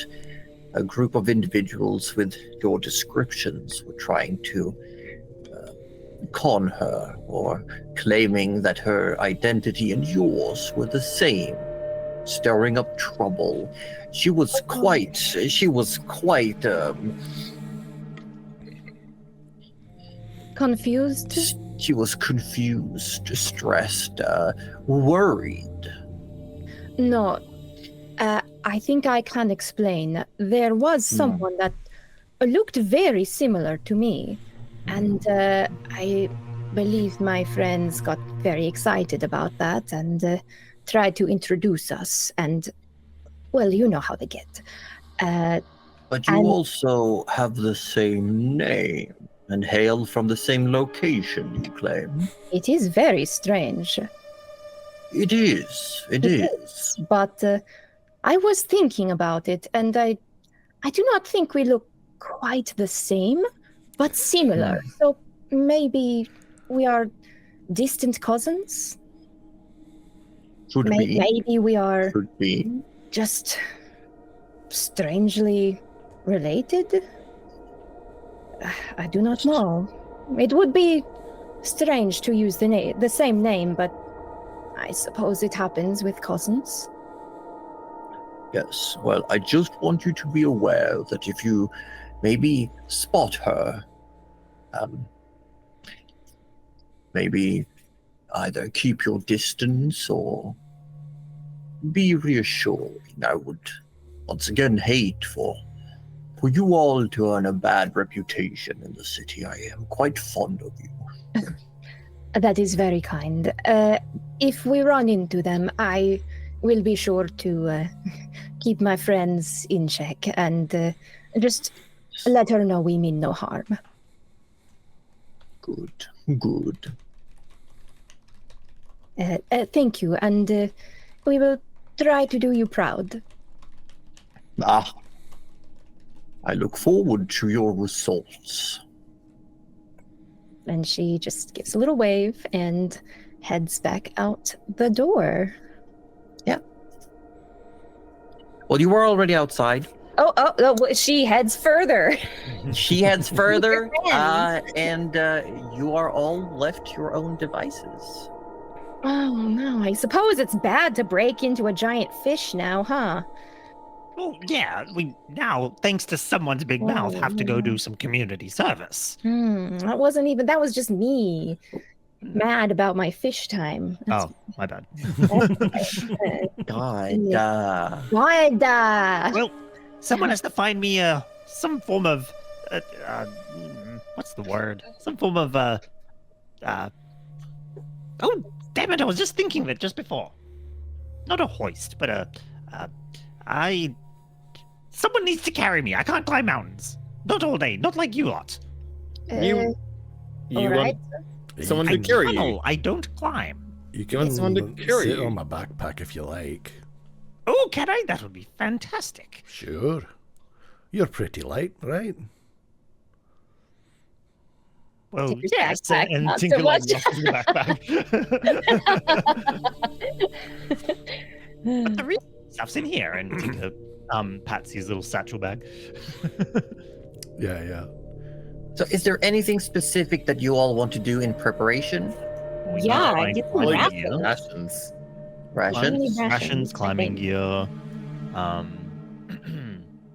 a group of individuals with your descriptions were trying to con her, or claiming that her identity and yours were the same, stirring up trouble. She was quite Confused? she was confused, distressed, worried. No. I think I can explain. There was someone that looked very similar to me. And I believe my friends got very excited about that and tried to introduce us. And, well, you know how they get. But you also have the same name and hail from the same location, you claim. It is very strange. It is. It is. But I was thinking about it, and I do not think we look quite the same, but similar. So maybe we are distant cousins? Could be. Maybe we are Could be. just strangely related? I do not know. It would be strange to use the same name, but I suppose it happens with cousins. Yes. Well, I just want you to be aware that if you maybe spot her, maybe either keep your distance or be reassuring. I would once again hate for you all to earn a bad reputation in the city. I am quite fond of you. That is very kind. If we run into them, I will be sure to keep my friends in check and just let her know we mean no harm. Good, good. Thank you, and we will try to do you proud. I look forward to your results. And she just gives a little wave and heads back out the door. Yeah. Well, you were already outside. Oh, she heads further. She heads further, and you are all left to your own devices. Oh, no. I suppose it's bad to break into a giant fish now, huh? Oh, yeah, we now, thanks to someone's big mouth, have to go do some community service. That was just me mad about my fish time. Oh, my bad. God. Well, someone has to find me some form of, what's the word? Some form of Oh, damn it! I was just thinking of it just before. Not a hoist, but someone needs to carry me. I can't climb mountains. Not all day. Not like you lot. You alright. want someone to I carry tunnel, you. I don't climb. You want can someone to carry sit you? on my backpack if you like. Oh, can I? That would be fantastic. Sure. You're pretty light, right? Well, Tinker's yes, backpack, and not so Tinker like much. knocks the backpack. But the real stuff's in here, and Tinker pats his little satchel bag. Yeah. So, is there anything specific that you all want to do in preparation? We Yeah, can get find some climbing rations. gear. Rations. Rations? Rations, Climbing I think. gear.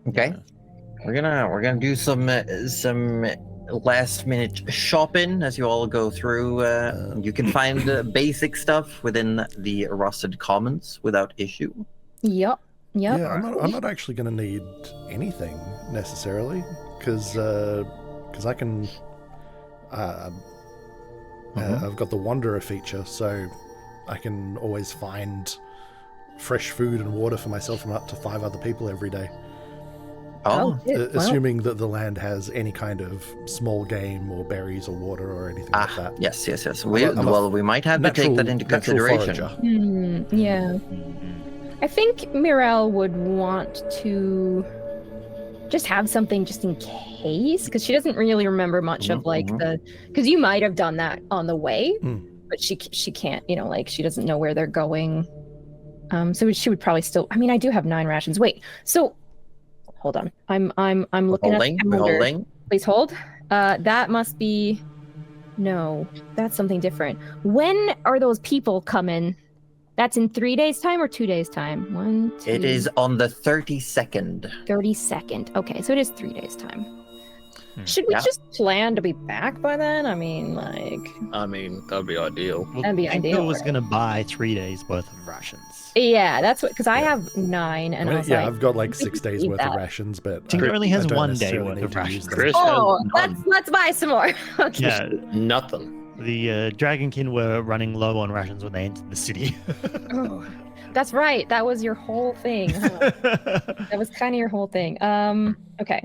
Okay. We're gonna do some last minute shopping as you all go through. You can find basic stuff within the Rusted Commons without issue. Yep. Yeah, I'm not actually going to need anything necessarily because I can. I've got the Wanderer feature, so I can always find fresh food and water for myself and up to 5 other people every day. Oh, Assuming that the land has any kind of small game or berries or water or anything like that. yes. I'm a We might have to take that into natural consideration. forager. Yeah. I think Mirel would want to just have something just in case, because she doesn't really remember much of like because you might have done that on the way, but she can't, like she doesn't know where they're going. So she would probably still. I mean, I do have 9 rations. Wait, so hold on. I'm looking at the calendar. Holding. Please hold. That must be. No, that's something different. When are those people coming? That's in 3 days' time or 2 days' time? 1, 2. It is on the 32nd. 32nd. Okay, so it is 3 days' time. Should we Yeah. just plan to be back by then? I mean, that'd be ideal. That'd be Tinker ideal, was right? going to buy 3 days worth of rations. yeah, that's what, because I Yeah. have 9, and I was Yeah, like, I've got like we 6 can days eat worth that. of rations, but Tinker only has I don't 1 day necessarily worth need of to use rations. them. Chris oh, has let's buy some more. Okay. Yeah, nothing. the Dragonkin were running low on rations when they entered the city. Oh, that's right. That was your whole thing. Huh? That was kind of your whole thing. Okay.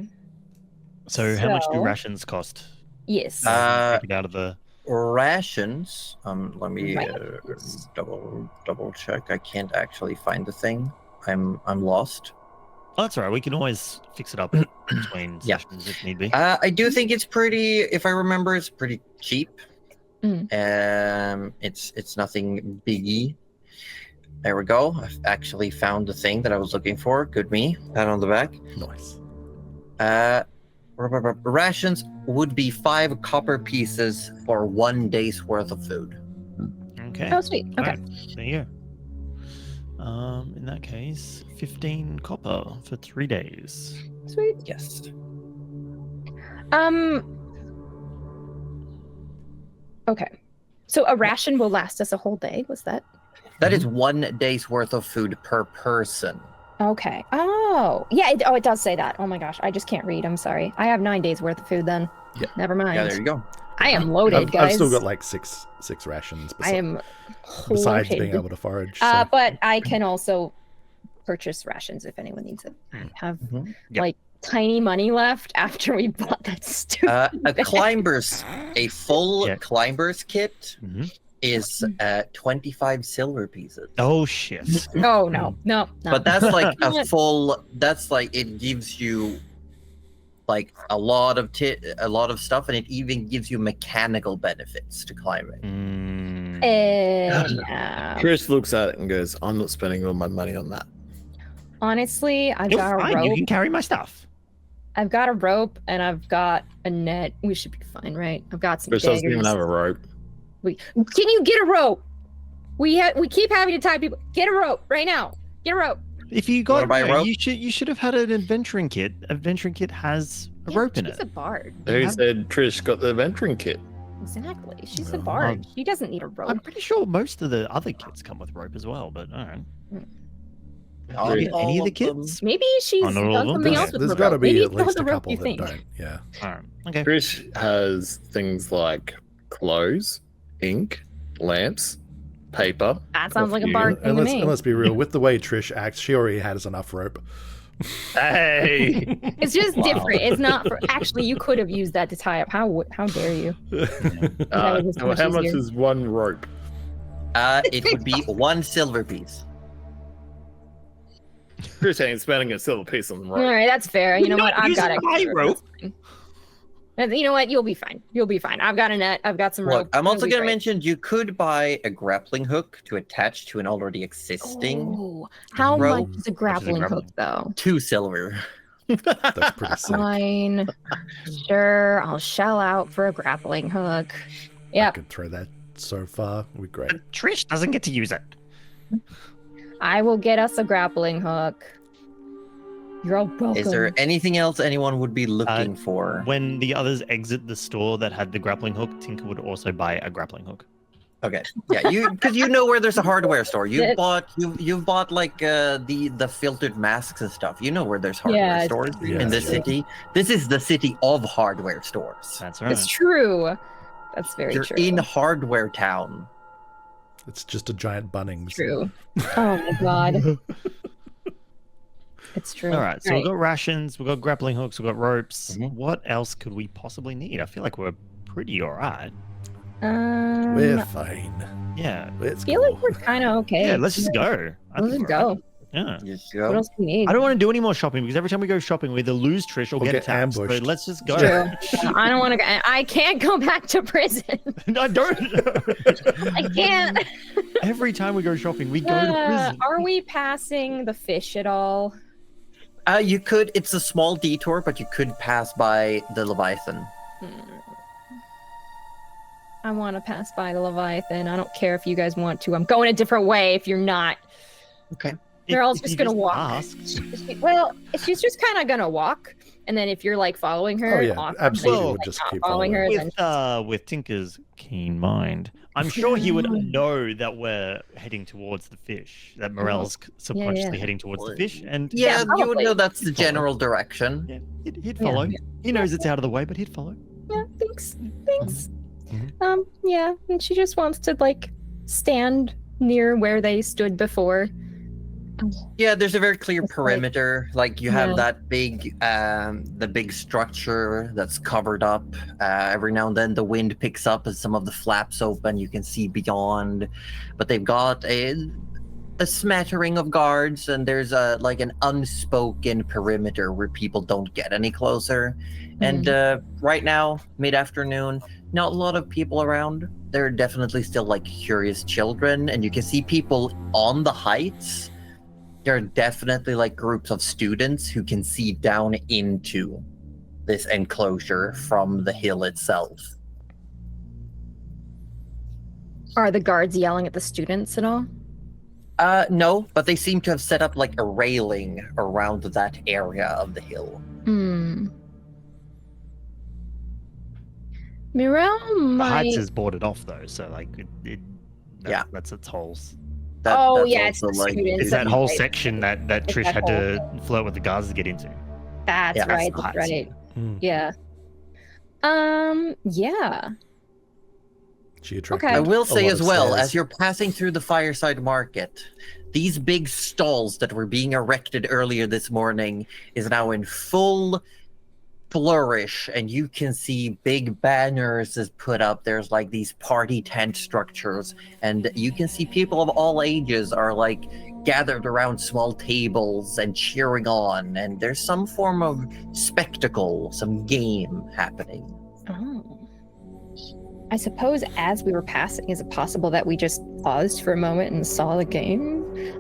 So how much do So- rations cost? Yes. Take it out of the. Rations. Let me Right. double check. I can't actually find the thing. I'm lost. Oh, that's all right. We can always fix it up between Yeah. sessions if need be. I do think it's pretty. If I remember, it's pretty cheap. It's nothing biggie. There we go. I've actually found the thing that I was looking for. Good me. Pat on the back. Nice. Rations would be 5 copper pieces for 1 day's worth of food. Okay. Oh, sweet. All Okay. right, there you go. In that case, 15 copper for 3 days. Sweet. Yes. Okay. So a ration will last us a whole day. Was that? That is 1 day's worth of food per person. Okay. Oh, yeah. It does say that. Oh my gosh, I just can't read. I'm sorry. I have 9 days worth of food then. Yeah. Never mind. Yeah, there you go. I am loaded, guys. I've still got like six rations I am besides loaded. being able to forage. So. But I can also purchase rations if anyone needs it. I have Yep. like tiny money left after we bought that stupid. A full Yeah. climber's kit Mhm. is 25 silver pieces. Oh shit! Oh no. But that's like a full. That's like it gives you like a lot of stuff, and it even gives you mechanical benefits to climbing. Yeah. Chris looks at it and goes, "I'm not spending all my money on that." Honestly, I've You're got a fine. rope. You can carry my stuff. I've got a rope and I've got a net. We should be fine, right? I've got some Chris doesn't even daggers. have a rope. Can you get a rope? We keep having to tie people. Get a rope right now. Get a rope. If you Wanna got buy a rope? you should have had an adventuring kit. Adventuring kit has a rope in She's it. a bard. Who said Trish got the adventuring kit? Exactly. She's a No, bard. She doesn't need a I'm rope. pretty sure most of the other kits come with rope as well, but all right. Not Any of the all of them. kits? Maybe she's Oh, no, done no, something there's- else with There's the got to rope. be Maybe at least it's a the rope couple you that think. don't. Yeah. All right. Okay. Trish has things like clothes ink, lamps, paper. That sounds like a perfume. bargain And to let's, me. and let's be real, with the way Trish acts, she already has enough rope. Hey! It's just Wow. different. It's not for. Actually, you could have used that to tie up. How dare you? That was So how much easier. is one rope? It would be 1 silver piece. Chris ain't spending a silver piece on the All rope. right, that's fair. You know what? I've got using it. my rope. And you know what? You'll be fine. You'll be fine. I've got a net. I've got some rope. Look, I'm also It'll be going to great. mention you could buy a grappling hook to attach to an already existing Oh, how rope. much is a grappling hook, though? 2 silver. That's pretty sick. Fine. Sure, I'll shell out for a grappling hook. I Yep, could throw that so far. We're great. But Trish doesn't get to use it. I will get us a grappling hook. You're all welcome. Is there anything else anyone would be looking for? When the others exit the store that had the grappling hook, Tinker would also buy a grappling hook. Okay, yeah, because you know where there's a hardware store. You've It- bought like the filtered masks and stuff. You know where there's hardware Yeah, stores yeah, in this yeah. city. This is the city of hardware stores. That's right. It's true. That's very You're true. in Hardware Town. It's just a giant Bunnings. True. Oh my god. It's true. All right, so Right. we've got rations, we've got grappling hooks, we've got ropes. Mhm. What else could we possibly need? I feel like we're pretty all right. We're fine. Yeah. Let's I feel go. like we're kind of okay. Yeah, let's just go. I Let's think just we're all right. go. Yeah. Just What go. else do we need? I don't want to do any more shopping because every time we go shopping, we either lose Trish or Or get get attacked. So ambushed. let's just go. True. I don't want to go. I can't go back to prison. I don't. I can't. Every time we go shopping, we go to prison. Are we passing the fish at all? You could. It's a small detour, but you could pass by the Leviathan. I want to pass by the Leviathan. I don't care if you guys want to. I'm going a different way if you're not. Okay. They're all If just you gonna walk. ask. Well, she's just kind of gonna walk, and then if you're like following her, Oh, yeah, awesome. absolutely, If we'll you're, like, just not keep following her. following. Then With Tinker's keen mind, I'm sure he would know that we're heading towards the fish. That Morel's subconsciously heading towards the fish, and Yeah, you would probably. know that's the He'd follow. general direction. yeah, he'd follow. He knows it's out of the way, but he'd follow. yeah, thanks. Mhm. Yeah, and she just wants to like stand near where they stood before. Yeah, there's a very clear It's like- perimeter. Like you have Yeah. that big, the big structure that's covered up. Every now and then the wind picks up as some of the flaps open. You can see beyond, but they've got a smattering of guards, and there's like an unspoken perimeter where people don't get any closer. And right now, mid-afternoon, not a lot of people around. There are definitely still like curious children, and you can see people on the heights. There are definitely like groups of students who can see down into this enclosure from the hill itself. Are the guards yelling at the students at all? No, but they seem to have set up like a railing around that area of the hill. Mirel The might. heights is boarded off though, so like Yeah. that's its holes. Oh, yeah, it's the also, like, students. It's that that whole like- section that It's Trish that had to flirt with the guards to get into. That's Yeah, that's right. the That's heights. right. Hmm. Yeah. Yeah. She attracted Okay. I will a say lot as of well, stares. as you're passing through the Fireside Market, these big stalls that were being erected earlier this morning is now in full flourish, and you can see big banners is put up. There's like these party tent structures, and you can see people of all ages are like gathered around small tables and cheering on, and there's some form of spectacle, some game happening. Oh. I suppose as we were passing, is it possible that we just paused for a moment and saw the game?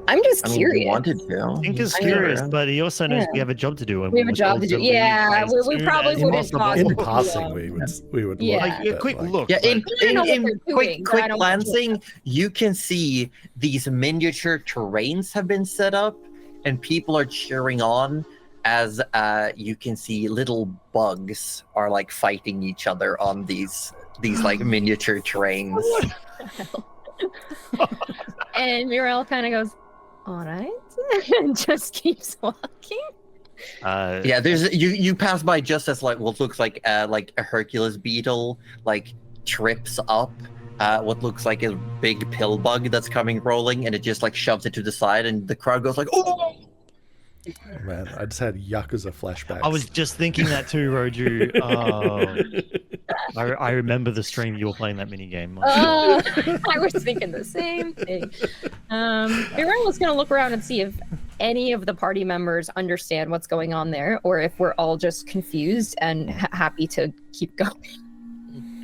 I'm just I mean, curious. we wanted to. Tinker's I mean, curious, but he also knows yeah. we have a job to do. And We have a we're job to told do. leave Yeah, as we soon probably as wouldn't possible. pause in it. passing, we would Yeah. look, Like a but, quick like, look. Yeah, but- in, I don't know in, what in they're quick doing, but I quick don't want to do glancing, you can see these miniature terrains have been set up, and people are cheering on as you can see little bugs are like fighting each other on these like miniature terrains. And Mirel kind of goes, all right, and just keeps walking. Yeah, there's you pass by just as like what looks like a Hercules beetle like trips up what looks like a big pill bug that's coming rolling, and it just like shoves it to the side, and the crowd goes like, "Oh!" Man, I just had Yakuza flashbacks. I was just thinking that too, Roju. Oh, I remember the stream you were playing that mini game. I was thinking the same thing. Mirella's gonna look around and see if any of the party members understand what's going on there, or if we're all just confused and happy to keep going.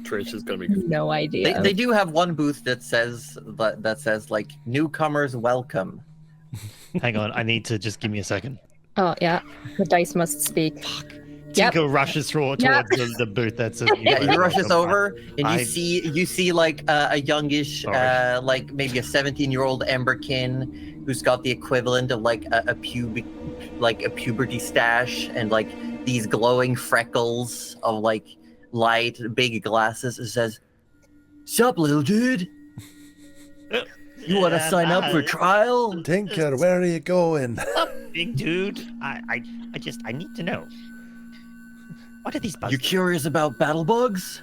Trish is gonna be good. No idea. They do have one booth that says like newcomers welcome. Hang on, I need to just give me a second. Oh yeah, the dice must speak. Tinker rushes towards the booth that says. Yeah, he rushes over, and you see like a youngish, like maybe a 17-year-old Emberkin who's got the equivalent of like a puberty stash and like these glowing freckles of like light, big glasses. It says, "Sup, little dude? You want to sign up for trial?" Tinker, where are you going? Up, big dude. I need to know. What are these bugs? You curious about battle bugs?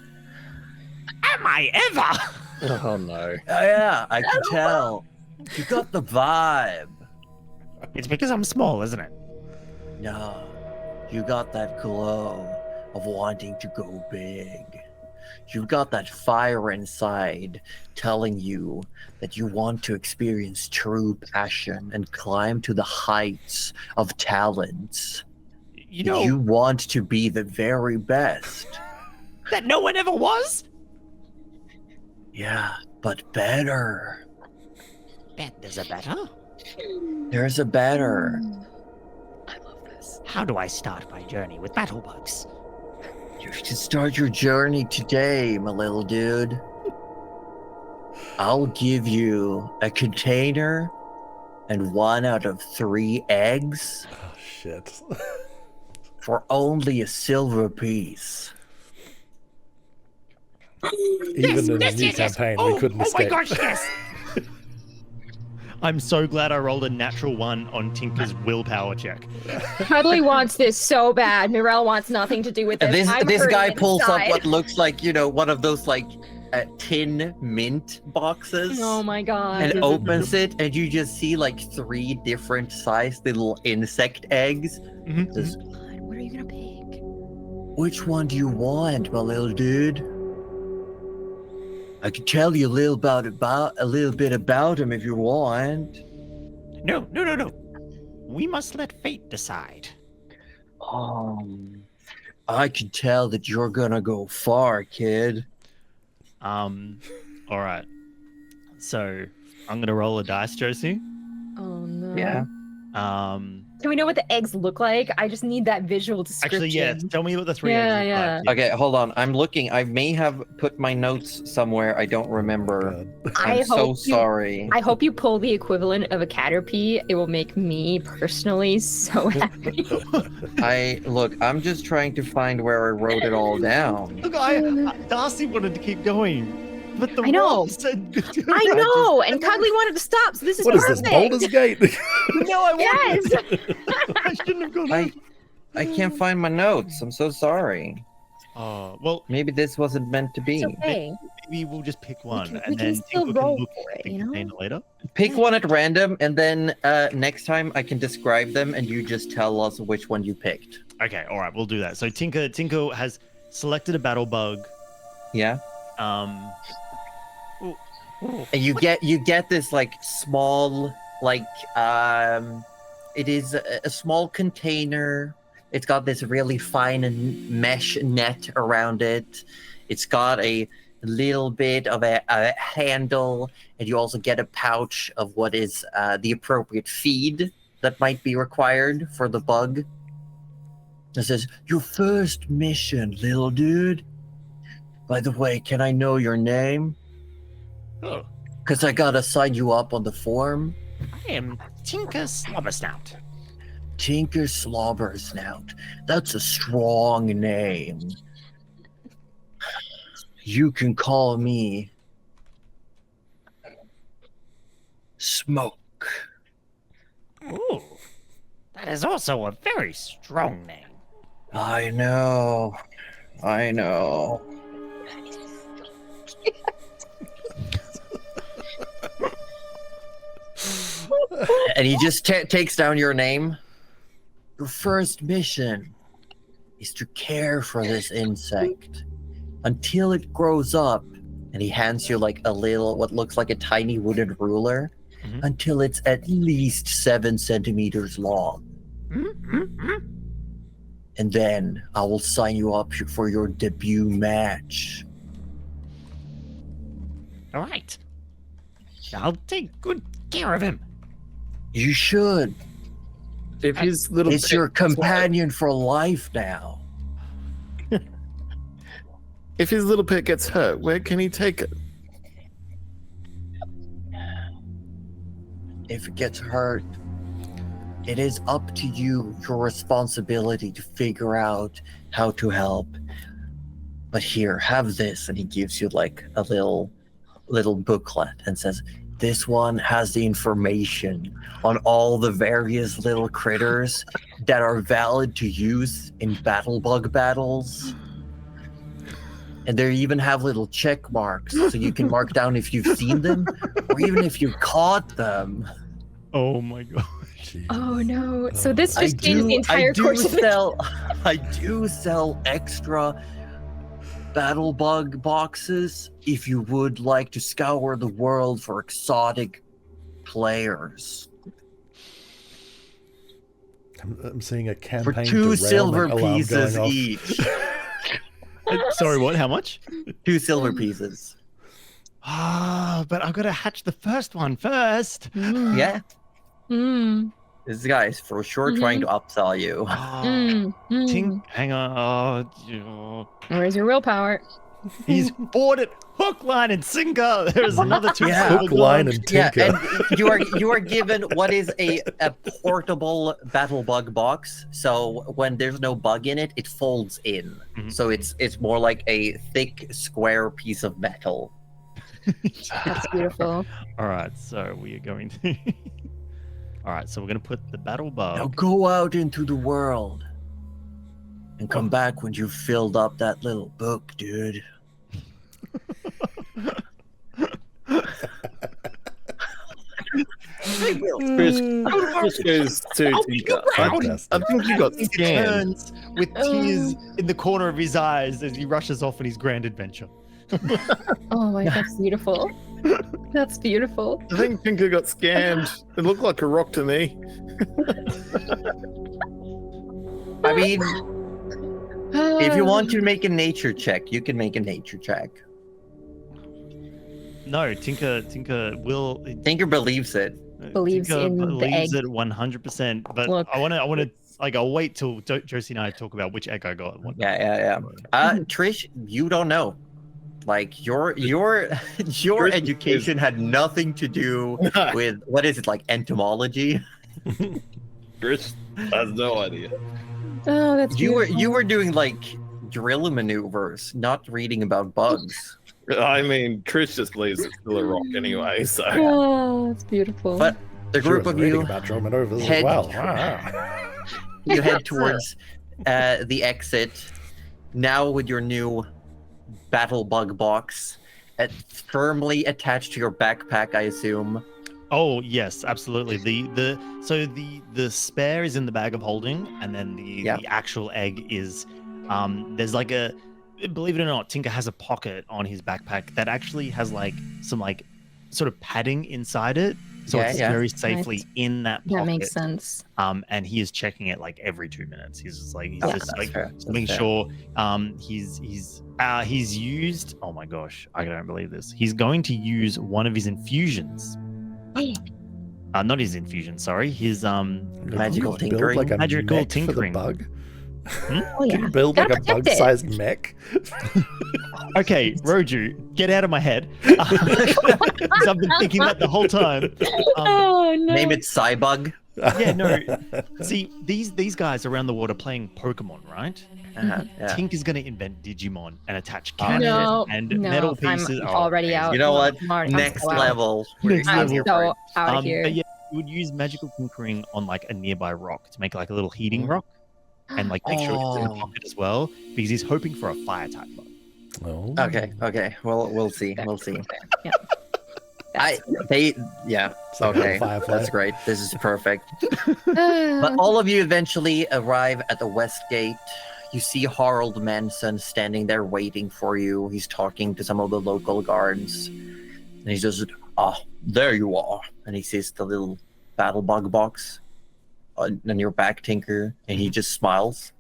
Am I ever? Oh no. Yeah, I can tell. You got the vibe. It's because I'm small, isn't it? No, you got that glow of wanting to go big. You've got that fire inside telling you that you want to experience true passion and climb to the heights of talents. You know You want to be the very best. that no one ever was? Yeah, but better. Bet there's a better. There's a better. I love this. How do I start my journey with battle bugs? You should start your journey today, my little dude. I'll give you a container and 1 out of 3 eggs Oh, shit. for only a silver piece. Even in the new campaign, we couldn't escape. Oh my gosh, yes! I'm so glad I rolled a natural 1 on Tinker's willpower check. Cuddly wants this so bad. Mirelle wants nothing to do with this. This guy pulls up inside. what looks like, one of those like tin mint boxes. Oh my god. And opens it, and you just see like 3 different sized little insect eggs. Says, God, what are you gonna pick? "Which one do you want, my little dude? I can tell you a little bit about him if you want." No. We must let fate decide. I can tell that you're gonna go far, kid. All right. So I'm gonna roll a dice, Josie. Oh no. Yeah. Can we know what the eggs look like? I just need that visual description. Actually, yeah. Tell me what the 3 Yeah, eggs yeah. look like. Okay, hold on. I'm looking. I may have put my notes somewhere. I don't remember. I'm so sorry. I hope you pull the equivalent of a Caterpie. It will make me personally so happy. I'm just trying to find where I wrote it all down. Look, Darcy wanted to keep going, but the I know. roll said. I know, and Cuddly wanted to stop, so this is What is perfect. this, Baldur's Gate? No, I Yes. I shouldn't have gone. I can't find my notes. I'm so sorry. Oh well, Maybe this wasn't meant to be. It's okay. maybe we'll just pick one, we and can then still Tinker roll can look for at it, the you know? container later. Pick one at random, and then next time I can describe them, and you just tell us which one you picked. Okay, all right, we'll do that. So Tinker has selected a battle bug. Yeah. And you get this like small it is a small container. It's got this really fine mesh net around it. It's got a little bit of a handle, and you also get a pouch of what is the appropriate feed that might be required for the bug. It says, "Your first mission, little dude. By the way, can I know your name? Oh, Because I gotta sign you up on the form." I am Tinker Slobbersnout. Tinker Slobbersnout. That's a strong name. You can call me Smoke. Ooh, that is also a very strong name. I know. And he just takes down your name. Your first mission is to care for this insect until it grows up. And he hands you like a little, what looks like a tiny wooden ruler, until it's at least 7 centimeters long. And then I will sign you up for your debut match. All right. I'll take good care of him. You should. If his little It's your companion for life now. If his little pet gets hurt, where can he take it? If it gets hurt, it is up to you, your responsibility to figure out how to help. But here, have this. And he gives you like a little booklet and says, this one has the information on all the various little critters that are valid to use in battle bug battles. And they even have little check marks so you can mark down if you've seen them or even if you caught them. Oh my god. Oh no! So this just changes the entire course of the I do sell extra battle bug boxes if you would like to scour the world for exotic players. I'm seeing a For campaign 2 derailment silver alarm pieces going off. each. Sorry, what? How much? 2 silver pieces. Ah, but I've got to hatch the first one first. Yeah. Mm, This guy is for sure trying to upsell you. Hang on. Where's your willpower? He's bought it hook, line, and sinker. There's another 2 Yeah. silver Hook, line, dogs. and tinker. And you are given what is a portable battle bug box. So when there's no bug in it, it folds in. So it's more like a thick square piece of metal. That's beautiful. All right, so we are going to. All right, so we're going to put the battle bug. Now go out into the world and come back when you've filled up that little book, dude. Chris goes to Tinker. I think you got He scammed. turns with tears in the corner of his eyes as he rushes off on his grand adventure. Oh my, that's beautiful. That's beautiful. I think Tinker got scammed. It looked like a rock to me. I mean, if you want to make a nature check, you can make a nature check. No, Tinker will. Tinker believes it. Believes Tinker in the believes egg. it 100%. But Look. I want to. Like, I'll wait till Josie and I talk about which egg I got. Yeah. Trish, you don't know. Like your education had nothing to do with what is it, like entomology? Chris has no idea. Oh, that's You beautiful. were doing like drill maneuvers, not reading about bugs. I mean, Trish just believes it's still a rock anyway, so. Oh, that's beautiful. But the She group was of reading you about drum maneuvers as head- well. you head towards the exit now with your new battle bug box firmly attached to your backpack, I assume. Oh yes, absolutely. The spare is in the bag of holding, and then the actual egg is there's like a, believe it or not, Tinker has a pocket on his backpack that actually has like some like sort of padding inside it, so it's very safely Nice. in that pocket. That makes sense. And he is checking it like every 2 minutes. He's just like That's fair. making sure he's used. Oh my gosh, I don't believe this. He's going to use one of his infusions. Not his infusion, sorry. His Magical Can you build, tinkering? like a Magical mech tinkering. For the bug? Oh Can yeah. you build like Gotta a protect it. bug-sized mech? Okay, Roju, get out of my head. Because I've been thinking that the whole time. Oh no. Name it Cybug. Yeah, no. See, these guys around the world are playing Pokemon, right? Yeah. Tink is going to invent Digimon and attach Oh, cannons No, and no, metal pieces. I'm Oh, already amazing. out. You know what? I'm Next so out. level. Next I'm level. so out of here. But yeah, you would use magical tinkering on like a nearby rock to make like a little heating rock, and like make sure it's in the Oh. pocket as well, because he's hoping for a fire type bug. Oh. Okay. Well, we'll see. We'll see. Yeah. Yeah. It's like a Okay, firefly. that's great. This is perfect. But all of you eventually arrive at the west gate. You see Harold Manson standing there waiting for you. He's talking to some of the local guards. And he says, there you are. And he sees the little battle bug box on your back, Tinker. And he just smiles.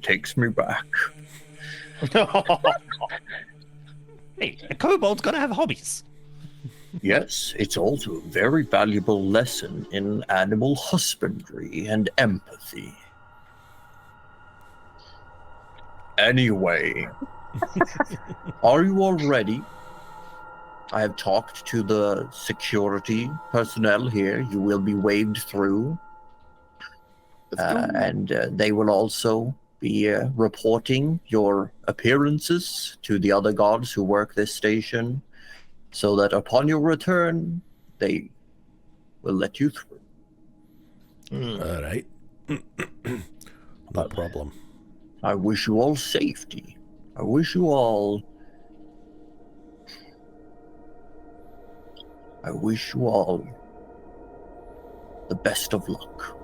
Takes me back. Hey, a kobold's gotta have hobbies. Yes, it's also a very valuable lesson in animal husbandry and empathy. Anyway, are you all ready? I have talked to the security personnel here. You will be waved through. And they will also be reporting your appearances to the other guards who work this station, so that upon your return, they will let you through. All right. No problem. I wish you all safety. I wish you all the best of luck.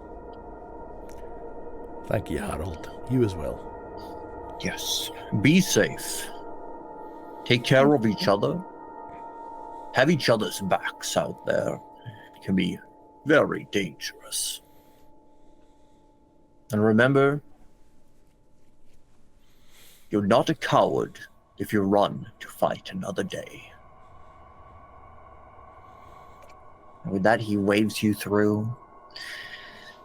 Thank you, Harold. You as well. Yes. Be safe. Take care of each other. Have each other's backs out there. It can be very dangerous. And remember, you're not a coward if you run to fight another day. And with that, he waves you through.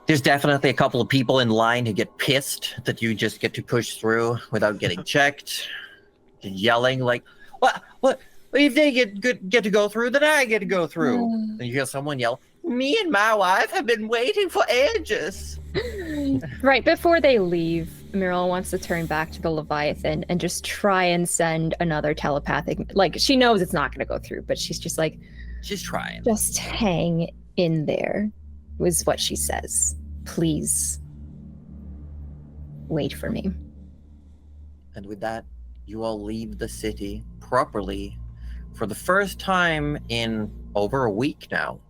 There's definitely a couple of people in line who get pissed that you just get to push through without getting checked. Yelling like, what? If they get to go through, then I get to go through. And you hear someone yell, me and my wife have been waiting for ages. Right before they leave, Muriel wants to turn back to the Leviathan and just try and send another telepathic, like she knows it's not going to go through, but she's just like, she's trying. Just hang in there, was what she says. Please wait for me. And with that, you all leave the city properly for the first time in over a week now.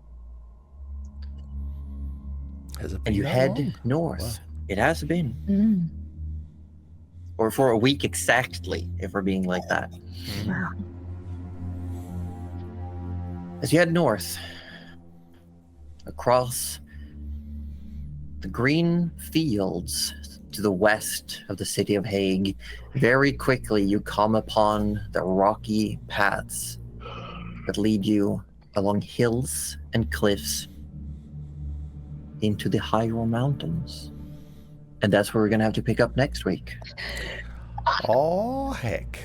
Has it been And you that head long? north. Wow. It has been. Or for a week exactly, if we're being like that. Wow. As you head north, across the green fields to the west of the city of Hague, very quickly you come upon the rocky paths that lead you along hills and cliffs into the Hyrule Mountains. And that's where we're going to have to pick up next week. Oh, heck.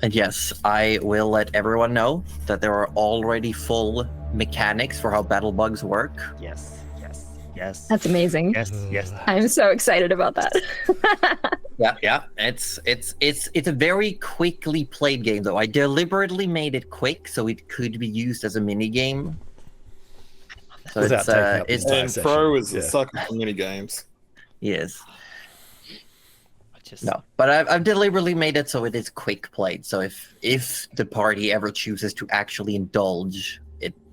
And yes, I will let everyone know that there are already full mechanics for how battle bugs work. Yes. That's amazing. Yes. I'm so excited about that. Yeah. It's a very quickly played game, though. I deliberately made it quick so it could be used as a mini game. So Without taking up the it's entire And session. Fro is a Yeah. sucker for mini games. yes. Just No, but I've deliberately made it so it is quick played. So if the party ever chooses to actually indulge,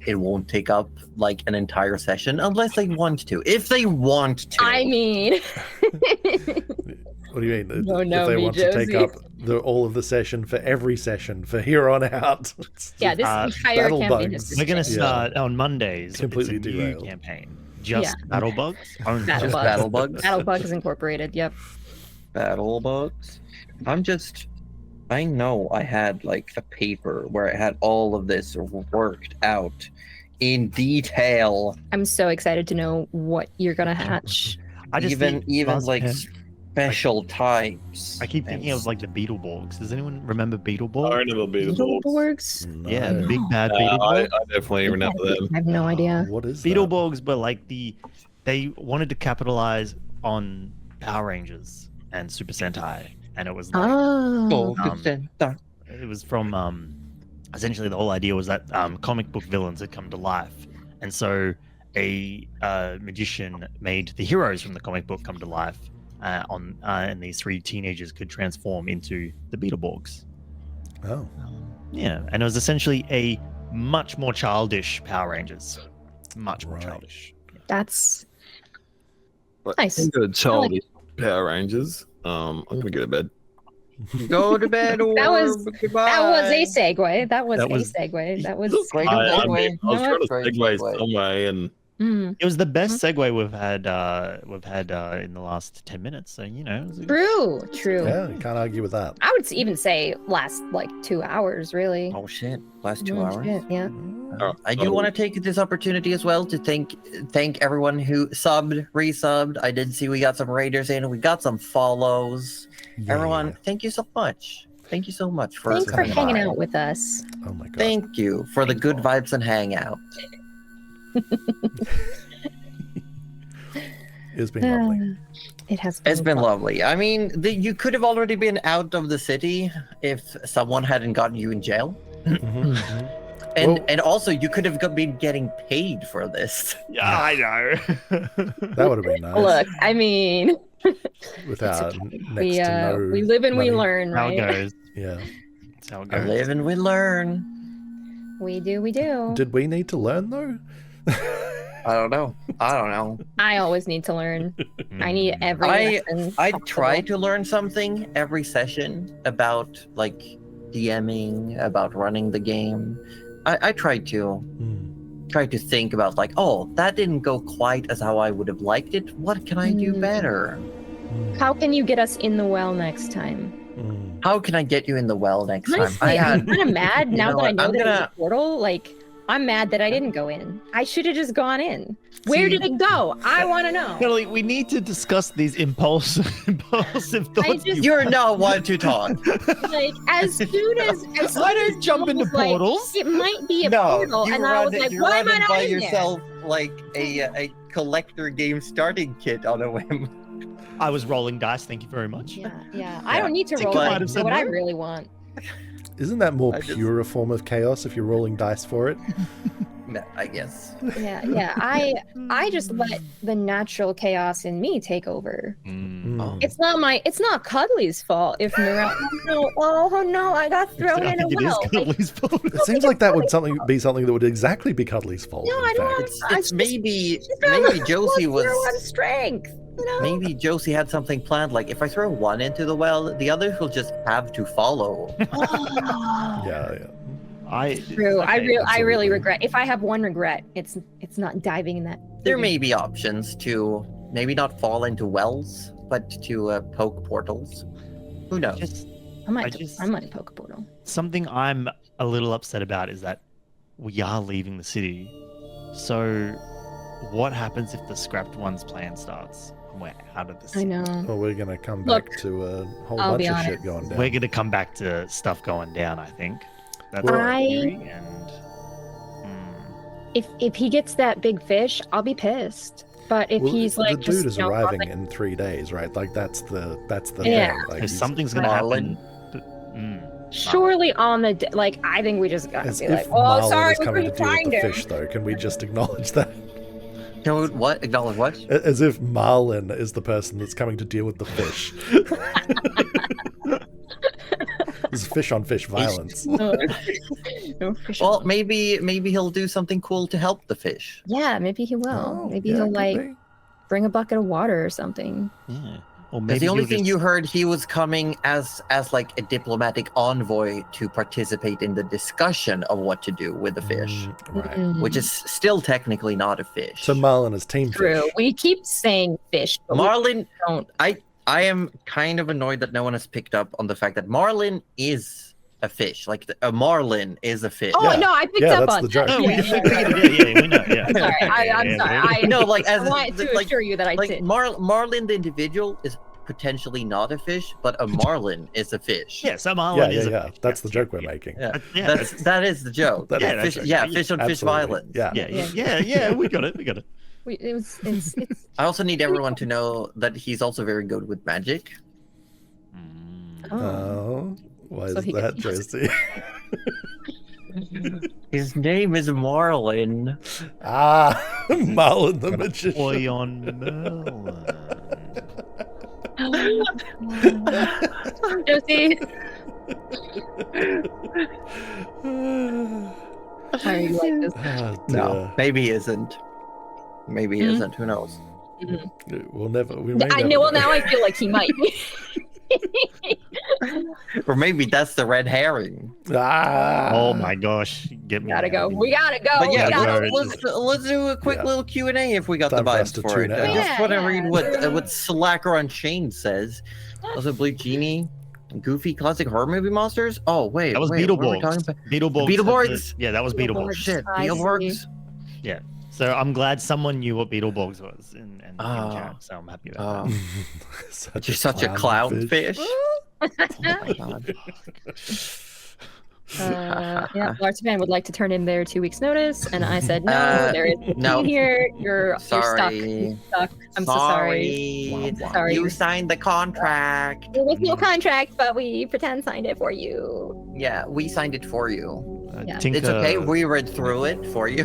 it won't take up like an entire session unless they want to. If they want to. I mean, What do you mean? No, if they me, want to take Josie. up all of the session for every session for here on out. yeah, this entire battle campaign bugs. is we're gonna just start on Mondays. Completely it's a new derailed. campaign. Just Yeah. battle bugs. Only Battle Just bugs. battle bugs. Battle Bugs Incorporated. Yep. Battle bugs. I know I had like a paper where I had all of this worked out in detail. I'm so excited to know what you're gonna hatch. I just even think last like time- special types. I keep thinking of like the Beetleborgs. Does anyone remember I Beetleborgs? remember Beetleborgs. Beetleborgs? Yeah, the No. big bad I Beetleborgs. definitely remember them. I have no idea. What is that? Beetleborgs were like they wanted to capitalize on Power Rangers and Super Sentai, and it was like Oh. it was from essentially the whole idea was that comic book villains had come to life, and so a magician made the heroes from the comic book come to life and these three teenagers could transform into the Beetleborgs. Oh. Yeah, and it was essentially a much more childish Power Rangers. Much more Right. childish. That's But Nice. I'm good childish Power Rangers. I'm gonna go to bed. Go to bed, or That was- goodbye. that was a segue. That was That a was- segue. That was Great I segue. mean, I was No, trying to great segue segue. some way, and It was the best segue we've had in the last 10 minutes. So it was a- true. Yeah, can't argue with that. I would even say last like 2 hours, really. Oh shit! Last 2 Oh, hours. shit, yeah. I do want to take this opportunity as well to thank everyone who subbed, resubbed. I did see we got some raiders in, we got some follows. Yeah. Everyone, thank you so much. Thank you so much for Thanks for coming hanging by. out with us. Oh my god. Thank you for the good vibes and hangout. It's been lovely. It has been. It's been lovely. I mean, you could have already been out of the city if someone hadn't gotten you in jail. Mhm. And also, you could have been getting paid for this. Yeah, I know. That would have been nice. Look, I mean, Without okay. next to no we live and we money. learn, How it right? goes. Yeah. That's how it I goes. live and we learn. We do. Did we need to learn though? I don't know. I always need to learn. I need every lesson. I possible. try to learn something every session about like DMing, about running the game. I try to think about like, oh, that didn't go quite as how I would have liked it. What can I do better? How can you get us in the well next time? How can I get you in the well next time? Honestly, I'm kind of mad now know that I what, know I'm that there's gonna- a portal. Like, I'm mad that I didn't go in. I should have just gone in. Where did it go? I want to know. Kelly, we need to discuss these impulsive thoughts. just- You're not one to talk. Like, as soon as I don't jump into someone was like, portals. it might be a No, portal, you and I was run like, you why run am I it not by in yourself like a collector game starting kit on a whim. I was rolling dice. Thank you very much. there? Yeah. I don't need to think roll. you might Dice. have said What I no. really want. Isn't that more I just- pure a form of chaos if you're rolling dice for it? No, I guess. Yeah. I just let the natural chaos in me take over. Mm. It's not Cuddly's fault if Morel. Oh no, I got thrown I in a think it is well. Like, Cuddly's fault. It seems like that would be something that would exactly be Cuddly's fault. No, in I don't fact. want- It's I- maybe she's got maybe a Josie +0 on was strength. You know? maybe Josie had something planned. Like if I throw one into the well, the others will just have to follow. Yeah. True. I really absolutely. regret. If I have one regret, it's not diving in that. There may be options to maybe not fall into wells, but to poke portals. Who knows? Just I might just- poke a portal. something I'm a little upset about is that we are leaving the city. So, what happens if the scrapped one's plan starts and we're out of the I city? know. Well, we're gonna come Look, back to a whole I'll bunch be of shit honest. going down. We're going to come back to stuff going down, I think. That's Well- my I- theory, and If he gets that big fish, I'll be pissed. But if Well, he's like, the just, dude is you know, arriving like- in 3 days, right? Like that's the Yeah. thing. Like if he's- something's going to Marlin. happen. surely on the like, I think we just gotta as be if like, oh, Marlin sorry, is we coming to couldn't deal with find the him. fish, though. Can we just acknowledge that? No, what? Acknowledge what? As if Marlin is the person that's coming to deal with the fish. This is fish on fish violence. No fish. Well, maybe he'll do something cool to help the fish. Yeah, maybe he will. Oh, Maybe yeah, he'll could like be. bring a bucket of water or something. Yeah. Or Because maybe the only he'll thing just- you heard, he was coming as like a diplomatic envoy to participate in the discussion of what to do with the fish, Right. which is still technically not a fish. So Marlin is team True. fish. We keep saying fish, but Marlin, we don't. I am kind of annoyed that no one has picked up on the fact that Marlin is a fish. Like a marlin is a fish. Oh Yeah. no, I picked Yeah, up that's on the that. joke. No, we Yeah, just yeah, we know. Yeah. I'm sorry. I'm sorry. No, like I as want to like assure you that I like did. Marlin the individual is potentially not a fish, but a marlin is a fish. Yeah, so Yeah, Marlin is yeah. a fish. That's the Yes, joke we're yeah. making. Yeah, Yeah, that is the joke. That is fish, the joke. yeah, fish on fish Absolutely. violence. Yeah. Yeah, we got it. It's I also need everyone to know that he's also very good with magic. Mm. Oh, why So is he- that, Josie? His name is Marlin. Ah, Marlin the magician. Boy on Merlin. Josie, How do you like this? No, maybe he isn't. Maybe he isn't. Who knows? We'll never. We may I never know. Well, know. now I feel like he might. Or maybe that's the red herring. Oh my gosh. Get me. Gotta go. out of We here. gotta go. But yeah, we gotta go. let's do a quick little Q&A if we got Time the for us vibes to for it. tune I out. just want to Yeah. read what Slacker on Chain says. Also, Blue Genie, Goofy classic horror movie monsters. Oh wait, That was wait, what were we talking Beetleborgs. about? Beetleborgs. Beetleborgs? Yeah, that was Beetleborgs. Shit, I Beetleborgs. Yeah. So I'm glad someone knew what Beetleborgs was in Oh. chat. So I'm happy about that. You're such a clownfish. Oh my God. Yeah, Lartivan would like to turn in their 2 weeks notice, and I said no. There is a no. key here. You're stuck. Sorry. You're stuck. I'm so sorry. Sorry. You signed the contract. There was no contract, but we pretend signed it for you. Yeah, we signed it for you. Yeah. Tinker, It's okay. We read through it for you.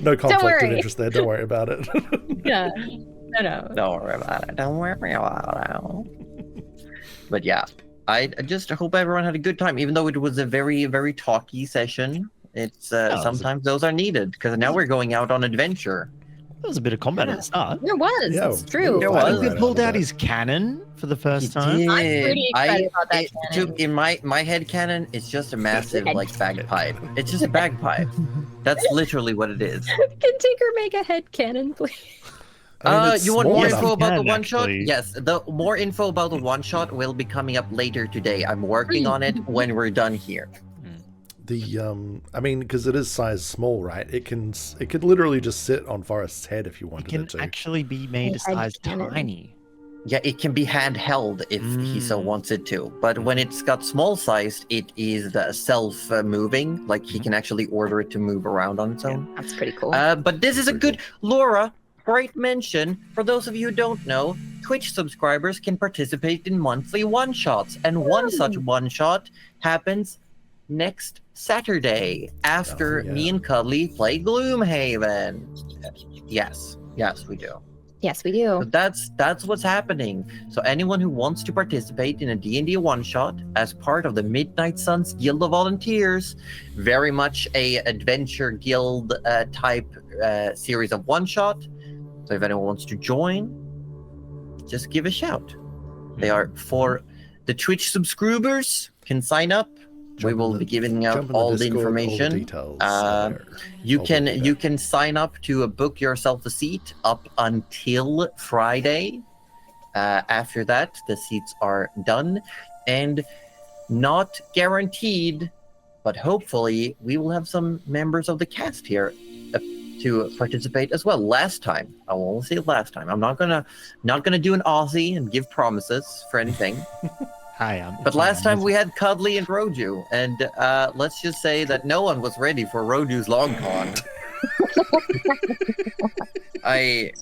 No conflict of worry. interest there. Don't worry about it. Yeah. No. Don't worry about it. Don't worry about it. But yeah, I just hope everyone had a good time, even though it was a very, very talky session. It's sometimes those are needed because now we're going out on adventure. There was a bit of combat at the start. There was. Yeah, It's true. there I was. think he pulled out his cannon for the first time. He I'm did. pretty excited about that cannon. In my head cannon, it's just a massive like bagpipe. It's just a bagpipe. That's literally what it is. Can Tinker make a head cannon, please? I mean, it's You want small more enough. info about the Can, one shot? actually. Yes, the more info about the one shot will be coming up later today. I'm working on it when we're done here. I mean, because it is size small, right? It can literally just sit on Forrest's head if you It wanted can it to. actually be made a Head size cannon. tiny. Yeah, it can be handheld if he so wants it to. But when it's got small sized, it is self-moving. Like he can actually order it to move around on its own. That's pretty cool. But this is a good Laura. Great mention. For those of you who don't know, Twitch subscribers can participate in monthly one-shots, and one such one-shot happens next Saturday after me and Cuddly play Gloomhaven. Yes, we do. Yes, we do. So that's what's happening. So anyone who wants to participate in a D&D one-shot as part of the Midnight Suns Guild of Volunteers, very much a adventure guild type series of one-shot. So if anyone wants to join, just give a shout. They are for the Twitch subscribers can sign up. We will be giving out all the information. All the details. You can sign up to book yourself a seat up until Friday. After that, the seats are done and not guaranteed, but hopefully we will have some members of the cast here to participate as well. Last time, I will only say last time. I'm not gonna do an Aussie and give promises for anything. Hi, But last time we had Cuddly and Roju, and let's just say that no one was ready for Roju's long con. I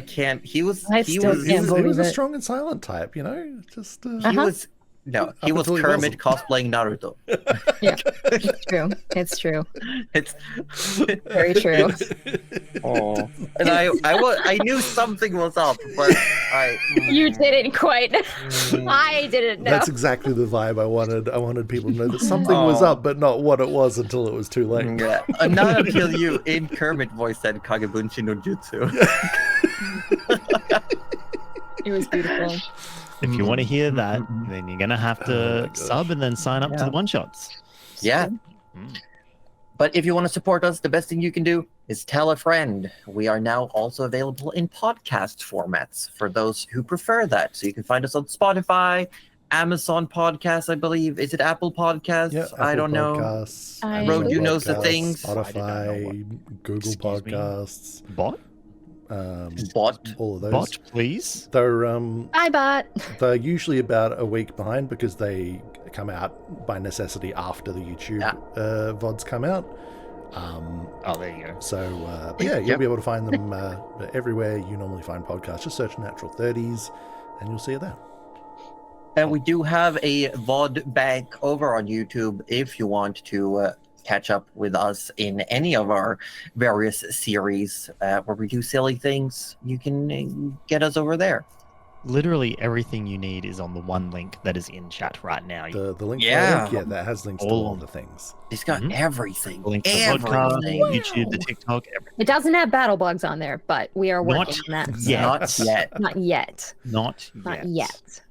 can't. He was a strong and silent type, you know. Just he was Kermit cosplaying Naruto. Yeah, it's true. It's true. It's Very true. Oh, and I knew something was up, but You didn't quite. I didn't know. That's exactly the vibe I wanted. I wanted people to know that something was up, but not what it was until it was too late. Yeah, not until you in Kermit voice said Kagebunshi no Jutsu. It was beautiful. If you want to hear that, then you're gonna have to sub and then sign up to the one shots. Yeah. But if you want to support us, the best thing you can do is tell a friend. We are now also available in podcast formats for those who prefer that. So you can find us on Spotify, Amazon Podcasts, I believe. Is it Apple Podcasts? Yeah, I don't know. Roju knows the things. Spotify, Google Excuse me? Podcasts. Bot? Bot. All of those. Bot, please. They're Bye, bot. they're usually about a week behind because they come out by necessity after the YouTube VODs come out. Oh, there you go. So, but yeah, you'll be able to find them everywhere you normally find podcasts. Just search Natural 30s and you'll see it there. And we do have a VOD bank over on YouTube if you want to catch up with us in any of our various series where we do silly things. You can get us over there. literally everything you need is on the one link that is in chat right now. The link, Yeah. that has links to all the things. He's got everything. The link to the podcast, Everything. YouTube, the TikTok, everything. It doesn't have battle bugs on there, but we are working on that. yet. Not yet. Not yet. Not Not yet. yet.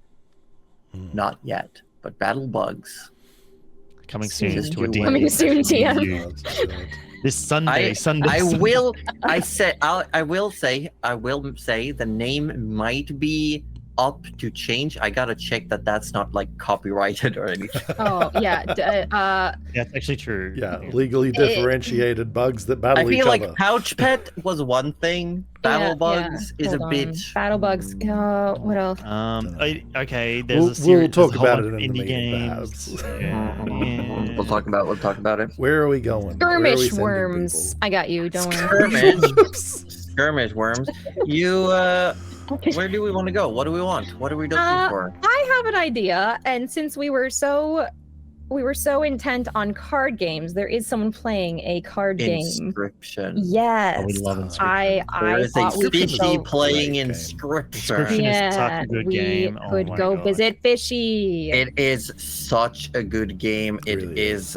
Not yet. But battle bugs. Coming soon Just to a you D&D wait. Coming soon, session TM. near you. This Sunday. I will say the name might be up to change. I gotta check that that's not like copyrighted or anything. Oh yeah. That's actually true. Yeah, legally differentiated bugs that battle I each feel like other. Pouch Pet was one thing. Battle bugs is Hold a on. bit. Battle bugs. What else? Okay. There's We'll a series. talk there's a whole about bunch it in of the indie meeting, games. perhaps. Yeah. We'll talk about it. Where are we going? Where are we Skirmish sending worms. people? I got you. Don't worry. Skirmish worms. You where do we want to go? What do we want? What are we looking for? I have an idea, and since we were so intent on card games, there is someone playing a card game. Inscription. Yes. Oh, we love Inscription. I There is a thought we could fishy go. playing Great game. Inscription. Inscription. Yeah, is such a good we game. Oh could my go God. visit Fishy. It is such a good game. It Really is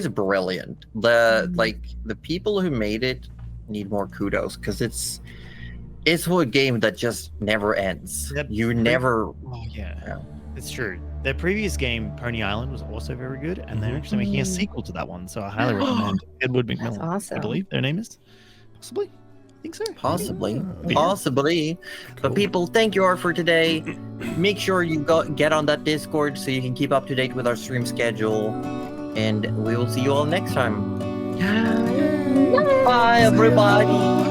brilliant. The people who made it need more kudos because it's a game that just never ends. Yep. You never. Oh yeah. Yeah. It's true. Their previous game, Pony Island, was also very good, and they're actually making a sequel to that one. So I highly recommend Edward That's McMillan. awesome. I believe their name is. Possibly. I think so. Possibly. Yeah. Possibly. But people, thank you all for today. Make sure you get on that Discord so you can keep up to date with our stream schedule. And we will see you all next time. Bye, everybody.